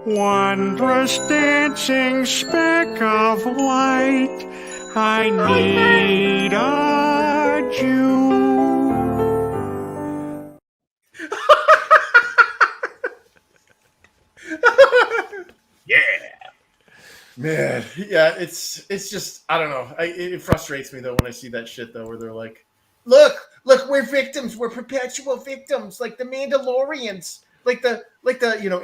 Wondrous dancing speck of light. I need a Jew. Yeah. Man, yeah, it's just, I don't know. It frustrates me though when I see that shit though, where they're like, look, we're victims, we're perpetual victims, like the Mandalorians, like the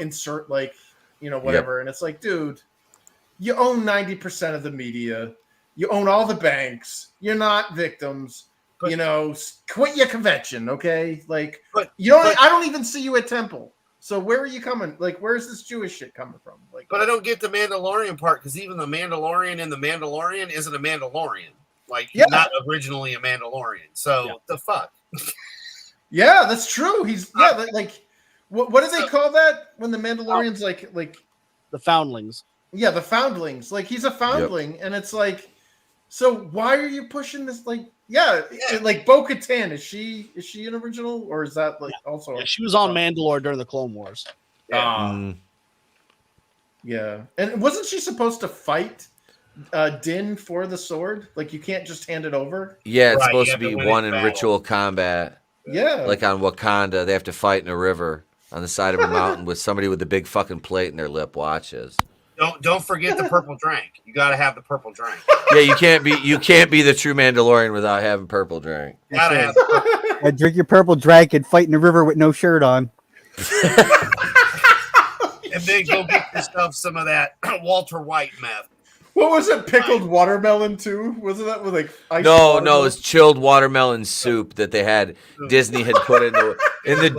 insert like whatever. And it's like, dude, you own 90% of the media, you own all the banks, you're not victims. quit your convention, okay? Like, I don't even see you at Temple. So where are you coming? Like, where's this Jewish shit coming from? Like, but I don't get the Mandalorian part because even the Mandalorian in the Mandalorian isn't a Mandalorian. Like, he's not originally a Mandalorian. So the fuck. Yeah, that's true. He's like, what do they call that when the Mandalorians like the foundlings? Yeah, the foundlings. Like, he's a foundling, and it's like, so why are you pushing this? Like, like Bo-Katan, is she an original, or is that like also? Yeah, she was on Mandalore during the Clone Wars. Yeah, and wasn't she supposed to fight Din for the sword? Like, you can't just hand it over. Yeah, it's supposed to be won in ritual combat. Yeah, like on Wakanda, they have to fight in a river on the side of a mountain with somebody with a big fucking plate in their lip watches. Don't forget the purple drink. You got to have the purple drink. Yeah, you can't be the true Mandalorian without having purple drink. Gotta have the purple. Drink your purple drink and fight in the river with no shirt on. And then go get yourself some of that Walter White meth. What was it? Pickled watermelon too? Wasn't that with like ice? No, it's chilled watermelon soup that they had. Disney had put in the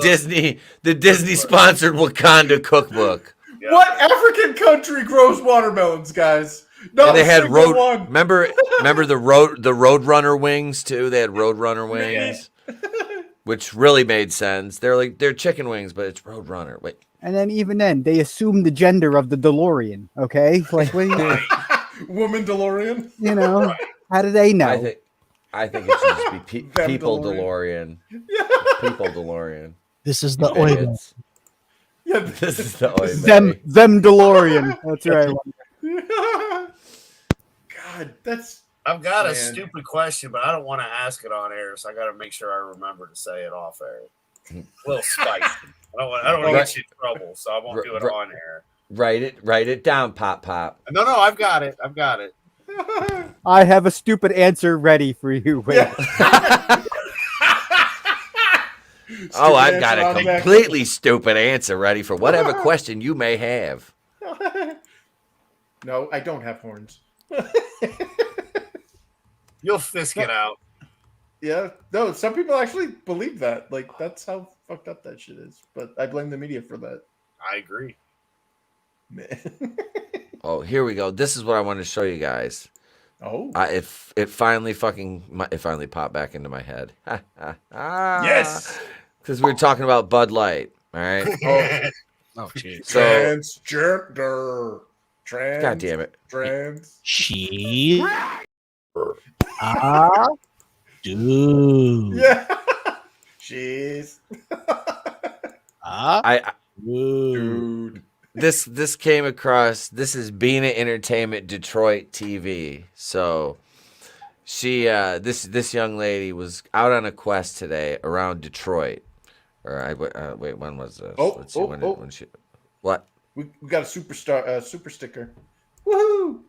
Disney sponsored Wakanda cookbook. Yeah. What African country grows watermelons, guys? No, and they had Remember the Roadrunner wings too. They had Roadrunner wings, which really made sense. They're chicken wings, but it's Roadrunner. Wait. And then even then, they assume the gender of the DeLorean. Okay, like what do you? Woman DeLorean. How do they know? I think it should just be people DeLorean. People DeLorean. This is the oil. Yeah, this is the oil. Them DeLorean. That's right. God, that's. I've got a stupid question, but I don't want to ask it on air, so I got to make sure I remember to say it off air. A little spicy. I don't want to get you in trouble, so I won't do it on air. Write it down, Pop. No, I've got it. I have a stupid answer ready for you. Wait. I've got a completely stupid answer ready for whatever question you may have. No, I don't have horns. You'll fisk it out. Yeah, no, some people actually believe that. Like, that's how fucked up that shit is. But I blame the media for that. I agree. Man. Oh, here we go. This is what I want to show you guys. Oh, it finally popped back into my head. Yes, because we were talking about Bud Light. All right. Oh, jeez. So transgender. God damn it. She. Dude. Yeah. She's. Dude. This came across. This is Bina Entertainment Detroit TV. So she this young lady was out on a quest today around Detroit. Wait, when was this? Let's see when she. What? We got a super sticker. Woohoo!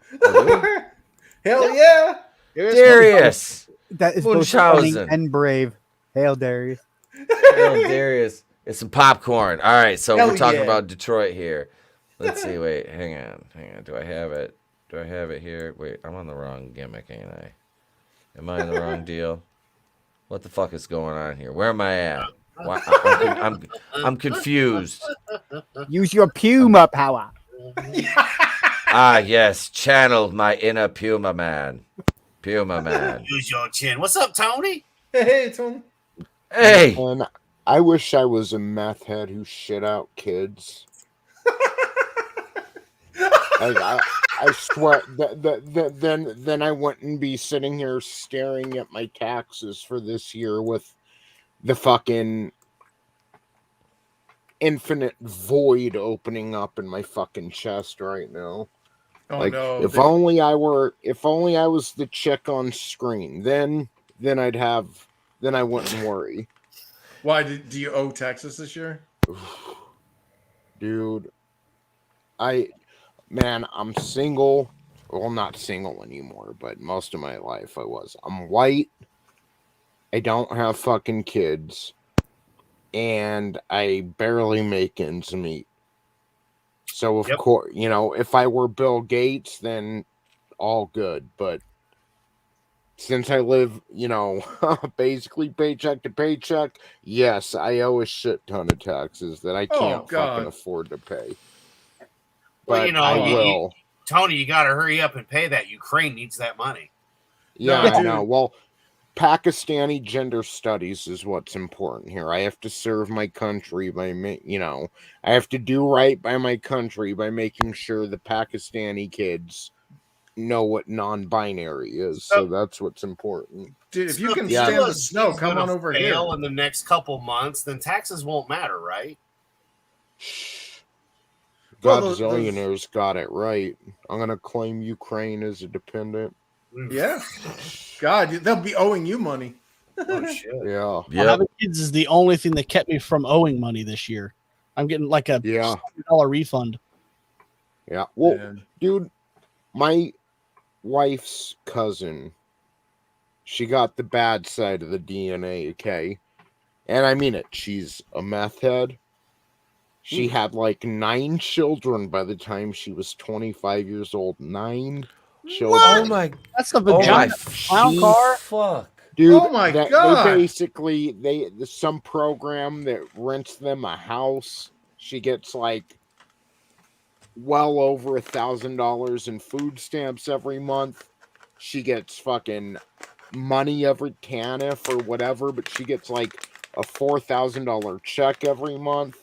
Hell yeah! Darius. That is both funny and brave. Hail Darius. Hail Darius. It's some popcorn. All right, so we're talking about Detroit here. Let's see. Wait, hang on. Do I have it? Here? Wait, I'm on the wrong gimmick, ain't I? Am I in the wrong deal? What the fuck is going on here? Where am I at? Why, I'm confused. Use your Puma power. Yes. Channel my inner PumaMan. PumaMan. Use your chin. What's up, Tony? Hey, Tony. Hey. And I wish I was a meth head who shit out kids. I swear then I wouldn't be sitting here staring at my taxes for this year with the fucking infinite void opening up in my fucking chest right now. Oh, like, no. If only I was the chick on screen, then I wouldn't worry. Why do you owe taxes this year? Dude, I'm single. Well, not single anymore, but most of my life I was. I'm white. I don't have fucking kids. And I barely make ends meet. So, of course, if I were Bill Gates, then all good. But since I live, basically paycheck to paycheck, yes, I owe a shit ton of taxes that I can't fucking afford to pay. Well, But I will. Tony, you got to hurry up and pay that. Ukraine needs that money. Yeah, I know. Well, Pakistani gender studies is what's important here. I have to serve my country by, I have to do right by my country by making sure the Pakistani kids know what non-binary is. So that's what's important. Dude, if you can stand the snow, come on over here. In the next couple months, then taxes won't matter, right? Godzillionaires got it right. I'm gonna claim Ukraine as a dependent. Yeah. God, they'll be owing you money. Oh, shit. Yeah. Having kids is the only thing that kept me from owing money this year. I'm getting like a $100 refund. Yeah. Well, dude, my wife's cousin, she got the bad side of the DNA, okay? And I mean it. She's a meth head. She had like 9 children by the time she was 25 years old. 9 children. Oh my! That's a vagina clown car. Fuck, dude! Oh my god! They basically there's some program that rents them a house. She gets like well over $1,000 in food stamps every month. She gets fucking money every TANF or whatever, but she gets like a $4,000 check every month.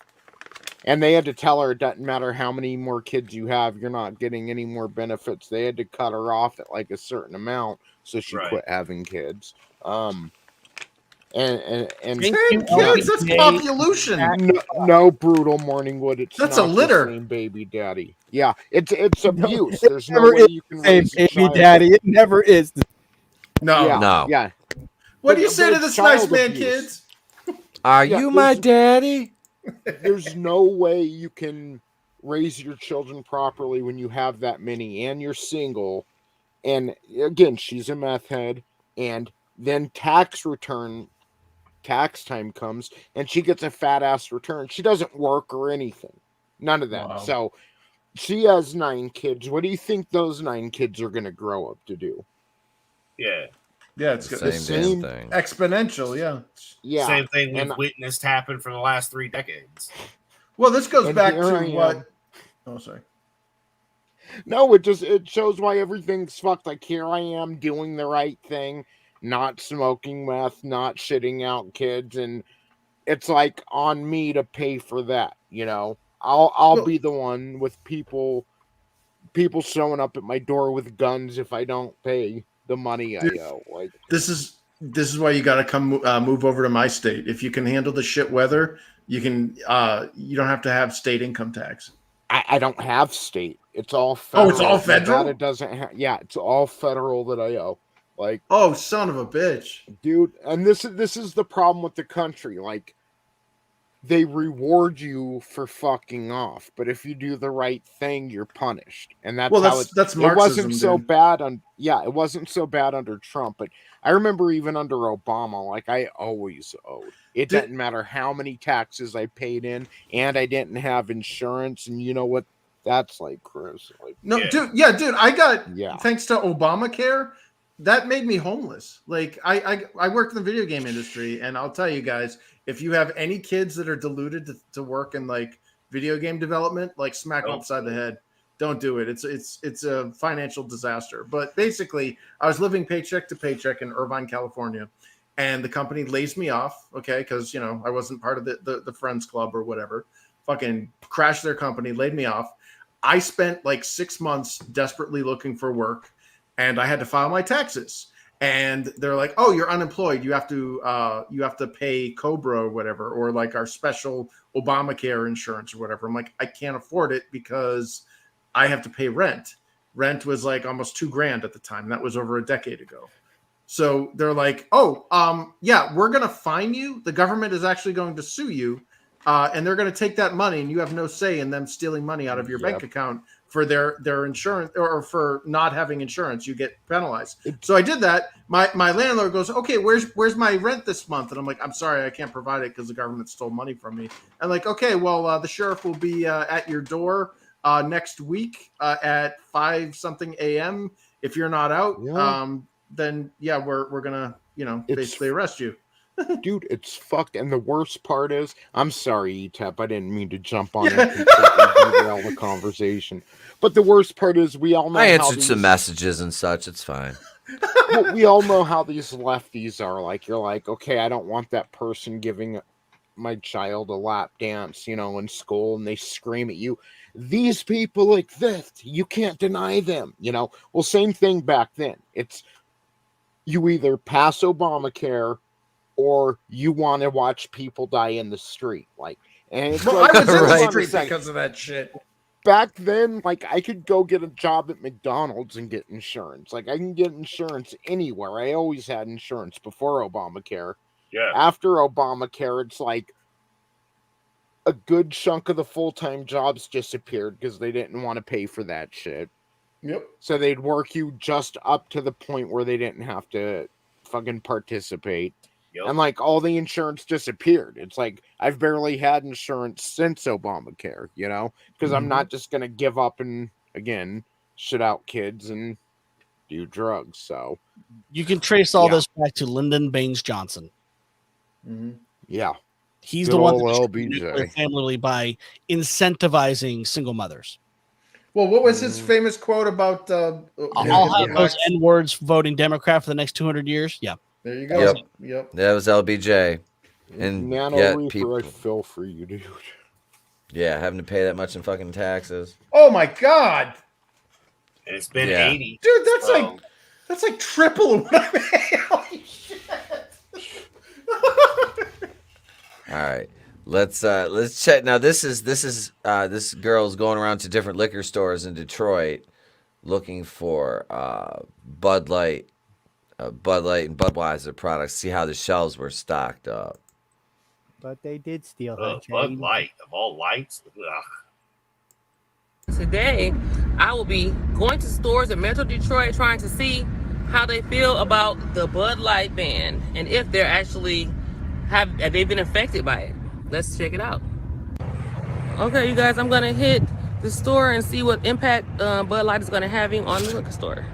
And they had to tell her it doesn't matter how many more kids you have, you're not getting any more benefits. They had to cut her off at like a certain amount, so she quit having kids. And 10 kids, that's convolution. No, Brutal Morningwood. That's not a litter. The same baby daddy. Yeah, it's abuse. There's no way you can raise a baby child. daddy. It never is. No, Yeah. What do you say to this nice man, kids? Are you my daddy? There's no way you can raise your children properly when you have that many and you're single. And again, she's a meth head. And then tax time comes and she gets a fat ass return. She doesn't work or anything. None of that. Wow. So she has 9 kids. What do you think those 9 kids are going to grow up to do? Yeah. Yeah, it's the same thing. Exponential, yeah. Same thing we've witnessed happen for the last 3 decades. Well, this goes back to what? Oh, sorry. No, it shows why everything's fucked. Like, here I am doing the right thing, not smoking meth, not shitting out kids, and it's like on me to pay for that. I'll be the one with people showing up at my door with guns if I don't pay the money I owe. Like, this is why you got to come move over to my state. If you can handle the shit weather, you can. You don't have to have state income tax. I don't have state. It's all federal. Oh, it's all federal. It doesn't have. Yeah, it's all federal that I owe. Like, oh, son of a bitch, dude. And this is the problem with the country. Like, they reward you for fucking off, but if you do the right thing, you're punished. And that's that's Marxism. It wasn't so bad it wasn't so bad under Trump, but I remember even under Obama, like, I always owed. It didn't matter how many taxes I paid in, and I didn't have insurance. And you know what that's like, Chris? Like, dude. I got thanks to Obamacare, that made me homeless. Like, I work in the video game industry, and I'll tell you guys, if you have any kids that are deluded to work in like video game development, like, smack them upside the head. Don't do it. It's a financial disaster. But basically, I was living paycheck to paycheck in Irvine, California, and the company lays me off, okay, because I wasn't part of the Friends Club or whatever. Fucking crashed their company, laid me off. I spent like 6 months desperately looking for work, and I had to file my taxes. And they're like, "Oh, you're unemployed. You have to pay Cobra or whatever, or like our special Obamacare insurance or whatever." I'm like, I can't afford it because I have to pay rent. Rent was like almost $2,000 at the time. That was over a decade ago. So they're like, "Oh, yeah, we're gonna fine you. The government is actually going to sue you, and they're going to take that money, and you have no say in them stealing money out of your bank account for their insurance, or for not having insurance. You get penalized." So I did that. My landlord goes, "Okay, where's my rent this month?" And I'm like, "I'm sorry, I can't provide it because the government stole money from me." And like, "Okay, well, the sheriff will be at your door next week at 5 something a.m. if you're not out. then yeah, we're gonna basically arrest you. Dude, it's fucked. And the worst part is, I'm sorry, Etep, I didn't mean to jump on and completely derail the conversation. But the worst part is, we all know I answered some messages and such. It's fine. Well, we all know how these lefties are. Like, you're like, okay, I don't want that person giving my child a lap dance, in school, and they scream at you. These people exist. You can't deny them, Well, same thing back then. It's you either pass Obamacare or you want to watch people die in the street. And it's I was in the street because of that shit. Back then, I could go get a job at McDonald's and get insurance. I can get insurance anywhere. I always had insurance before Obamacare. Yeah. After Obamacare, it's a good chunk of the full-time jobs disappeared because they didn't want to pay for that shit. Yep. So they'd work you just up to the point where they didn't have to fucking participate. Yep. And all the insurance disappeared. It's I've barely had insurance since Obamacare, because I'm not just going to give up and, again, shit out kids and do drugs. So you can trace all this back to Lyndon Baines Johnson. Mm-hmm. Yeah. He's Good the one old that LBJ. family by incentivizing single mothers. Well, what was his famous quote about? I'll have those N-words voting Democrat for the next 200 years. Yeah. There you go. Yep. That was LBJ. And Reaper, I feel for you, dude. Yeah, having to pay that much in fucking taxes. Oh my god. And it's been 80. Dude, that's like triple what I made. Holy shit. All right. Let's check. Now this girl's going around to different liquor stores in Detroit looking for Bud Light and Budweiser products, see how the shelves were stocked up. But they did steal her chain. Bud Light, of all lights. Ugh. Today, I will be going to stores in Metro Detroit trying to see how they feel about the Bud Light ban and if they're actually have they been affected by it. Let's check it out. Okay, you guys, I'm gonna hit the store and see what impact Bud Light is gonna have on the liquor store.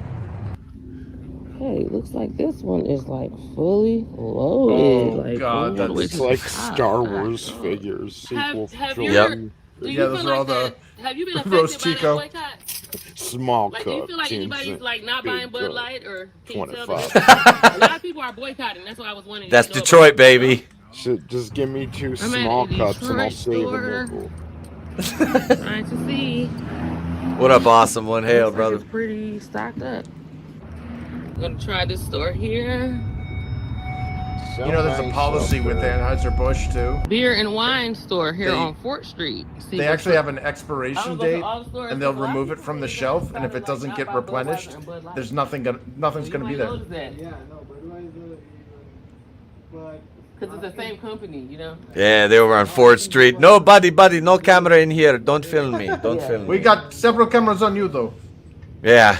Hey, looks like this one is fully loaded. Oh god, that's Star Wars figures. Sequel. Have you been affected by that boycott? Small cup. cup. Do you feel like anybody's not buying Bud Light, or can you tell 25. that a lot of people are boycotting? That's why I was wondering. That's Detroit, baby. Just give me 2 small cups and I'll save a nickel. Trying to see. What up, awesome one? Hail, brother. It's pretty stocked up. I'm gonna try this store here. There's a policy with Anheuser-Busch too. Beer and wine store here on Fort Street. They actually have an expiration date, and they'll remove it from the shelf. And if it doesn't get replenished, there's nothing's gonna be there. Because it's the same company, Yeah, they were on Fort Street. Nobody, no camera in here. Don't film me. Don't film me. We got several cameras on you though. Yeah.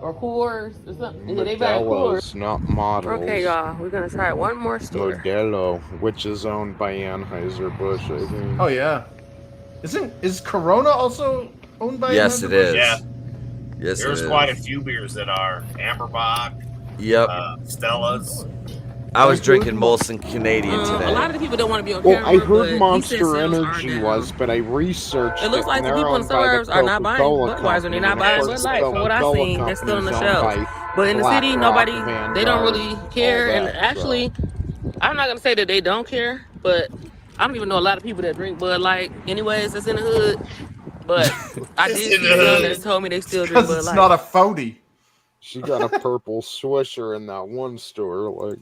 Or Coors or something. They buy Coors. Not models. Okay, y'all. We're gonna try one more store. Modelo, which is owned by Anheuser-Busch, I think. Oh yeah. Is Corona also owned by? Yes, it is. Yeah. Yes, there's quite a few beers that are Amberbach. Yep. Stella's. I was drinking Molson Canadian today. A lot of the people don't want to be on camera. I heard Monster Energy was, but I researched it. It looks like the people in the suburbs are not buying Budweiser. They're not buying Bud Light. From what I've seen, they're still on the shelf. But in the city, they don't really care. And actually, I'm not going to say that they don't care, but I don't even know a lot of people that drink Bud Light anyways that's in the hood. But I did see some that told me they still drink Bud Light. It's not a 40. She got a purple Swisher in that one store,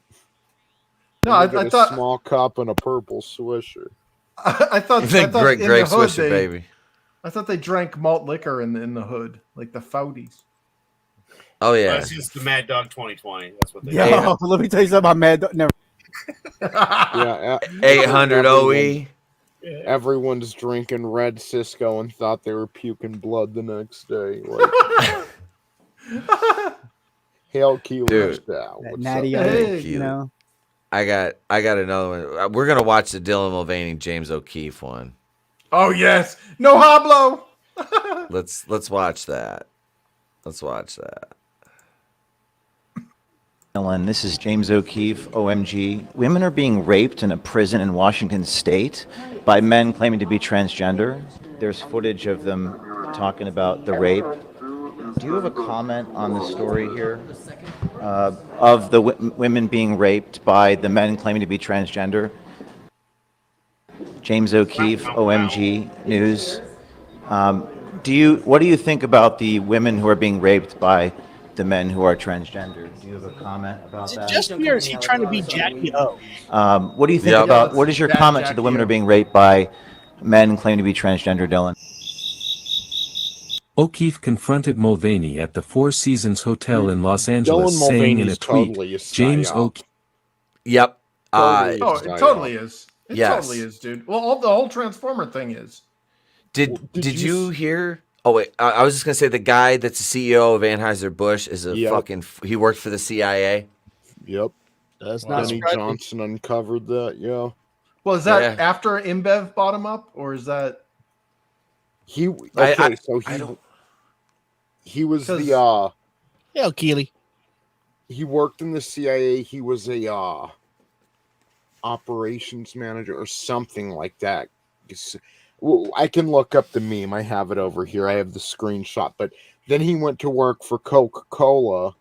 No, I thought a small cup and a purple Swisher. I thought Greg Swisher, baby. I thought they drank malt liquor in the hood, like the Foudies. Oh yeah, that's just the Mad Dog 2020. That's what they. Yeah, let me tell you something about Mad Dog. Never. Yeah, 800 OE. Everyone's drinking red Cisco and thought they were puking blood the next day. Hail Keeler style. Natty, I got another one. We're gonna watch the Dylan Mulvaney James O'Keefe one. Oh yes, no hablo. Let's watch that. Let's watch that. Dylan, this is James O'Keefe, OMG. Women are being raped in a prison in Washington State by men claiming to be transgender. There's footage of them talking about the rape. Do you have a comment on the story here of the women being raped by the men claiming to be transgender? James O'Keefe, OMG News. What do you think about the women who are being raped by the men who are transgender? Do you have a comment about that? Just me, or is he trying to be Jackie O? What do you think about? What is your comment to the women who are being raped by men claiming to be transgender, Dylan? O'Keefe confronted Mulvaney at the Four Seasons Hotel in Los Angeles, saying in a tweet, James O'Keefe. Yep. It totally is. It totally is, dude. Well, the whole Transformer thing is. Did you hear? Oh wait, I was just gonna say the guy that's the CEO of Anheuser-Busch is a fucking. He worked for the CIA. Yep. That's not Benny Johnson uncovered that. Yeah. Well, is that after InBev bought him up, or is that he? He was the Yeah, Keely. He worked in the CIA. He was a operations manager or something like that. I can look up the meme. I have it over here. I have the screenshot. But then he went to work for Coca-Cola,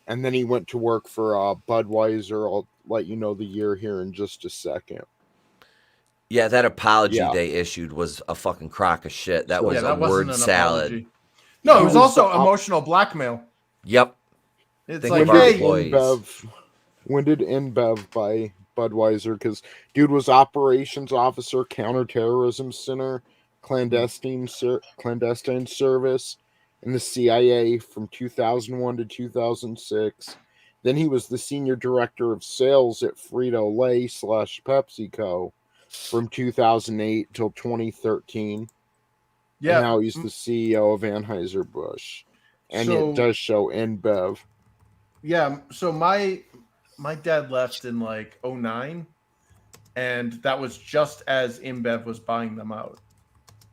and then he went to work for Budweiser. I'll let you know the year here in just a second. Yeah, that apology they issued was a fucking crock of shit. That was a word salad. Apology. No, it was also emotional blackmail. Yep. It's like, hey, when did InBev buy Budweiser? Because dude was operations officer, counterterrorism center, clandestine service in the CIA from 2001 to 2006. Then he was the senior director of sales at Frito-Lay / PepsiCo from 2008 till 2013. Yeah. And now he's the CEO of Anheuser-Busch. And it does show InBev. Yeah, so my dad left in like 2009, and that was just as InBev was buying them out.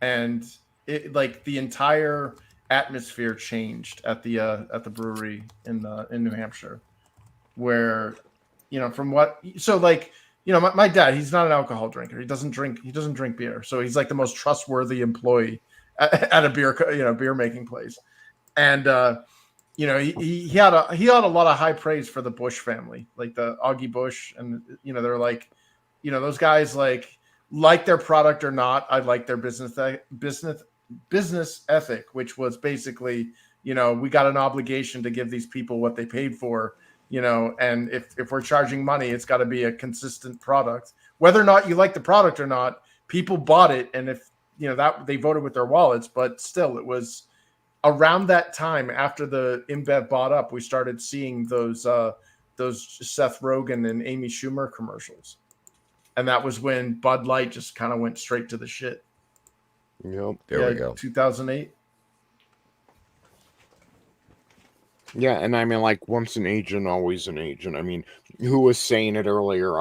And it like the entire atmosphere changed at the brewery in New Hampshire, where, you know, from what, so like, you know, my dad, he's not an alcohol drinker. He doesn't drink beer. So he's like the most trustworthy employee at a beer making place. And you know, he had a lot of high praise for the Bush family, like the Augie Bush, and you know, they're like, you know, those guys like their product or not, I like their business ethic, which was basically, you know, we got an obligation to give these people what they paid for, you know, and if we're charging money, it's got to be a consistent product, whether or not you like the product or not. People bought it, and if you know that they voted with their wallets, but still, it was around that time after the InBev bought up, we started seeing those Seth Rogen and Amy Schumer commercials. And that was when Bud Light just kind of went straight to the shit. Yep. There we go. 2008. Yeah, and I mean, like, once an agent, always an agent. I mean, who was saying it earlier?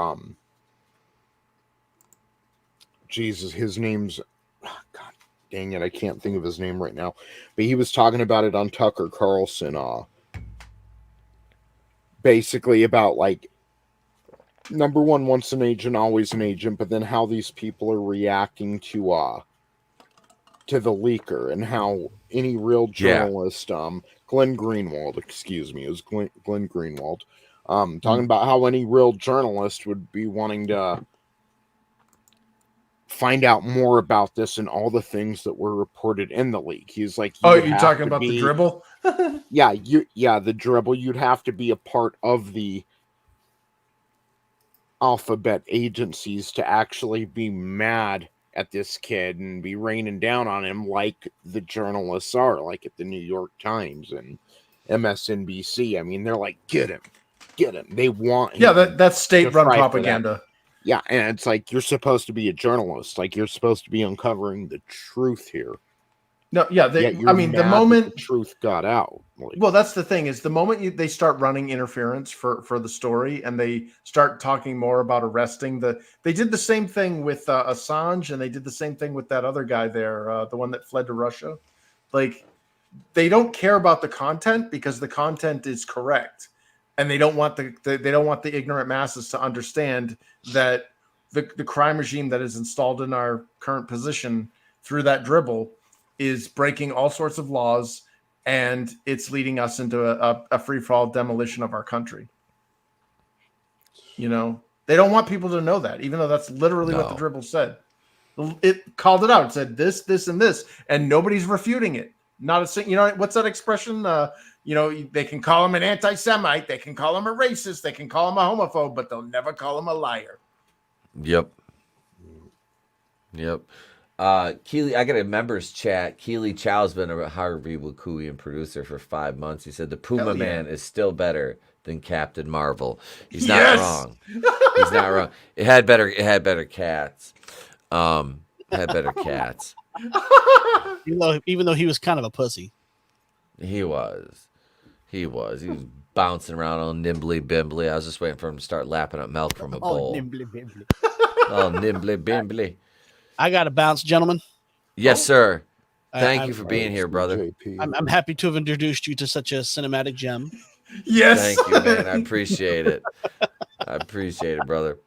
Jesus, his name's... Oh, God. Dang it, I can't think of his name right now. But he was talking about it on Tucker Carlson. Basically about, like, number one, once an agent, always an agent. But then how these people are reacting to the leaker, and how any real journalist, Glenn Greenwald, excuse me, it was Glenn Greenwald, talking about how any real journalist would be wanting to find out more about this and all the things that were reported in the leak. He's like, oh, you're talking about the dribble? yeah, the dribble. You'd have to be a part of the alphabet agencies to actually be mad at this kid and be raining down on him like the journalists are, like at the New York Times and MSNBC. I mean, they're like, get him. They want him. Yeah, that's state-run propaganda. Yeah, and it's like, you're supposed to be a journalist. Like, you're supposed to be uncovering the truth here. No, yeah, I mean, the moment the truth got out. Like, well, that's the thing, is the moment they start running interference for the story, and they start talking more about arresting they did the same thing with Assange, and they did the same thing with that other guy there, the one that fled to Russia. Like, they don't care about the content because the content is correct. and they don't want the ignorant masses to understand that the crime regime that is installed in our current position through that dribble is breaking all sorts of laws, and it's leading us into a free-for-all demolition of our country. You know, they don't want people to know that, even though that's literally what the dribble said. It called it out. It said this, this, and this, and nobody's refuting it. Not a single. You know what's that expression? You know, they can call him an anti-Semite, they can call him a racist, they can call him a homophobe, but they'll never call him a liar. Yep. Keely, I got a members chat. Keely Chow's been a Harvey Wakuian producer for 5 months. He said the PumaMan is still better than Captain Marvel. He's not wrong. He's not wrong. It had better cats. Had better cats. Even though he was kind of a pussy. He was bouncing around all nimbly bimbly. I was just waiting for him to start lapping up milk from a bowl. Nimbly bimbly. Oh, nimbly bimbly. I got to bounce, gentlemen. Yes, sir. Thank you for being here, brother. JP. I'm happy to have introduced you to such a cinematic gem. Yes. Thank you, man. I appreciate it. I appreciate it, brother.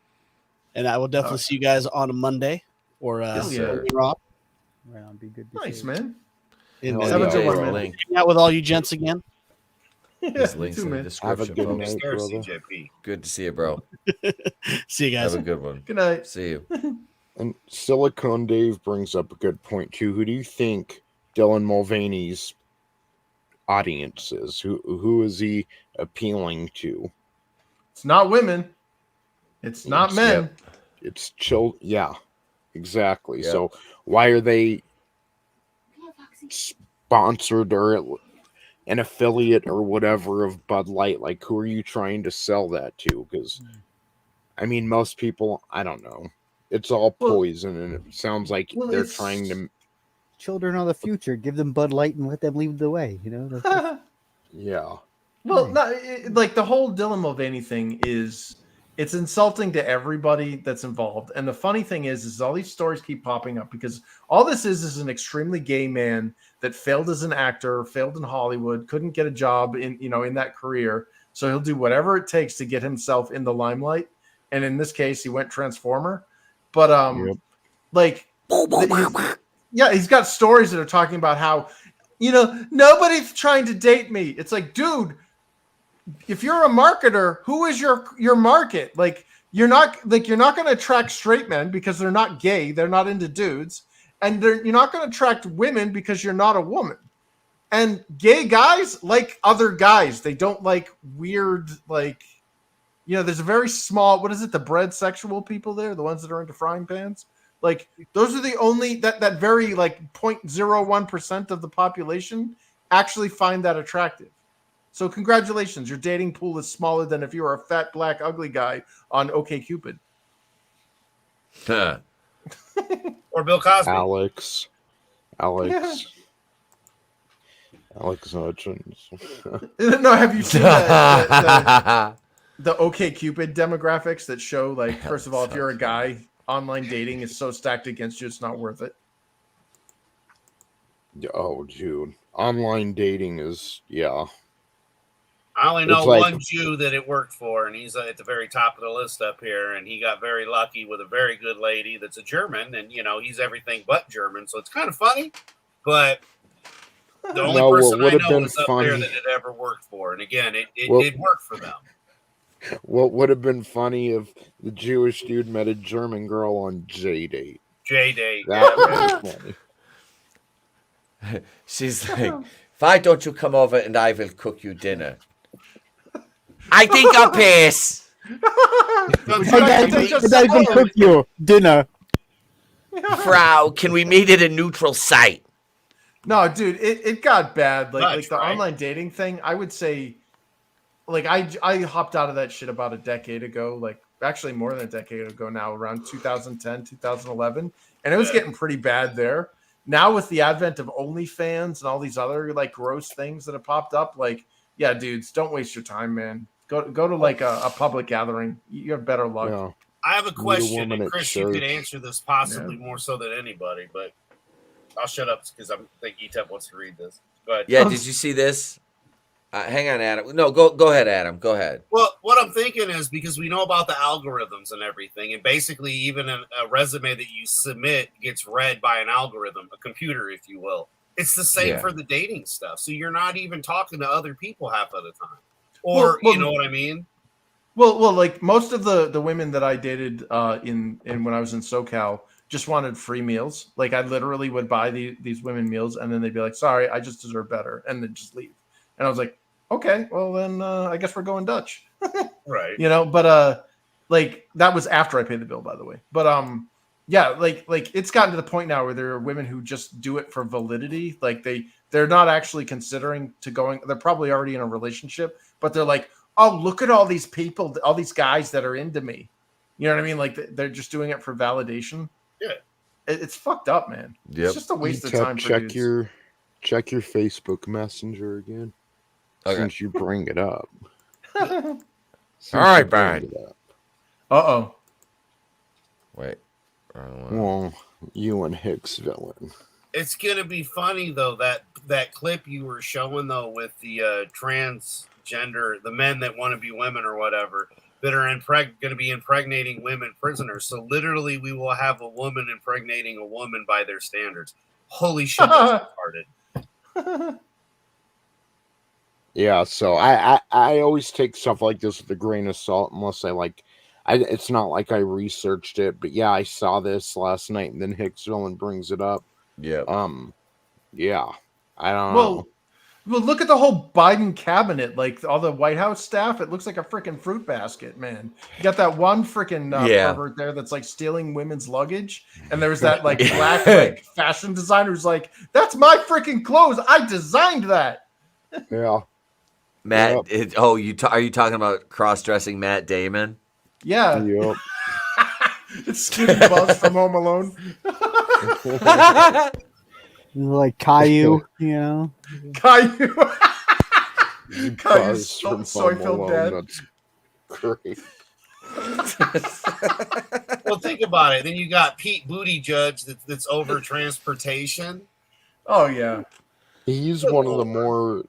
And I will definitely see you guys on a Monday or Raw. Be good. Nice, man. Have a good one, man. Hang out with all you gents again. His links in the description. Have a good night, brother. CJP. Good to see you, bro. See you guys. Have a good one. Good night. See you. And Silicon Dave brings up a good point too. Who do you think Dylan Mulvaney's audience is? Who is he appealing to? It's not women. It's not men. Yep. It's children. Yeah, exactly. Yep. So why are they sponsored or an affiliate or whatever of Bud Light? Like, who are you trying to sell that to? Because, I mean, most people, I don't know. It's all poison, and it sounds like they're trying to. Children are the future. Give them Bud Light and let them lead the way. You know. Yeah. Well, like the whole Dylan Mulvaney thing it's insulting to everybody that's involved. And the funny thing is all these stories keep popping up because all this is an extremely gay man that failed as an actor, failed in Hollywood, couldn't get a job in that career. So he'll do whatever it takes to get himself in the limelight. And in this case, he went Transformer. But he's got stories that are talking about how, nobody's trying to date me. It's like, dude, if you're a marketer, who is your market? Like, you're not going to attract straight men because they're not gay, they're not into dudes, and you're not going to attract women because you're not a woman. And gay guys like other guys. They don't like weird, there's a very small, what is it, the bred sexual people there, the ones that are into frying pans? Like, those are the only, that very, 0.01% of the population actually find that attractive. So congratulations, your dating pool is smaller than if you were a fat, black, ugly guy on OkCupid. Or Bill Cosby. Alex Hutchins. No, have you seen the OkCupid demographics that show, first of all, if you're a guy, online dating is so stacked against you, it's not worth it. Oh, dude. Online dating is, yeah. I only know one Jew that it worked for, and he's at the very top of the list up here, and he got very lucky with a very good lady that's a German, and, he's everything but German, so it's kind of funny, but the only person I know is up there that it ever worked for, and again, it did work for them. What would have been funny if the Jewish dude met a German girl on J-Date? J-Date. That would be funny. She's like, why don't you come over and I will cook you dinner? I think I'll pass. I can cook you dinner. Frau, can we meet at a neutral site? No, dude, it got bad. Like the online dating thing, I would say, I hopped out of that shit about a decade ago, actually more than a decade ago now, around 2010, 2011. And it was getting pretty bad there. Now with the advent of OnlyFans and all these other gross things that have popped up, yeah, dudes, don't waste your time, man. Go to a public gathering. You have better luck. Yeah. I have a question, and Chris, you could answer this possibly more so than anybody, but I'll shut up because I think Etep wants to read this. Go ahead. Yeah, did you see this? Hang on, Adam. No, go ahead, Adam. Go ahead. Well, what I'm thinking is because we know about the algorithms and everything, and basically even a resume that you submit gets read by an algorithm, a computer, if you will. It's the same for the dating stuff. So you're not even talking to other people half of the time. Or, you know what I mean? Well, like most of the women that I dated in when I was in SoCal just wanted free meals. Like I literally would buy these women meals, and then they'd be like, "Sorry, I just deserve better," and then just leave. And I was like, "Okay, well then I guess we're going Dutch." Right. You know, but like that was after I paid the bill, by the way. But yeah, like it's gotten to the point now where there are women who just do it for validity. Like they're not actually considering to going. They're probably already in a relationship, but they're like, "Oh, look at all these people, all these guys that are into me." You know what I mean? Like they're just doing it for validation. Yeah, it's fucked up, man. Yep. It's just a waste of time. Check your Facebook Messenger again. Okay. Since you bring it up. All right, Brian. Uh-oh. Wait. Well, you and Hicks villain. It's gonna be funny though that clip you were showing though with the transgender, the men that want to be women or whatever that are going to be impregnating women prisoners. So literally, we will have a woman impregnating a woman by their standards. Holy shit, that's retarded. Yeah, so I always take stuff like this with a grain of salt unless it's not like I researched it, but yeah, I saw this last night and then Hicks villain brings it up. Yeah. Yeah. I don't know. Well, look at the whole Biden cabinet, like all the White House staff. It looks like a freaking fruit basket, man. You got that one freaking pervert there that's like stealing women's luggage, and there's that like black like fashion designer who's like, "That's my freaking clothes. I designed that." Yeah. Matt, are you talking about cross-dressing Matt Damon? Yeah. Yep. It's Skinny Buzz from Home Alone. Like Caillou, you know. Caillou. Buzz from soy-filled dad. That's great. Well, think about it. Then you got Pete Buttigieg that's over transportation. Oh yeah. He's one of the more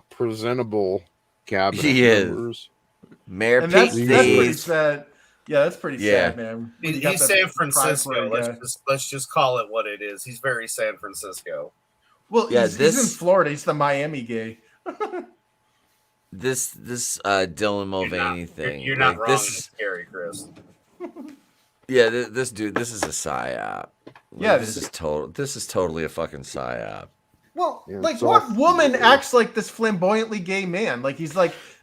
presentable cabinet members. Mayor And Pete. that's pretty sad. Yeah, that's pretty sad, man. He's San Francisco. Let's just call it what it is. He's very San Francisco. Well, he's in Florida. He's the Miami gay. This Dylan Mulvaney thing. You're not like, wrong. This It's scary, Chris. Yeah, this dude. This is a psyop. Yeah, this is totally a fucking psyop. Well, like what woman acts like this flamboyantly gay man? Like he's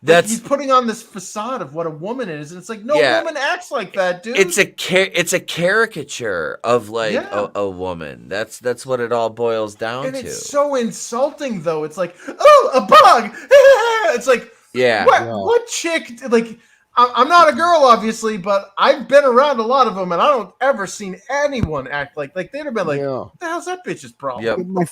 he's putting on this facade of what a woman is, and it's like no woman acts like that, dude. It's a caricature of like a woman. That's what it all boils down to. It's so insulting, though. It's like, oh, a bug. It's like, what chick? Like, I'm not a girl, obviously, but I've been around a lot of them, and I don't ever seen anyone act like they'd have been like, what the hell's that bitch's problem? Yep. My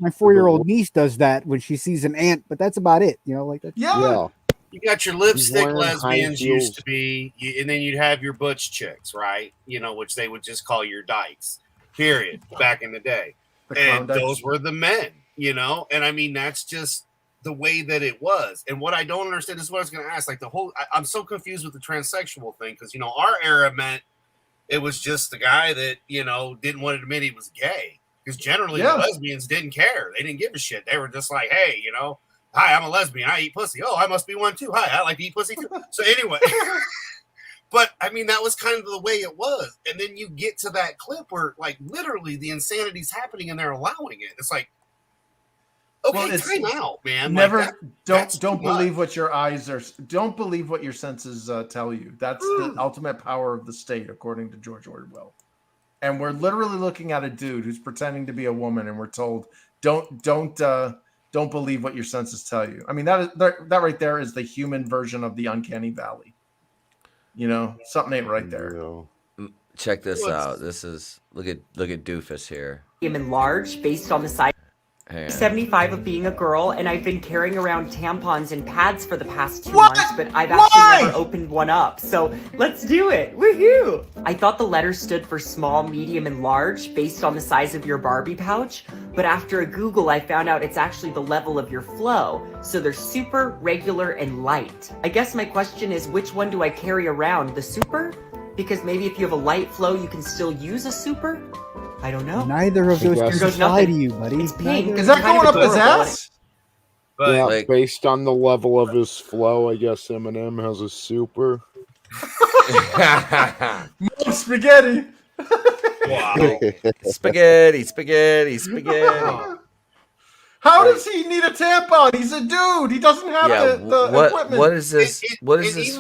4-year-old niece does that when she sees an ant, but that's about it. You know, like that. Yeah. You got your lipstick lesbians used to be, and then you'd have your butch chicks, right? You know, which they would just call your dykes. Period. Back in the day, and those were the men. You know, and I mean that's just the way that it was. And what I don't understand is what I was going to ask. Like I'm so confused with the transsexual thing because our era meant it was just the guy that didn't want to admit he was gay. Because generally the lesbians didn't care. They didn't give a shit. They were just like, hey, hi, I'm a lesbian. I eat pussy. Oh, I must be one too. Hi, I like to eat pussy too. So anyway, but I mean, that was kind of the way it was. And then you get to that clip where like literally the insanity's happening and they're allowing it. It's like, okay, time out, man. Never don't believe what your eyes are. Don't believe what your senses tell you. That's the ultimate power of the state, according to George Orwell. And we're literally looking at a dude who's pretending to be a woman, and we're told don't believe what your senses tell you. I mean that right there is the human version of the uncanny valley. Something ain't right there. Check this out. This is look at Doofus here. Him enlarged based on the size. 75 of being a girl, and I've been carrying around tampons and pads for the past 2 months, but I've actually never opened one up. So let's do it. Woohoo! I thought the letters stood for small, medium, and large based on the size of your Barbie pouch, but after a Google, I found out it's actually the level of your flow. So they're super, regular, and light. I guess my question is, which one do I carry around? The super? Because maybe if you have a light flow, you can still use a super? I don't know. Neither of those can apply to you, buddy. It's pink. Is that going up his ass? But yeah, based on the level of his flow, I guess Eminem has a super. More spaghetti. Wow. Spaghetti. How does he need a tampon? He's a dude. He doesn't have the equipment. What is this? What is this?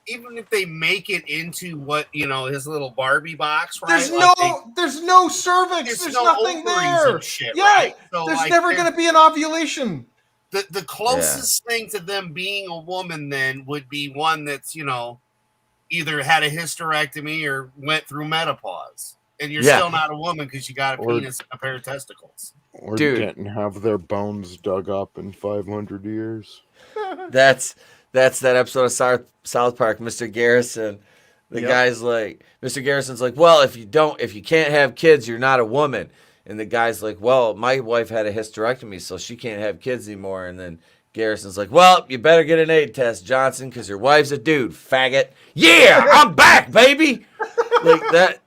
Even if they make it into what his little Barbie box, right? There's no cervix. There's no nothing there. And shit, yeah, right? So, there's never going to be an ovulation. The closest thing to them being a woman then would be one that's either had a hysterectomy or went through menopause, and you're still not a woman because you got a penis and a pair of testicles. Or didn't have their bones dug up in 500 years. That's that episode of South Park, Mr. Garrison. The guy's like, Mr. Garrison's like, well, if you can't have kids, you're not a woman. And the guy's like, well, my wife had a hysterectomy, so she can't have kids anymore. And then Garrison's like, well, you better get an AIDS test, Johnson, because your wife's a dude, faggot. Yeah, I'm back, baby. Like that.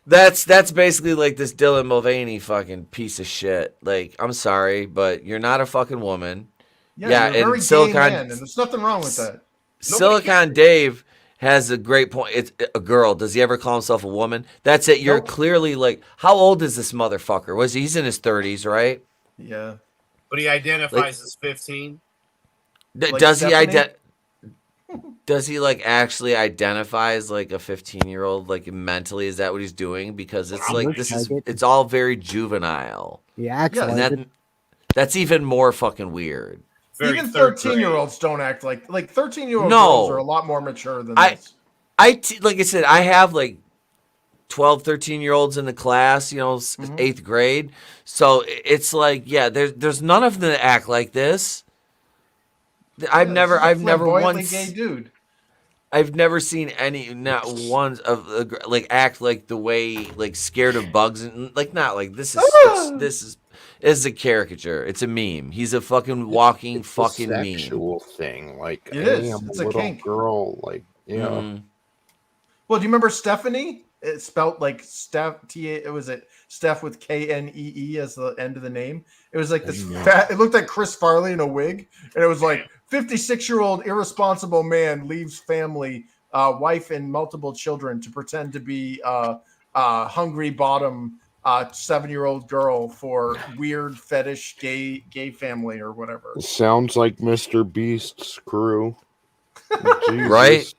That's basically like this Dylan Mulvaney fucking piece of shit. Like, I'm sorry, but you're not a fucking woman. Yeah, you're a very gay man, and there's nothing wrong with that. Silicon Dave has a great point. It's a girl. Does he ever call himself a woman? That's it. You're clearly like, how old is this motherfucker? He's in his 30s, right? Yeah. But he identifies as 15. Does he actually identify as like a 15-year-old like mentally? Is that what he's doing? Because it's like it's all very juvenile. Yeah, that's even more fucking weird. Even 13-year-olds don't act like 13-year-old girls are a lot more mature than this. Like I said, I have like 12, 13-year-olds in the class, 8th grade. So it's like, there's none of them that act like this. I've never once gay dude. I've never seen not one of like act like the way like scared of bugs and like not like this is a caricature. It's a meme. He's a fucking walking fucking meme. Sexual thing, like it is. It's a kink. Girl, like Mm-hmm. Well, do you remember Stephanie? It's spelled like Steph. Steph with Knee as the end of the name. It was like this fat. It looked like Chris Farley in a wig, and it was like 56-year-old irresponsible man leaves family, wife, and multiple children to pretend to be hungry bottom 7-year-old girl for weird fetish gay family or whatever. Sounds like Mr. Beast's crew. Right?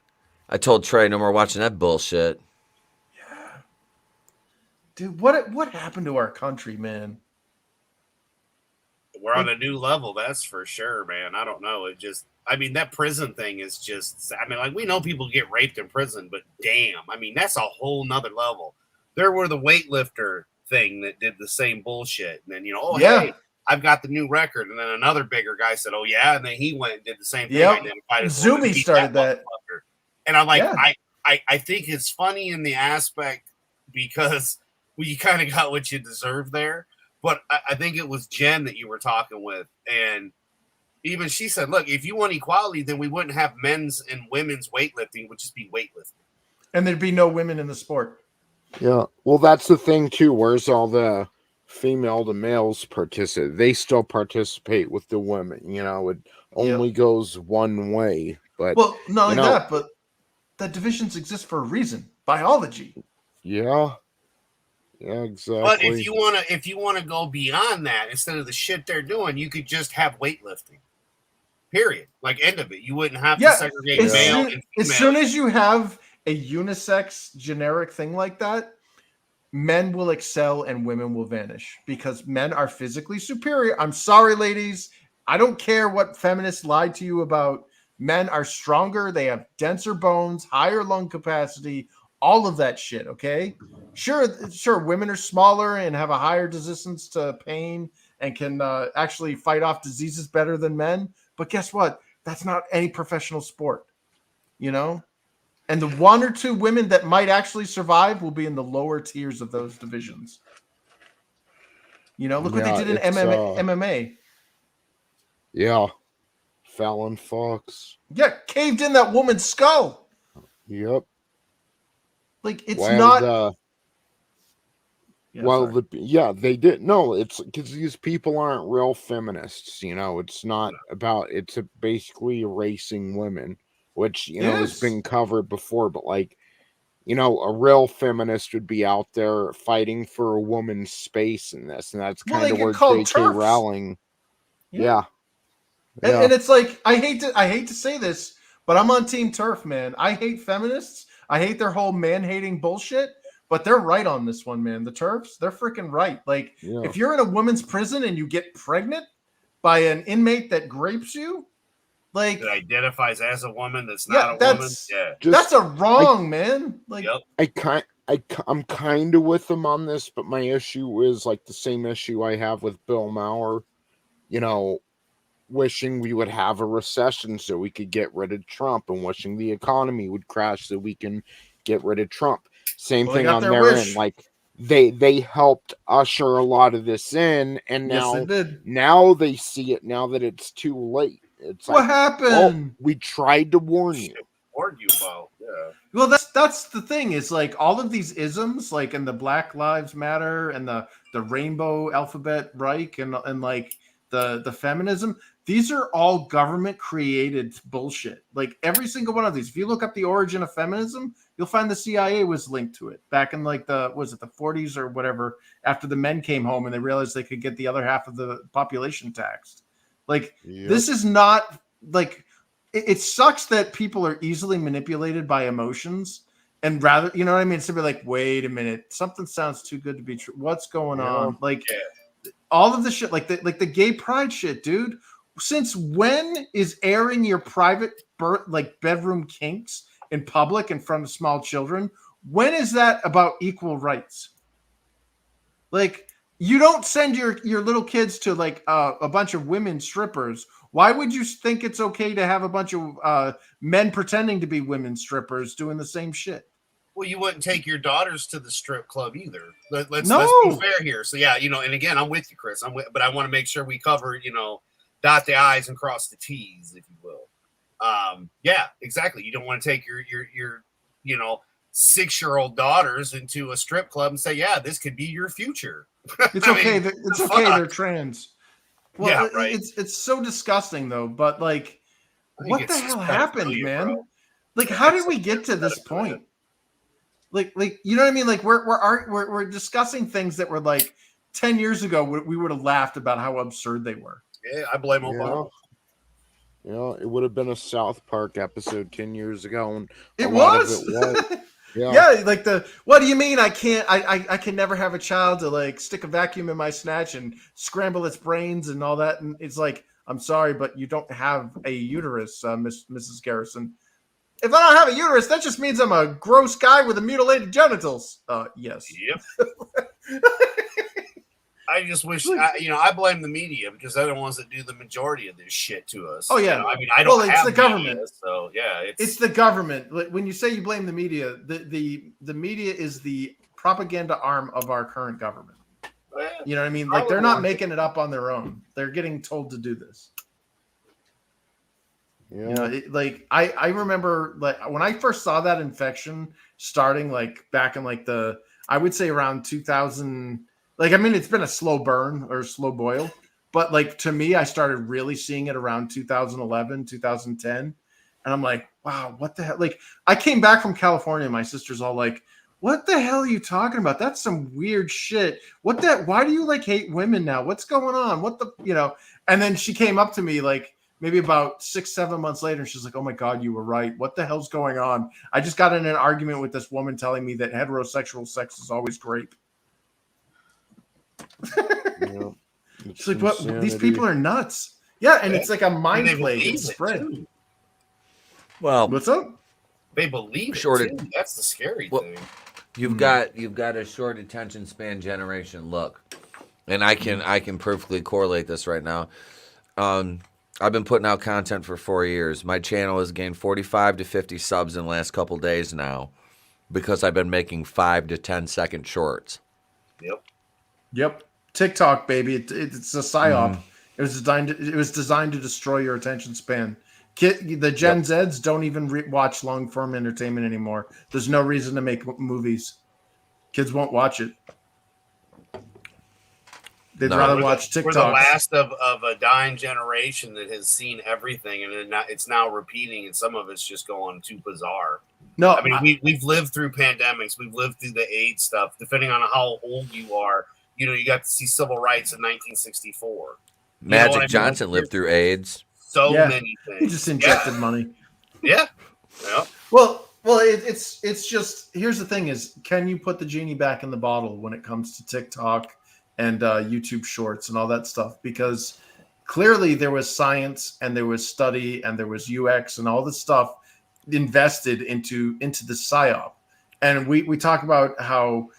I told Trey no more watching that bullshit. Yeah. Dude, what happened to our country, man? We're on a new level, that's for sure, man. I don't know. That prison thing is just, we know people get raped in prison, but damn, that's a whole nother level. There were the weightlifter thing that did the same bullshit. And then, hey, I've got the new record. And then another bigger guy said, oh, yeah. And then he went and did the same thing. Yep. Zumi started that. And I'm like, I think it's funny in the aspect because you kind of got what you deserve there. But I think it was Jen that you were talking with. And even she said, look, if you want equality, then we wouldn't have men's and women's weightlifting. It would just be weightlifting. And there'd be no women in the sport. Yeah. Well, that's the thing, too. Where's all the female to males participate? They still participate with the women. It only goes one way. But well, not only that, but that divisions exist for a reason. Biology. Yeah. Yeah, exactly. But if you wanna go beyond that, instead of the shit they're doing, you could just have weightlifting. Period. Like end of it. You wouldn't have to segregate male and female. As soon as you have a unisex generic thing like that, men will excel and women will vanish because men are physically superior. I'm sorry, ladies. I don't care what feminists lied to you about. Men are stronger. They have denser bones, higher lung capacity, all of that shit. Okay. Sure. Women are smaller and have a higher resistance to pain and can actually fight off diseases better than men. But guess what? That's not any professional sport, you know? And the 1 or 2 women that might actually survive will be in the lower tiers of those divisions. You know, look what they did in MMA. Yeah. Fallon Fox. Yeah, caved in that woman's skull. Yep. Like, it's not... they did. No, it's because these people aren't real feminists. You know, it's not about. It's basically erasing women, which has been covered before. But like, a real feminist would be out there fighting for a woman's space in this, and that's kind of where J.K. Rowling. Yeah. And it's like I hate to say this, but I'm on Team Turf, man. I hate feminists. I hate their whole man-hating bullshit. But they're right on this one, man. The TERFs, they're freaking right. Like, if you're in a women's prison and you get pregnant by an inmate that grapes you, like... That identifies as a woman that's not a woman. Yeah. That's a wrong, man. Like, I'm kind of with them on this, but my issue is, like, the same issue I have with Bill Maher. Wishing we would have a recession so we could get rid of Trump, and wishing the economy would crash so we can get rid of Trump. Same thing on their end. Like they helped usher a lot of this in, and now they see it now that it's too late. It's what happened? We tried to warn you. Warned you about. Yeah. Well, that's the thing. Is like all of these isms, like in the Black Lives Matter and the Rainbow Alphabet Reich and like the feminism. These are all government created bullshit. Like every single one of these. If you look up the origin of feminism, you'll find the CIA was linked to it back in like the 40s or whatever, after the men came home and they realized they could get the other half of the population taxed. Like this is not like it sucks that people are easily manipulated by emotions and rather, you know what I mean? It's to be like, wait a minute, something sounds too good to be true. What's going on? Like all of the shit, like the gay pride shit, dude. Since when is airing your private bedroom kinks in public in front of small children? When is that about equal rights? Like, you don't send your little kids to like a bunch of women strippers. Why would you think it's okay to have a bunch of men pretending to be women strippers doing the same shit? Well, you wouldn't take your daughters to the strip club either. Let's be fair here. So yeah, and again, I'm with you, Chris. But I want to make sure we cover, dot the I's and cross the T's, if you will. Yeah, exactly. You don't want to take your 6-year-old daughters into a strip club and say, yeah, this could be your future. It's okay. It's okay. They're trans. Well, yeah, right. It's so disgusting though. But like, what the hell happened, man? Bro. Like, how did we get to this point? Like, you know what I mean? Like, we're discussing things that were like 10 years ago. We would have laughed about how absurd they were. Yeah, I blame Obama. It would have been a South Park episode 10 years ago, and it was. Yeah, like what do you mean I can never have a child to like stick a vacuum in my snatch and scramble its brains and all that? And it's like, I'm sorry, but you don't have a uterus, Mrs. Garrison. If I don't have a uterus, that just means I'm a gross guy with mutilated genitals. Yes. Yep. I just wish, I blame the media because they're the ones that do the majority of this shit to us. Oh, yeah. I don't have it's the government. Media, so, yeah. It's the government. When you say you blame the media, the media is the propaganda arm of our current government. You know what I mean? Like, they're not making it up on their own. They're getting told to do this. Yeah. I remember, like, when I first saw that infection starting, like, back in, like, I would say around 2000... Like, I mean, it's been a slow burn or slow boil, but like to me, I started really seeing it around 2011, 2010. And I'm like, wow, what the hell? Like, I came back from California. My sister's all like, what the hell are you talking about? That's some weird shit. Why do you like hate women now? What's going on? And then she came up to me like maybe about 6-7 months later. And she's like, oh my God, you were right. What the hell's going on? I just got in an argument with this woman telling me that heterosexual sex is always great. It's like, what? These people are nuts. Yeah, and it's like a mind plague. It's spread. Well, what's up? They believe it too. That's the scary thing. You've got a short attention span generation. Look, and I can perfectly correlate this right now. I've been putting out content for 4 years. My channel has gained 45 to 50 subs in the last couple days now because I've been making 5 to 10 second shorts. Yep. TikTok, baby. It's a psyop. It was designed to destroy your attention span. The Gen Zs don't even watch long form entertainment anymore. There's no reason to make movies. Kids won't watch it. They'd rather watch TikTok. We're the last of a dying generation that has seen everything, and it's now repeating, and some of it's just going too bizarre. No, I mean, we've lived through pandemics. We've lived through the AIDS stuff. Depending on how old you are, you got to see civil rights in 1964. Magic Johnson lived through AIDS. So many things. He just injected money. Yeah. Well, it's just, here's the thing is, can you put the genie back in the bottle when it comes to TikTok and YouTube shorts and all that stuff? Because clearly there was science and there was study and there was UX and all this stuff invested into the psyop. And we talk about how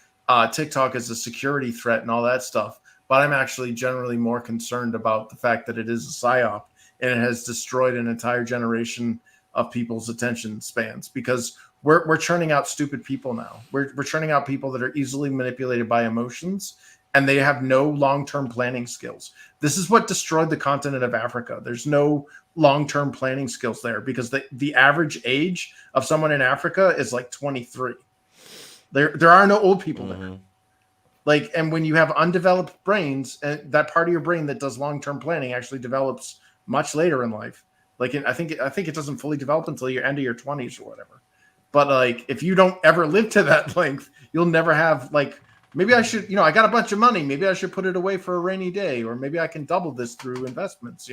TikTok is a security threat and all that stuff, but I'm actually generally more concerned about the fact that it is a psyop and it has destroyed an entire generation of people's attention spans, because we're churning out stupid people now. We're churning out people that are easily manipulated by emotions, and they have no long-term planning skills. This is what destroyed the continent of Africa. There's no long-term planning skills there, because the average age of someone in Africa is like 23. There are no old people there. Like, and when you have undeveloped brains, and that part of your brain that does long-term planning actually develops much later in life. Like, I think it doesn't fully develop until your end of your 20s or whatever. But like, if you don't ever live to that length, you'll never have, like, maybe I should, I got a bunch of money. Maybe I should put it away for a rainy day, or maybe I can double this through investments.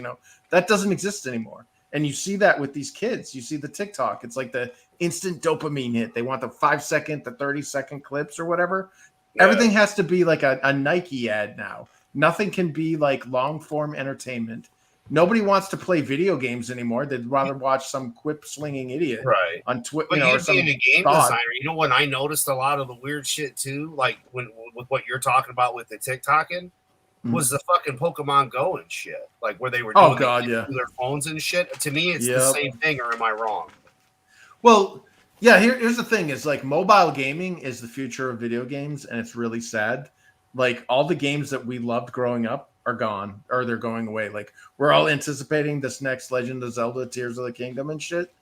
That doesn't exist anymore. And you see that with these kids. You see the TikTok. It's like the instant dopamine hit. They want the 5-second, the 30-second clips or whatever. Yeah. Everything has to be like a Nike ad now. Nothing can be like long form entertainment. Nobody wants to play video games anymore. They'd rather watch some quip slinging idiot on Twitter. But you being a game designer, when I noticed a lot of the weird shit too, like with what you're talking about with the TikToking, was the fucking Pokemon Go and shit, like where they were doing through their phones and shit. To me, it's the same thing, or am I wrong? Well, yeah. Here's the thing: is like mobile gaming is the future of video games, and it's really sad. Like all the games that we loved growing up are gone, or they're going away. Like we're all anticipating this next Legend of Zelda Tears of the Kingdom and shit.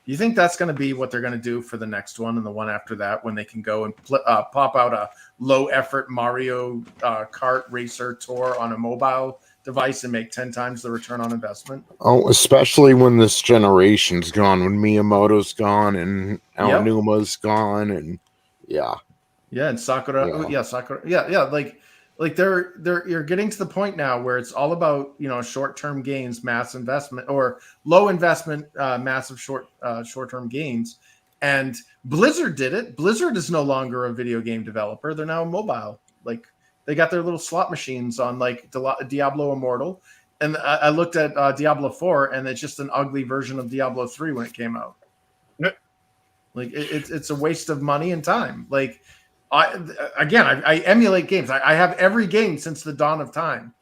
Do you think that's going to be what they're going to do for the next one and the one after that, when they can go and pop out a low effort Mario Kart Racer Tour on a mobile device and make 10 times the return on investment? Oh, especially when this generation's gone, when Miyamoto's gone and Aonuma's gone, and and Sakura, Sakura, like you're getting to the point now where it's all about short-term gains, mass investment, or low investment, massive short-term gains. And Blizzard did it. Blizzard is no longer a video game developer. They're now mobile. Like they got their little slot machines on like Diablo Immortal. And I looked at Diablo 4, and it's just an ugly version of Diablo 3 when it came out. Like it's a waste of money and time. Like I emulate games. I have every game since the dawn of time,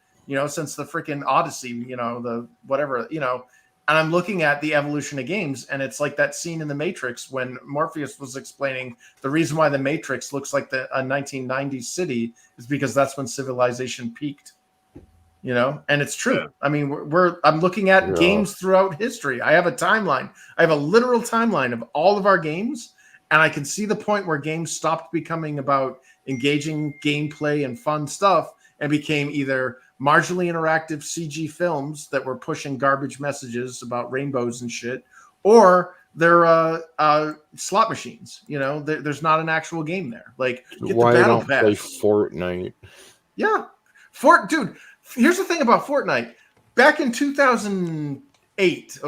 since the freaking Odyssey, the whatever, and I'm looking at the evolution of games, and it's like that scene in The Matrix when Morpheus was explaining the reason why The Matrix looks like a 1990s city is because that's when civilization peaked, and it's true. Yeah. I mean, I'm looking at games throughout history. I have a timeline. I have a literal timeline of all of our games. And I can see the point where games stopped becoming about engaging gameplay and fun stuff and became either marginally interactive CG films that were pushing garbage messages about rainbows and shit, or they're slot machines. There's not an actual game there. Like, get why the battle don't pass. Play Fortnite? Yeah, dude. Here's the thing about Fortnite. Back in 2008,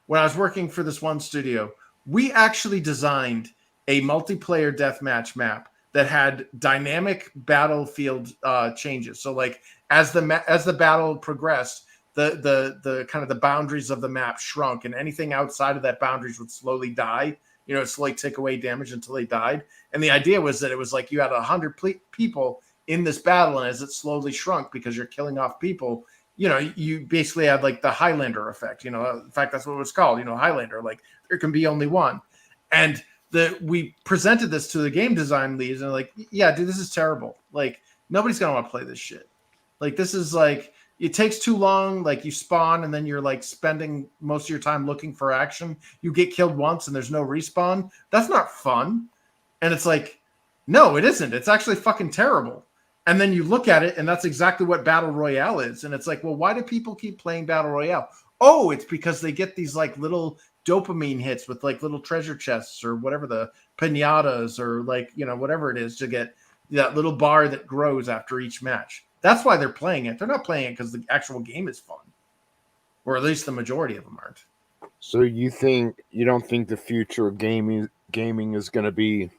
when I was working for this one studio, we actually designed a multiplayer deathmatch map that had dynamic battlefield changes. So, like as the battle progressed, the kind of the boundaries of the map shrunk, and anything outside of that boundaries would slowly die. Slowly take away damage until they died. And the idea was that it was like you had 100 people in this battle, and as it slowly shrunk because you're killing off people, you basically had like the Highlander effect. In fact, that's what it was called. Highlander. Like there can be only one, and we presented this to the game design leads, and like, yeah, dude, this is terrible. Like nobody's gonna want to play this shit. Like this is like. It takes too long. Like you spawn and then you're like spending most of your time looking for action. You get killed once and there's no respawn. That's not fun. And it's like, no, it isn't. It's actually fucking terrible. And then you look at it and that's exactly what Battle Royale is. And it's like, well, why do people keep playing Battle Royale? Oh, it's because they get these like little dopamine hits with like little treasure chests or whatever, the pinatas or like, whatever it is, to get that little bar that grows after each match. That's why they're playing it. They're not playing it because the actual game is fun, or at least the majority of them aren't. So you don't think the future of gaming is going to be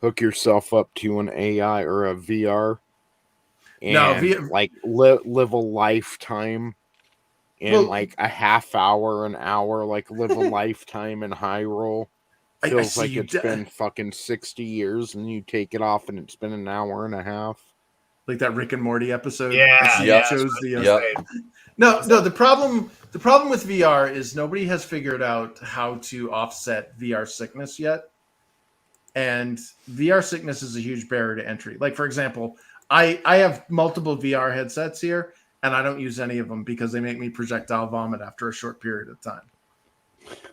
hook yourself up to an AI or a VR and like live a lifetime in like a half hour, an hour, like live a lifetime in Hyrule? Feels like it's been fucking 60 years and you take it off and it's been an hour and a half. Like that Rick and Morty episode. Yeah. No. The problem with VR is nobody has figured out how to offset VR sickness yet, and VR sickness is a huge barrier to entry. Like for example, I have multiple VR headsets here, and I don't use any of them because they make me projectile vomit after a short period of time.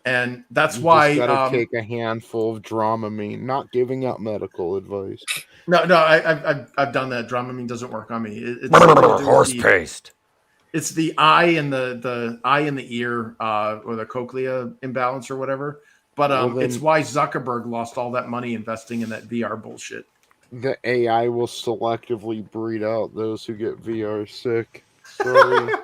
And that's why you gotta take a handful of Dramamine. Not giving out medical advice. No, I've done that. Dramamine doesn't work on me. It's horse paste. It's the eye and the eye and the ear or the cochlea imbalance or whatever. But it's why Zuckerberg lost all that money investing in that VR bullshit. The AI will selectively breed out those who get VR sick. Sorry.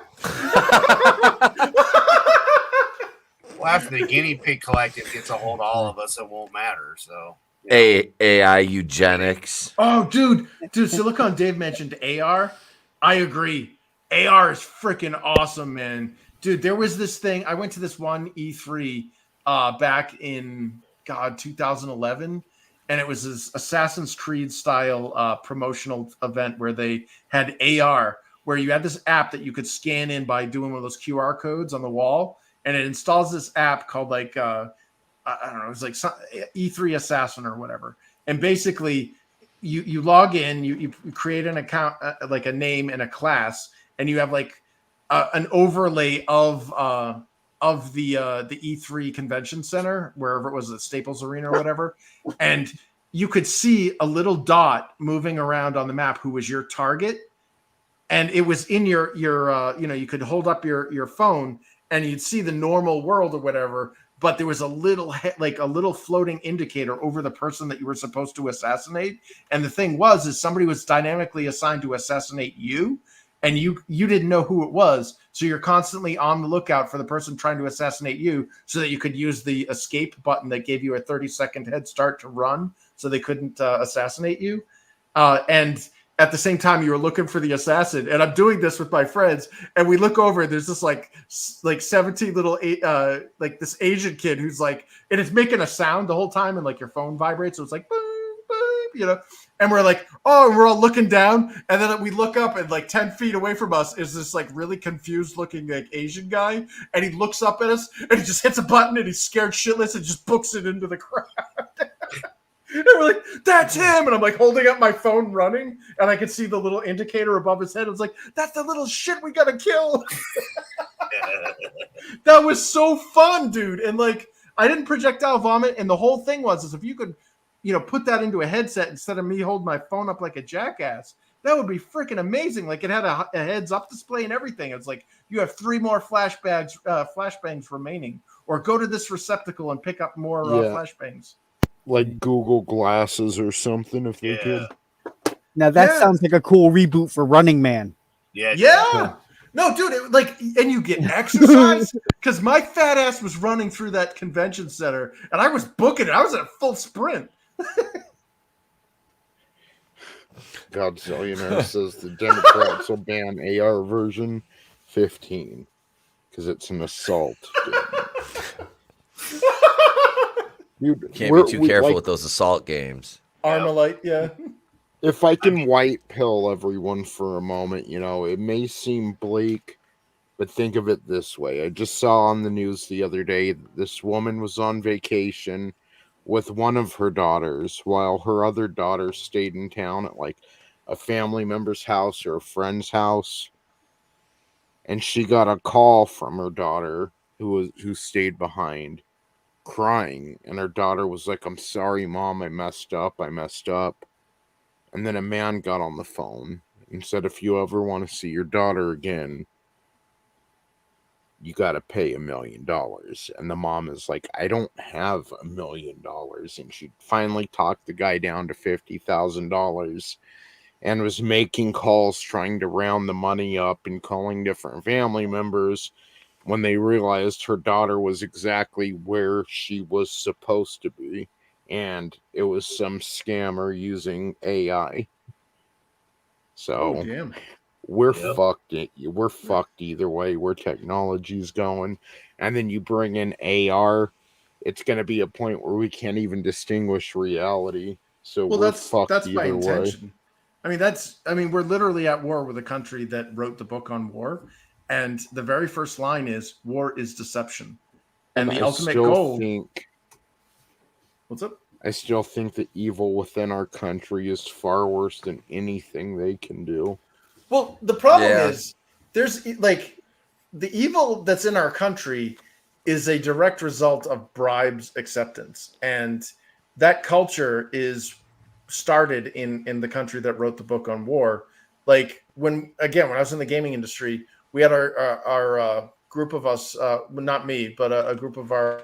Well, after the guinea pig collective gets a hold of all of us, it won't matter. So AI eugenics. Oh, dude. So look on Dave mentioned AR. I agree. AR is freaking awesome, man. Dude, there was this thing. I went to this one E3 back in 2011, and it was this Assassin's Creed style promotional event where they had AR, where you had this app that you could scan in by doing one of those QR codes on the wall. And it installs this app called like, I don't know, it's like E3 Assassin or whatever. And basically you log in, you create an account, like a name and a class, and you have like an overlay of the E3 Convention Center, wherever it was, the Staples Arena or whatever. And you could see a little dot moving around on the map who was your target. And it was in your you could hold up your phone and you'd see the normal world or whatever, but there was a little floating indicator over the person that you were supposed to assassinate. And the thing is somebody was dynamically assigned to assassinate you, and you didn't know who it was. So you're constantly on the lookout for the person trying to assassinate you so that you could use the escape button that gave you a 30-second head start to run so they couldn't assassinate you. And at the same time, you were looking for the assassin, and I'm doing this with my friends, and we look over, and there's this like 17 little like this Asian kid who's like, and it's making a sound the whole time, and like your phone vibrates, so it's like, boom, boom, and we're like, oh, and we're all looking down, and then we look up, and like 10 feet away from us is this like really confused looking like Asian guy, and he looks up at us, and he just hits a button, and he's scared shitless, and just books it into the crowd. And we're like, that's him. And I'm like holding up my phone running, and I could see the little indicator above his head. I was like, that's the little shit we gotta kill. That was so fun, dude. And like, I didn't projectile vomit. And the whole thing is if you could, put that into a headset instead of me holding my phone up like a jackass, that would be freaking amazing. Like it had a heads up display and everything. It's like, you have 3 more flashbangs remaining, or go to this receptacle and pick up more flashbangs. Like Google Glasses or something, if they could. Now that sounds like a cool reboot for Running Man. Yeah. No, dude, and you get exercise, because my fat ass was running through that convention center, and I was booking it. I was at a full sprint. Godzillionaire says the Democrats will ban AR version 15 because it's an assault game. You can't be too careful with those assault games. Armalite, yeah. If I can white pill everyone for a moment, it may seem bleak, but think of it this way. I just saw on the news the other day that this woman was on vacation with one of her daughters while her other daughter stayed in town at like a family member's house or a friend's house. And she got a call from her daughter who stayed behind crying. And her daughter was like, "I'm sorry, Mom, I messed up. And then a man got on the phone and said, "If you ever want to see your daughter again, you got to pay $1 million." And the mom is like, "I don't have $1 million." And she finally talked the guy down to $50,000 and was making calls trying to round the money up and calling different family members when they realized her daughter was exactly where she was supposed to be. And it was some scammer using AI. So we're fucked. We're fucked either way where technology's going. And then you bring in AR, it's going to be a point where we can't even distinguish reality. So we're fucked either by intention. way. We're literally at war with a country that wrote the book on war. And the very first line is, "War is deception." And the ultimate goal... What's up? I still think the evil within our country is far worse than anything they can do. Well, the problem is there's like the evil that's in our country is a direct result of bribes acceptance. And that culture is started in the country that wrote the book on war. Like when I was in the gaming industry, we had our group of us, not me, but a group of our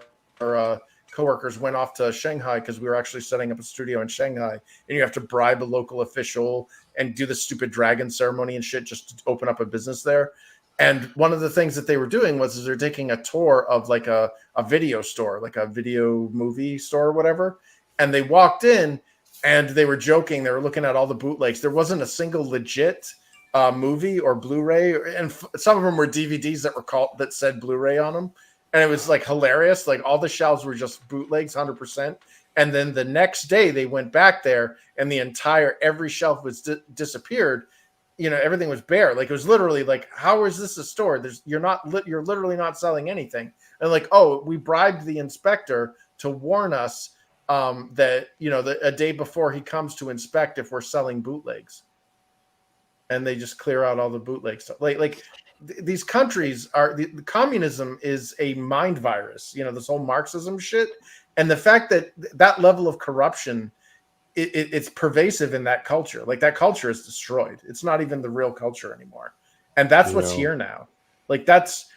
coworkers went off to Shanghai because we were actually setting up a studio in Shanghai, and you have to bribe a local official and do the stupid dragon ceremony and shit just to open up a business there. And one of the things that they were doing was they're taking a tour of like a video store, like a video movie store or whatever. And they walked in and they were joking. They were looking at all the bootlegs. There wasn't a single legit movie or Blu-ray, and some of them were DVDs that said Blu-ray on them. And it was like hilarious. Like all the shelves were just bootlegs, 100%. And then the next day they went back there, and every shelf was disappeared. Everything was bare. Like it was literally like, how is this a store? You're literally not selling anything. And like, oh, we bribed the inspector to warn us that a day before he comes to inspect if we're selling bootlegs. And they just clear out all the bootleg stuff. Like these countries the communism is a mind virus, this whole Marxism shit. And the fact that level of corruption, it's pervasive in that culture. Like that culture is destroyed. It's not even the real culture anymore. And that's what's here now. Like that's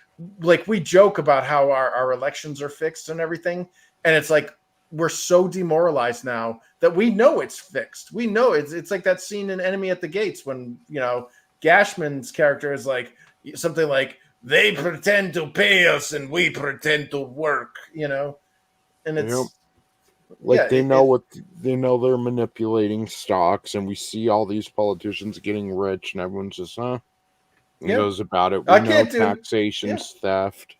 like, we joke about how our elections are fixed and everything. And it's like, we're so demoralized now that we know it's fixed. We know it's like that scene in Enemy at the Gates when, Gashman's character is like something like, "They pretend to pay us and we pretend to work," and it's they know they're manipulating stocks, and we see all these politicians getting rich, and everyone's just goes about it. We know taxation's theft.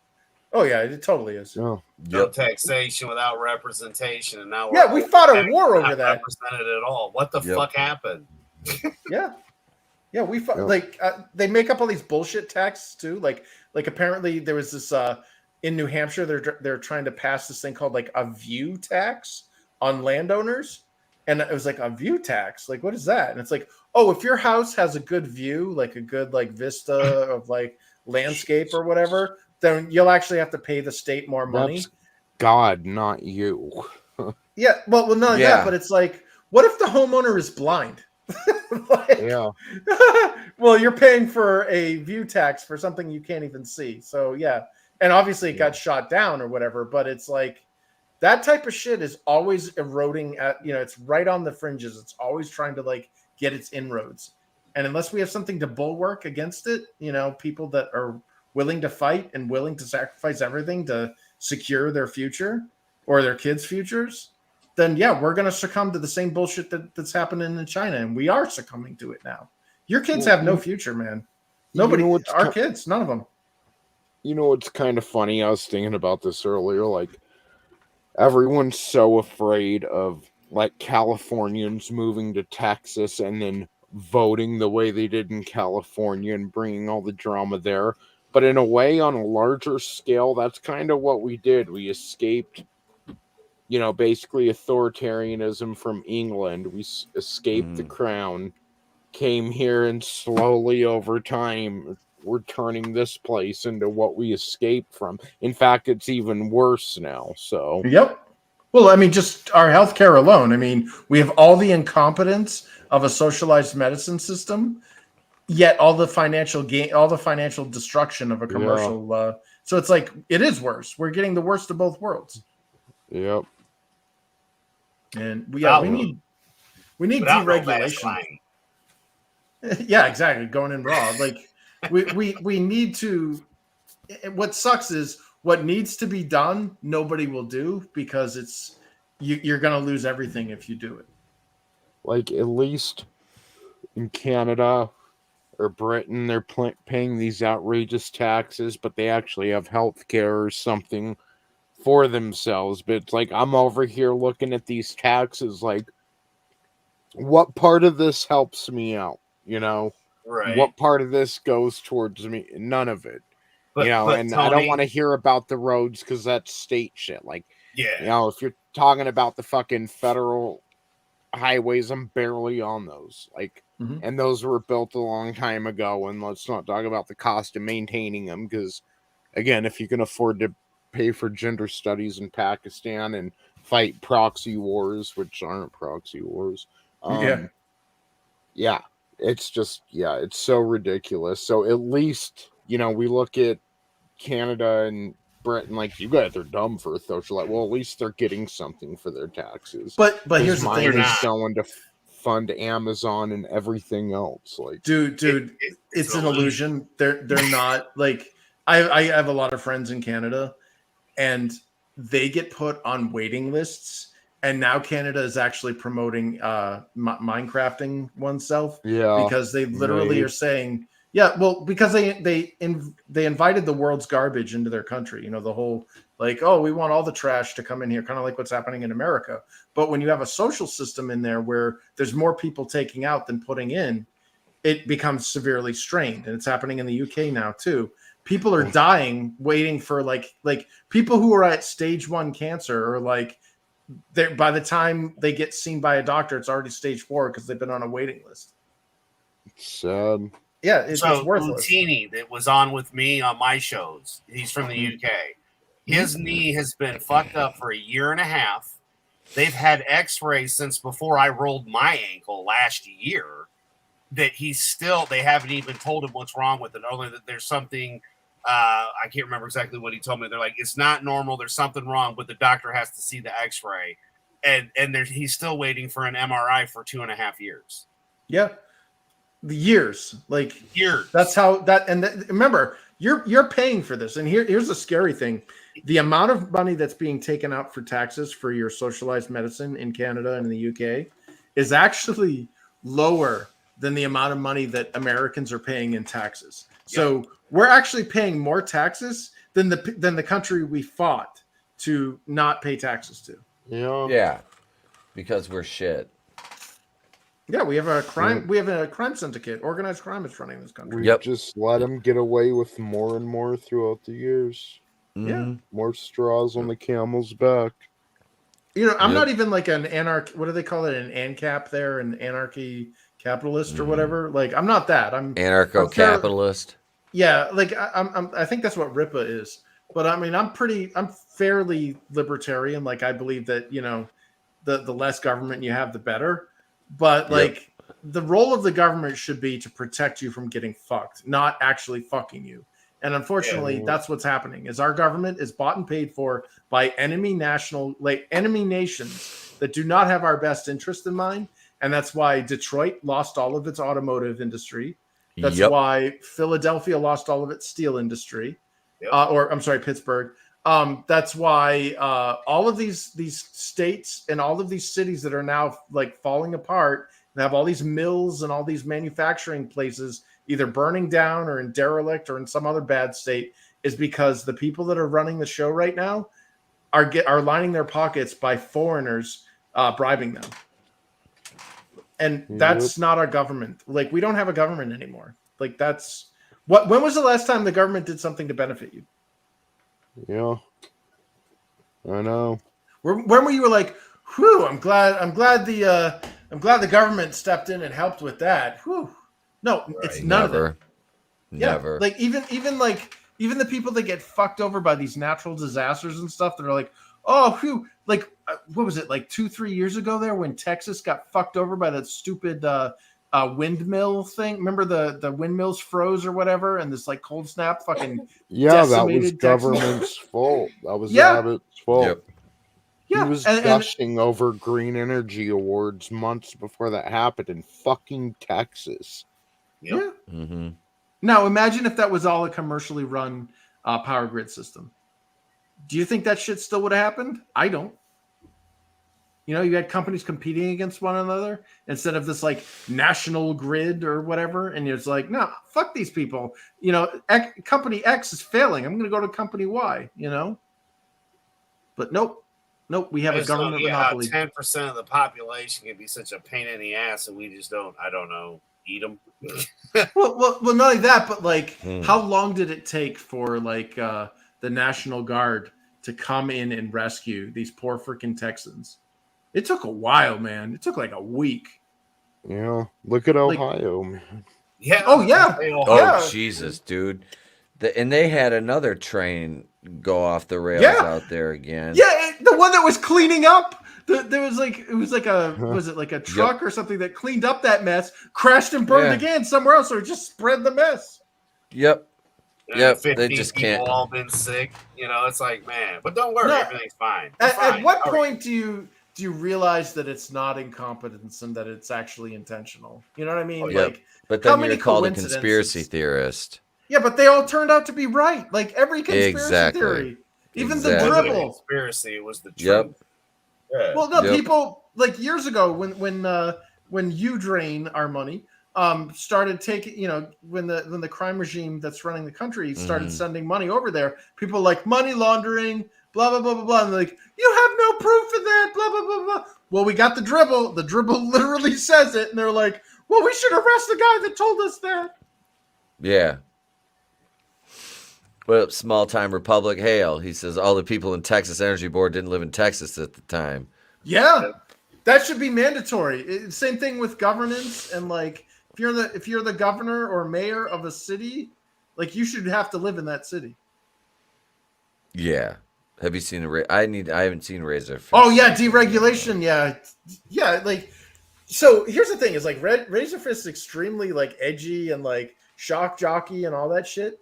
Oh yeah, it totally is. Oh, no taxation without representation, and now we fought a war over that. Represented at all? What the fuck happened? We fought, like they make up all these bullshit taxes too. Like apparently there was this in New Hampshire. They're trying to pass this thing called like a view tax on landowners, and it was like, a view tax. Like, what is that? And it's like, oh, if your house has a good view, like a good like vista of like landscape or whatever, then you'll actually have to pay the state more money. That's God, not you. Yeah, well, not that, but it's like, what if the homeowner is blind? Well, you're paying for a view tax for something you can't even see. So and obviously it got shot down or whatever. But it's like that type of shit is always eroding at it's right on the fringes. It's always trying to like get its inroads. And unless we have something to bulwark against it, people that are willing to fight and willing to sacrifice everything to secure their future or their kids' futures, then we're going to succumb to the same bullshit that's happening in China. And we are succumbing to it now. Your kids have no future, man. Nobody, our kids, none of them. It's kind of funny. I was thinking about this earlier. Like, everyone's so afraid of like Californians moving to Texas and then voting the way they did in California and bringing all the drama there. But in a way, on a larger scale, that's kind of what we did. We escaped, basically authoritarianism from England. We escaped the crown, came here, and slowly over time, we're turning this place into what we escaped from. In fact, it's even worse now. So, yep. Well, I mean, just our healthcare alone. I mean, we have all the incompetence of a socialized medicine system, yet all the financial gain, all the financial destruction of a commercial. So it's like it is worse. We're getting the worst of both worlds. Yep. And we need deregulation. Yeah, exactly. Going in raw, like we need to. What sucks is what needs to be done. Nobody will do because you're going to lose everything if you do it. Like at least in Canada or Britain, they're paying these outrageous taxes, but they actually have health care or something for themselves. But it's like I'm over here looking at these taxes like, what part of this helps me out? Right. What part of this goes towards me? None of it. But and Tony, I don't want to hear about the roads because that's state shit. Like, if you're talking about the fucking federal highways, I'm barely on those. Like, and those were built a long time ago. And let's not talk about the cost of maintaining them because, again, if you can afford to pay for gender studies in Pakistan and fight proxy wars, which aren't proxy wars, it's just, it's so ridiculous. So at least, we look at Canada and Britain like, you guys are dumb for a social life. Well, at least they're getting something for their taxes. But here's the thing: is going to fund Amazon and everything else. Like, dude, it's an illusion. They're not like I have a lot of friends in Canada, and they get put on waiting lists. And now Canada is actually promoting Minecrafting oneself. Yeah, because they literally are saying, because they invited the world's garbage into their country. The whole like, oh, we want all the trash to come in here, kind of like what's happening in America. But when you have a social system in there where there's more people taking out than putting in, it becomes severely strained. And it's happening in the UK now too. People are dying waiting for like people who are at stage 1 cancer or like, by the time they get seen by a doctor, it's already stage 4 because they've been on a waiting list. It's sad. Yeah, it's worthless. Lutini that was on with me on my shows, he's from the UK. His knee has been fucked up for a year and a half. They've had x-rays since before I rolled my ankle last year that they haven't even told him what's wrong with it, only that there's something. I can't remember exactly what he told me. They're like, it's not normal. There's something wrong, but the doctor has to see the x-ray. And he's still waiting for an MRI for 2.5 years. Yeah. The years. Years. That's how that, remember, you're paying for this. And here's the scary thing. The amount of money that's being taken out for taxes for your socialized medicine in Canada and in the UK is actually lower than the amount of money that Americans are paying in taxes. So we're actually paying more taxes than the country we fought to not pay taxes to. Yeah, because we're shit. Yeah, we have a crime. We have a crime syndicate. Organized crime is running this country. We just let them get away with more and more throughout the years. Yeah, more straws on the camel's back. I'm not even like an what do they call it? An ANCAP there, an anarchy capitalist or whatever. Like, I'm not that. I'm anarcho-capitalist. I think that's what RIPA is. But I mean, I'm fairly libertarian. Like, I believe that, the less government you have, the better. But the role of the government should be to protect you from getting fucked, not actually fucking you. And unfortunately, that's what's happening. Is our government is bought and paid for by enemy nations that do not have our best interest in mind. And that's why Detroit lost all of its automotive industry. That's why Philadelphia lost all of its steel industry. Pittsburgh. That's why all of these states and all of these cities that are now like falling apart and have all these mills and all these manufacturing places either burning down or in derelict or in some other bad state is because the people that are running the show right now are lining their pockets by foreigners bribing them. And that's not our government. Like, we don't have a government anymore. Like, that's what. When was the last time the government did something to benefit you? Yeah, I know. When were you like, whew, I'm glad the government stepped in and helped with that. Whew. No, it's none of it. Never. Like even the people that get fucked over by these natural disasters and stuff, that are like, oh, whew, like what was it, like 2-3 years ago there when Texas got fucked over by that stupid windmill thing? Remember the windmills froze or whatever, and this like cold snap fucking that was government's fault. That was Abbott's fault. Yep. Yeah, he was gushing over green energy awards months before that happened in fucking Texas. Yep. Yeah. Mm-hmm. Now imagine if that was all a commercially run power grid system. Do you think that shit still would have happened? I don't. You know, you had companies competing against one another instead of this like national grid or whatever. And it's like, no, fuck these people. You know, company X is failing. I'm going to go to company Y, you know? But nope, we have a government monopoly. 10% of the population can be such a pain in the ass, and we just don't, I don't know, eat them. well, not only that, but like, how long did it take for like the National Guard to come in and rescue these poor freaking Texans? It took a while, man. It took like a week. Yeah, look at Ohio, man. Yeah. Oh yeah. Oh Jesus, dude. And they had another train go off the rails out there again. Yeah, the one that was cleaning up. There was like, it was like a was it like a truck or something that cleaned up that mess, crashed and burned again somewhere else, or it just spread the mess. Yep. They just can't. All been sick. You know, it's like, man. But don't worry, everything's fine. At what point do you realize that it's not incompetence and that it's actually intentional? You know what I mean? Like, but then you're called a conspiracy theorist. Yeah, but they all turned out to be right. Like every conspiracy theory, even the dribble conspiracy was the truth. Yep. Yeah. Well, no, people like years ago when you drain our money, started taking, you know, when the crime regime that's running the country started sending money over there, people like money laundering, blah blah blah blah blah, and like, you have no proof of that, blah blah blah blah. Well, we got the dribble. The dribble literally says it, and they're like, well, we should arrest the guy that told us that. Yeah. What up, small time Republic Hale? He says all the people in Texas Energy Board didn't live in Texas at the time. Yeah, that should be mandatory. Same thing with governance, and like if you're the governor or mayor of a city, like you should have to live in that city. Yeah. Have you seen I haven't seen Razorfish. Oh yeah, deregulation. Yeah. Like, so here's the thing: is like Razorfish is extremely like edgy and like shock jockey and all that shit.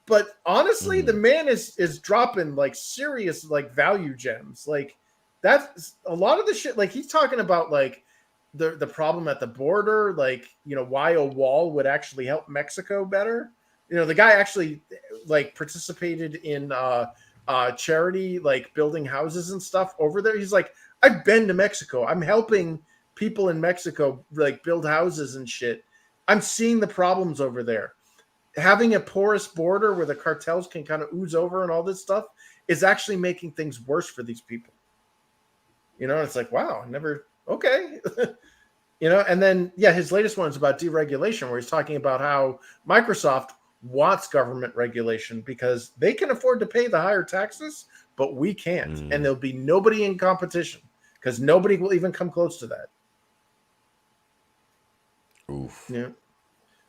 But honestly, the man is dropping like serious like value gems. Like that's a lot of the shit. Like he's talking about like the problem at the border. Like, you know, why a wall would actually help Mexico better. You know, the guy actually like participated in charity, like building houses and stuff over there. He's like, I've been to Mexico. I'm helping people in Mexico like build houses and shit. I'm seeing the problems over there. Having a porous border where the cartels can kind of ooze over and all this stuff is actually making things worse for these people. You know, it's like, wow, okay. You know, and then, his latest one is about deregulation, where he's talking about how Microsoft wants government regulation because they can afford to pay the higher taxes, but we can't. And there'll be nobody in competition because nobody will even come close to that. Oof. Yeah.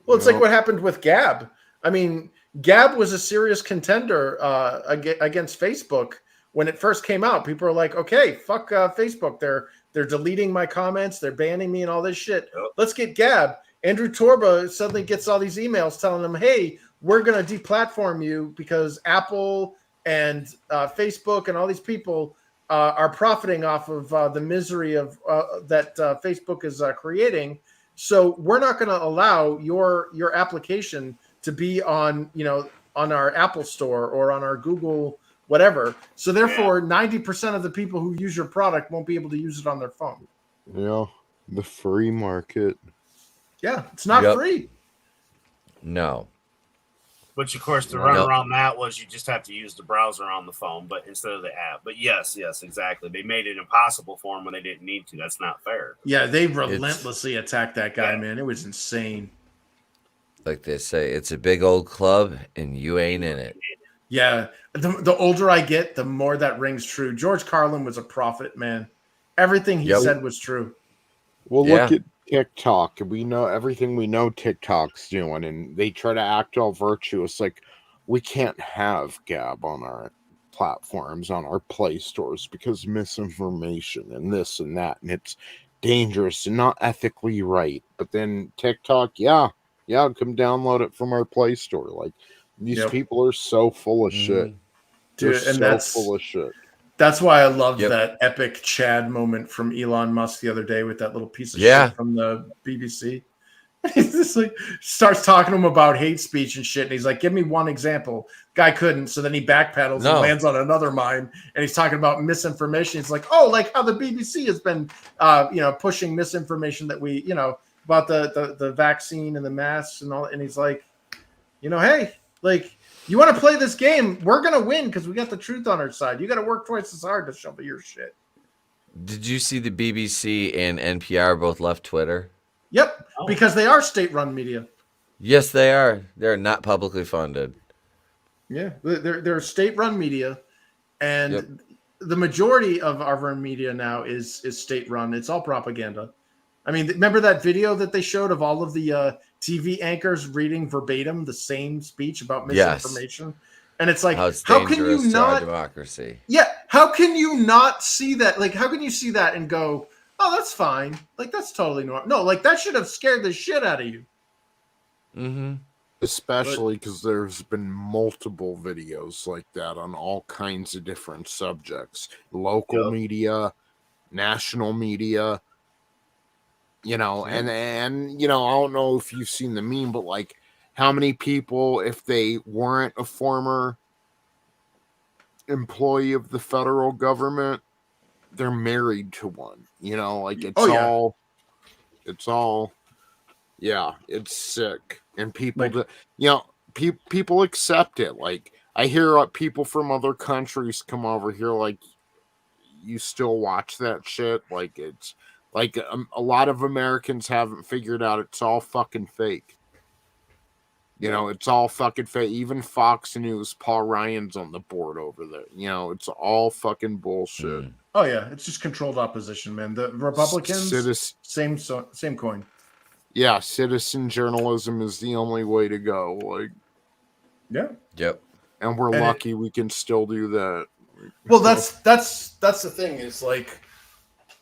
Well, it's like what happened with Gab. I mean, Gab was a serious contender against Facebook when it first came out. People are like, okay, fuck Facebook. They're deleting my comments. They're banning me and all this shit. Let's get Gab. Andrew Torba suddenly gets all these emails telling them, hey, we're going to deplatform you because Apple and Facebook and all these people are profiting off of the misery of that Facebook is creating. So we're not going to allow your application to be on our Apple Store or on our Google whatever. So therefore, 90% of the people who use your product won't be able to use it on their phone. Yeah, the free market. Yeah, it's not free. No. Which, of course, the run around that was you just have to use the browser on the phone, but instead of the app. But yes, exactly. They made it impossible for them when they didn't need to. That's not fair. Yeah, they relentlessly attacked that guy, man. It was insane. Like they say, it's a big old club, and you ain't in it. Yeah, the older I get, the more that rings true. George Carlin was a prophet, man. Everything he said was true. Well, look at TikTok. We know everything we know TikTok's doing, and they try to act all virtuous. Like, we can't have Gab on our platforms, on our Play stores, because misinformation and this and that, and it's dangerous and not ethically right. But then TikTok, come download it from our Play store. Like, these people are so full of shit. Dude, They're that's full of shit. That's why I loved that epic Chad moment from Elon Musk the other day with that little piece of shit from the BBC. He's just like starts talking to him about hate speech and shit, and he's like, "Give me one example." Guy couldn't, so then he backpedals and lands on another mine, and he's talking about misinformation. It's like, oh, like how the BBC has been, pushing misinformation that we, about the vaccine and the masks and all. And he's like, hey, like, you want to play this game? We're gonna win because we got the truth on our side. You got to work twice as hard to shovel your shit. Did you see the BBC and NPR both left Twitter? Yep, because they are state-run media. Yes, they are. They're not publicly funded. Yeah, they're state-run media, and the majority of our media now is state-run. It's all propaganda. I mean, remember that video that they showed of all of the TV anchors reading verbatim the same speech about misinformation? And it's like, how can you not democracy? Yeah, how can you not see that? Like, how can you see that and go, oh, that's fine. Like, that's totally normal. No, like, that should have scared the shit out of you. Mm-hmm. Especially because there's been multiple videos like that on all kinds of different subjects. Local media, national media, and I don't know if you've seen the meme, but like, how many people, if they weren't a former employee of the federal government, they're married to one, like it's it's sick. And people, people accept it. Like, I hear people from other countries come over here, like, you still watch that shit? Like, it's like a lot of Americans haven't figured out it's all fucking fake. It's all fucking fake. Even Fox News, Paul Ryan's on the board over there. It's all fucking bullshit. Oh yeah, it's just controlled opposition, man. The Republicans, same coin. Yeah, citizen journalism is the only way to go. Like, yep. And we're lucky we can still do that. Well, that's the thing is, like,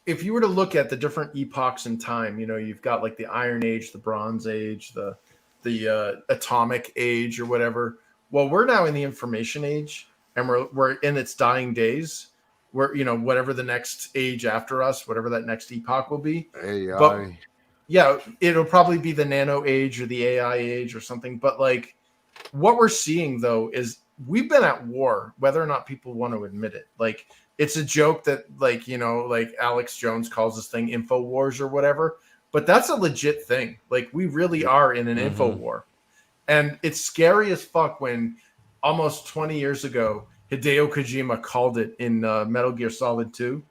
if you were to look at the different epochs in time, you've got like the Iron Age, the Bronze Age, the Atomic Age, or whatever. Well, we're now in the Information Age, and we're in its dying days. We're whatever the next age after us, whatever that next epoch will be. AI. But, yeah, it'll probably be the Nano Age or the AI Age or something. But like, what we're seeing though is we've been at war, whether or not people want to admit it. Like, it's a joke that like Alex Jones calls this thing info wars or whatever, but that's a legit thing. Like, we really are in an info war, and it's scary as fuck when almost 20 years ago Hideo Kojima called it in Metal Gear Solid 2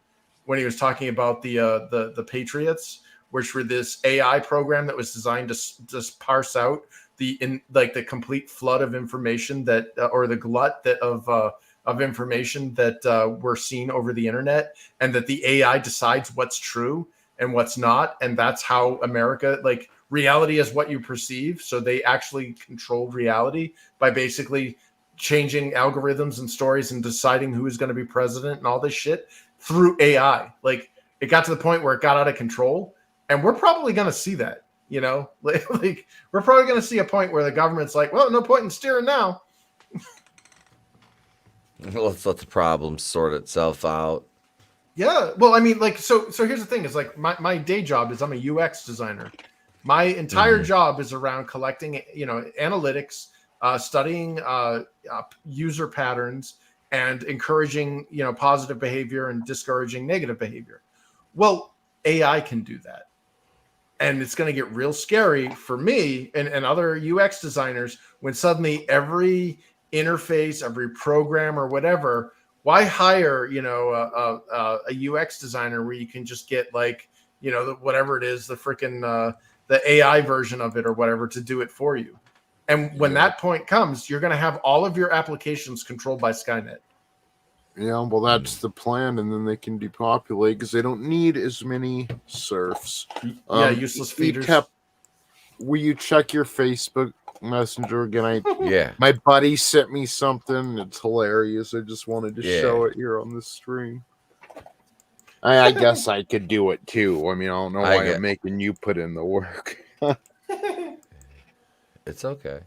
when he was talking about the Patriots, which were this AI program that was designed to just parse out the complete flood of information that or the glut of information that we're seeing over the internet, and that the AI decides what's true and what's not. And that's how America, like, reality is what you perceive. So they actually controlled reality by basically changing algorithms and stories and deciding who is going to be president and all this shit through AI. Like, it got to the point where it got out of control, and we're probably going to see that, like we're probably going to see a point where the government's like, well, no point in steering now. Let's let the problem sort itself out. Yeah. Well, I mean, like, so here's the thing is, like, my day job is I'm a UX designer. My entire job is around collecting, analytics, studying user patterns, and encouraging, positive behavior and discouraging negative behavior. Well, AI can do that. And it's going to get real scary for me and other UX designers when suddenly every interface, every program or whatever, why hire, a UX designer where you can just get like, whatever it is, the freaking the AI version of it or whatever to do it for you. And when that point comes, you're going to have all of your applications controlled by Skynet. Yeah, well, that's the plan, and then they can depopulate because they don't need as many serfs. Useless feeders. Will you check your Facebook Messenger again? Yeah. My buddy sent me something. It's hilarious. I just wanted to show it here on the stream. I guess I could do it too. I mean, I don't know why I'm making you put in the work. It's okay.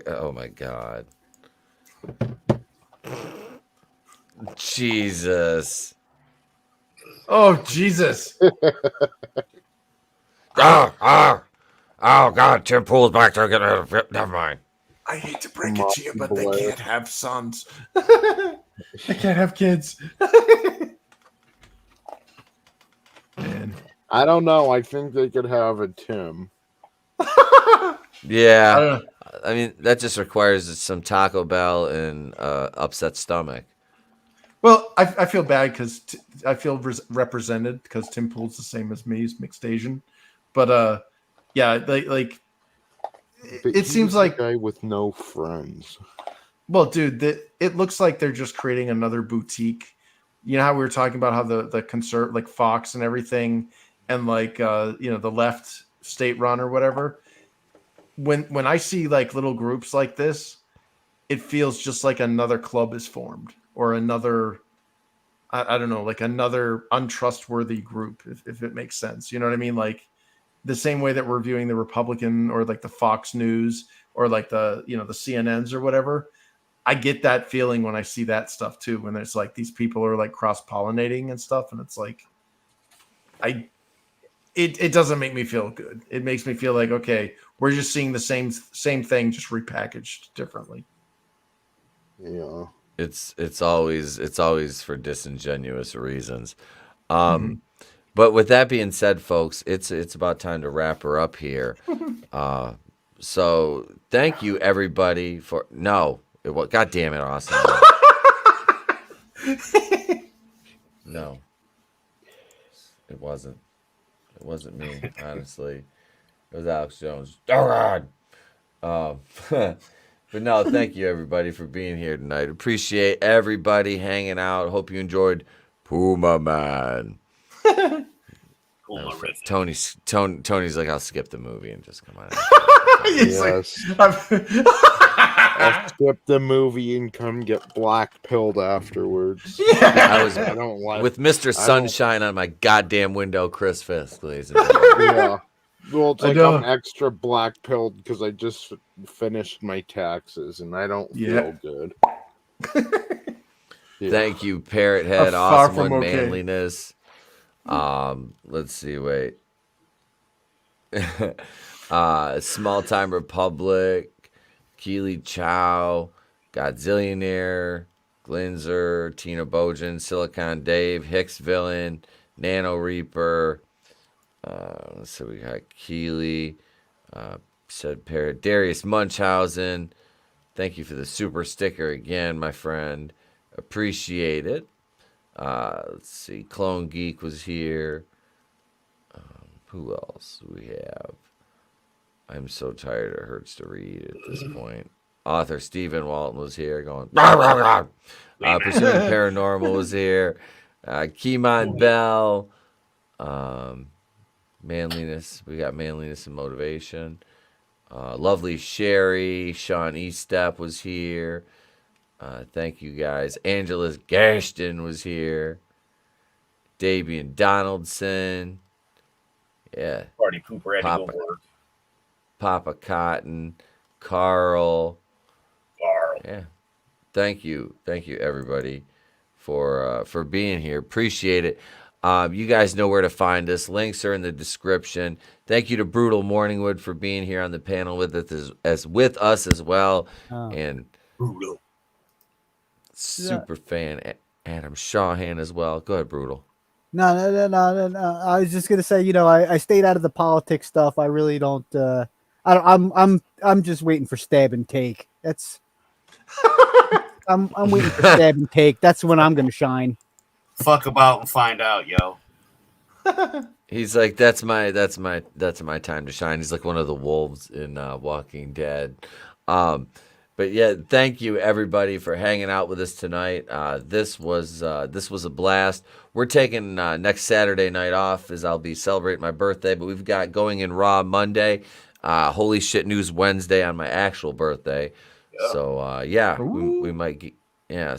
Oh my God. Jesus. Oh, Jesus. Oh, God. Tim Pool's back there. Never mind. I hate to break it to you, but they can't have sons. They can't have kids. Man. I don't know. I think they could have a Tim. Yeah. I mean, that just requires some Taco Bell and upset stomach. Well, I feel bad because I feel represented because Tim Pool's the same as me. He's mixed Asian. But, it seems like a guy with no friends. Well, dude, it looks like they're just creating another boutique. You know how we were talking about how the conservative, like Fox and everything, and the left state run or whatever. When I see like little groups like this, it feels just like another club is formed or another, I don't know, like another untrustworthy group, if it makes sense. You know what I mean? Like the same way that we're viewing the Republican or like the Fox News or like the CNNs or whatever. I get that feeling when I see that stuff too, when it's like these people are like cross-pollinating and stuff. And it's like, it doesn't make me feel good. It makes me feel like, okay, we're just seeing the same thing, just repackaged differently. Yeah. It's always for disingenuous reasons. But with that being said, folks, it's about time to wrap her up here. So thank you everybody for God damn it, Austin. No. It wasn't me, honestly. It was Alex Jones. Oh God. But no, thank you everybody for being here tonight. Appreciate everybody hanging out. Hope you enjoyed PumaMan. Tony's like, I'll skip the movie and just come on. Yes. I'll skip the movie and come get black pilled afterwards. Yeah. I don't like with Mr. Sunshine on my goddamn window, Chris Fisk, ladies and gentlemen. Yeah. Well, it's like I'm extra black pilled because I just finished my taxes and I don't feel good. Thank you, Parrot Head. Awesome one, manliness. Let's see, wait. Small Time Republic, Keely Chow, Godzillionaire, Glinzer, Tina Bojan, Silicon Dave, Hicks Villain, Nano Reaper. Let's see, we got Keely, said Parrot, Darius Munchausen. Thank you for the super sticker again, my friend. Appreciate it. Let's see, Clone Geek was here. Who else do we have? I'm so tired it hurts to read at this point. Author Stephen Walton was here going, rah, rah, rah. Pursuing Paranormal was here. Keymon Bell. Manliness. We got Manliness and Motivation. Lovely Sherry. Sean Eastep was here. Thank you guys. Angela Gashton was here. Davian Donaldson. Yeah. Party Pooper had to go work. Papa Cotton. Carl. Yeah. Thank you everybody for being here. Appreciate it. You guys know where to find us. Links are in the description. Thank you to Brutal Morningwood for being here on the panel with us as well. And Brutal. Super fan Adam Shawhan as well. Go ahead, Brutal. No. I was just gonna say, I stayed out of the politics stuff. I really don't. I'm just waiting for stab and take. That's. I'm waiting for stab and take. That's when I'm gonna shine. Fuck about and find out, yo. He's like, that's my time to shine. He's like one of the wolves in Walking Dead. But yeah, thank you everybody for hanging out with us tonight. This was a blast. We're taking next Saturday night off as I'll be celebrating my birthday, but we've got Going in Raw Monday, Holy Shit News Wednesday on my actual birthday. Yep. So we might get,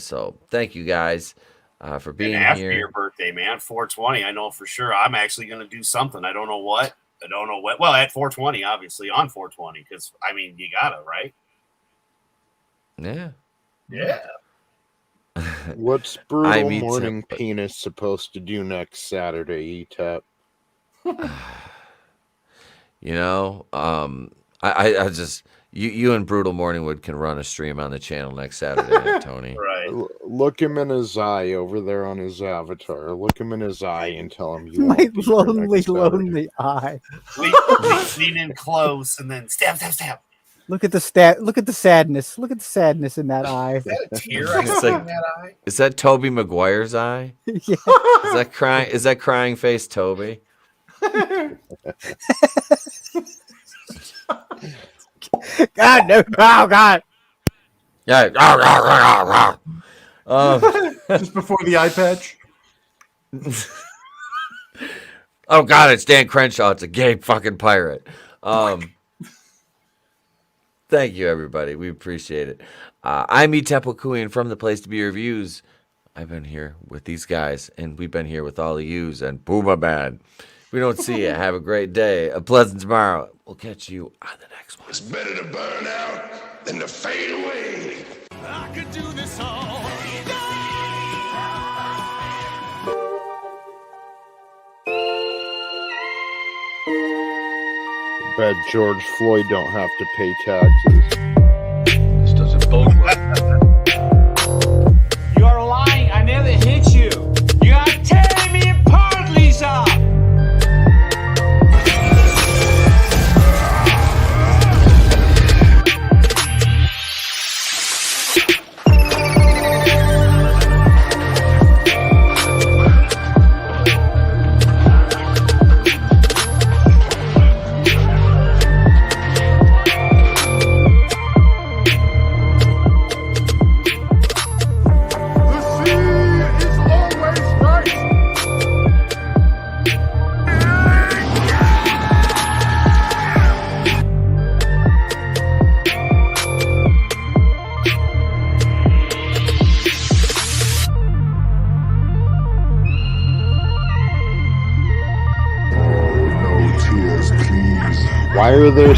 so thank you guys for being here. After your birthday, man, 420, I know for sure I'm actually going to do something. I don't know what. Well, at 420, obviously on 420, because I mean, you gotta, right? Yeah. What's Brutal Morning Penis supposed to do next Saturday, Etep? I just you and Brutal Morningwood can run a stream on the channel next Saturday, Tony. Right. Look him in his eye over there on his avatar. Look him in his eye and tell him you my lonely eye. Lean in close and then stab. Look at the sadness. Look at the sadness in that eye. Is that a tear I see in that eye? Is that Toby Maguire's eye? Yeah. Is that crying face Toby? God no! Oh God! Yeah. Just before the eye patch. Oh God! It's Dan Crenshaw. It's a gay fucking pirate. Thank you, everybody. We appreciate it. I'm Etep Wakuian from the Place to Be Reviews. I've been here with these guys, and we've been here with all of yous and PumaMan. We don't see you. Have a great day. A pleasant tomorrow. We'll catch you on the next one. It's better to burn out than to fade away. I could do this all. Bet George Floyd don't have to pay taxes. This doesn't bode well. You're lying. I never hit you. You are tearing me apart, Lisa. Why are there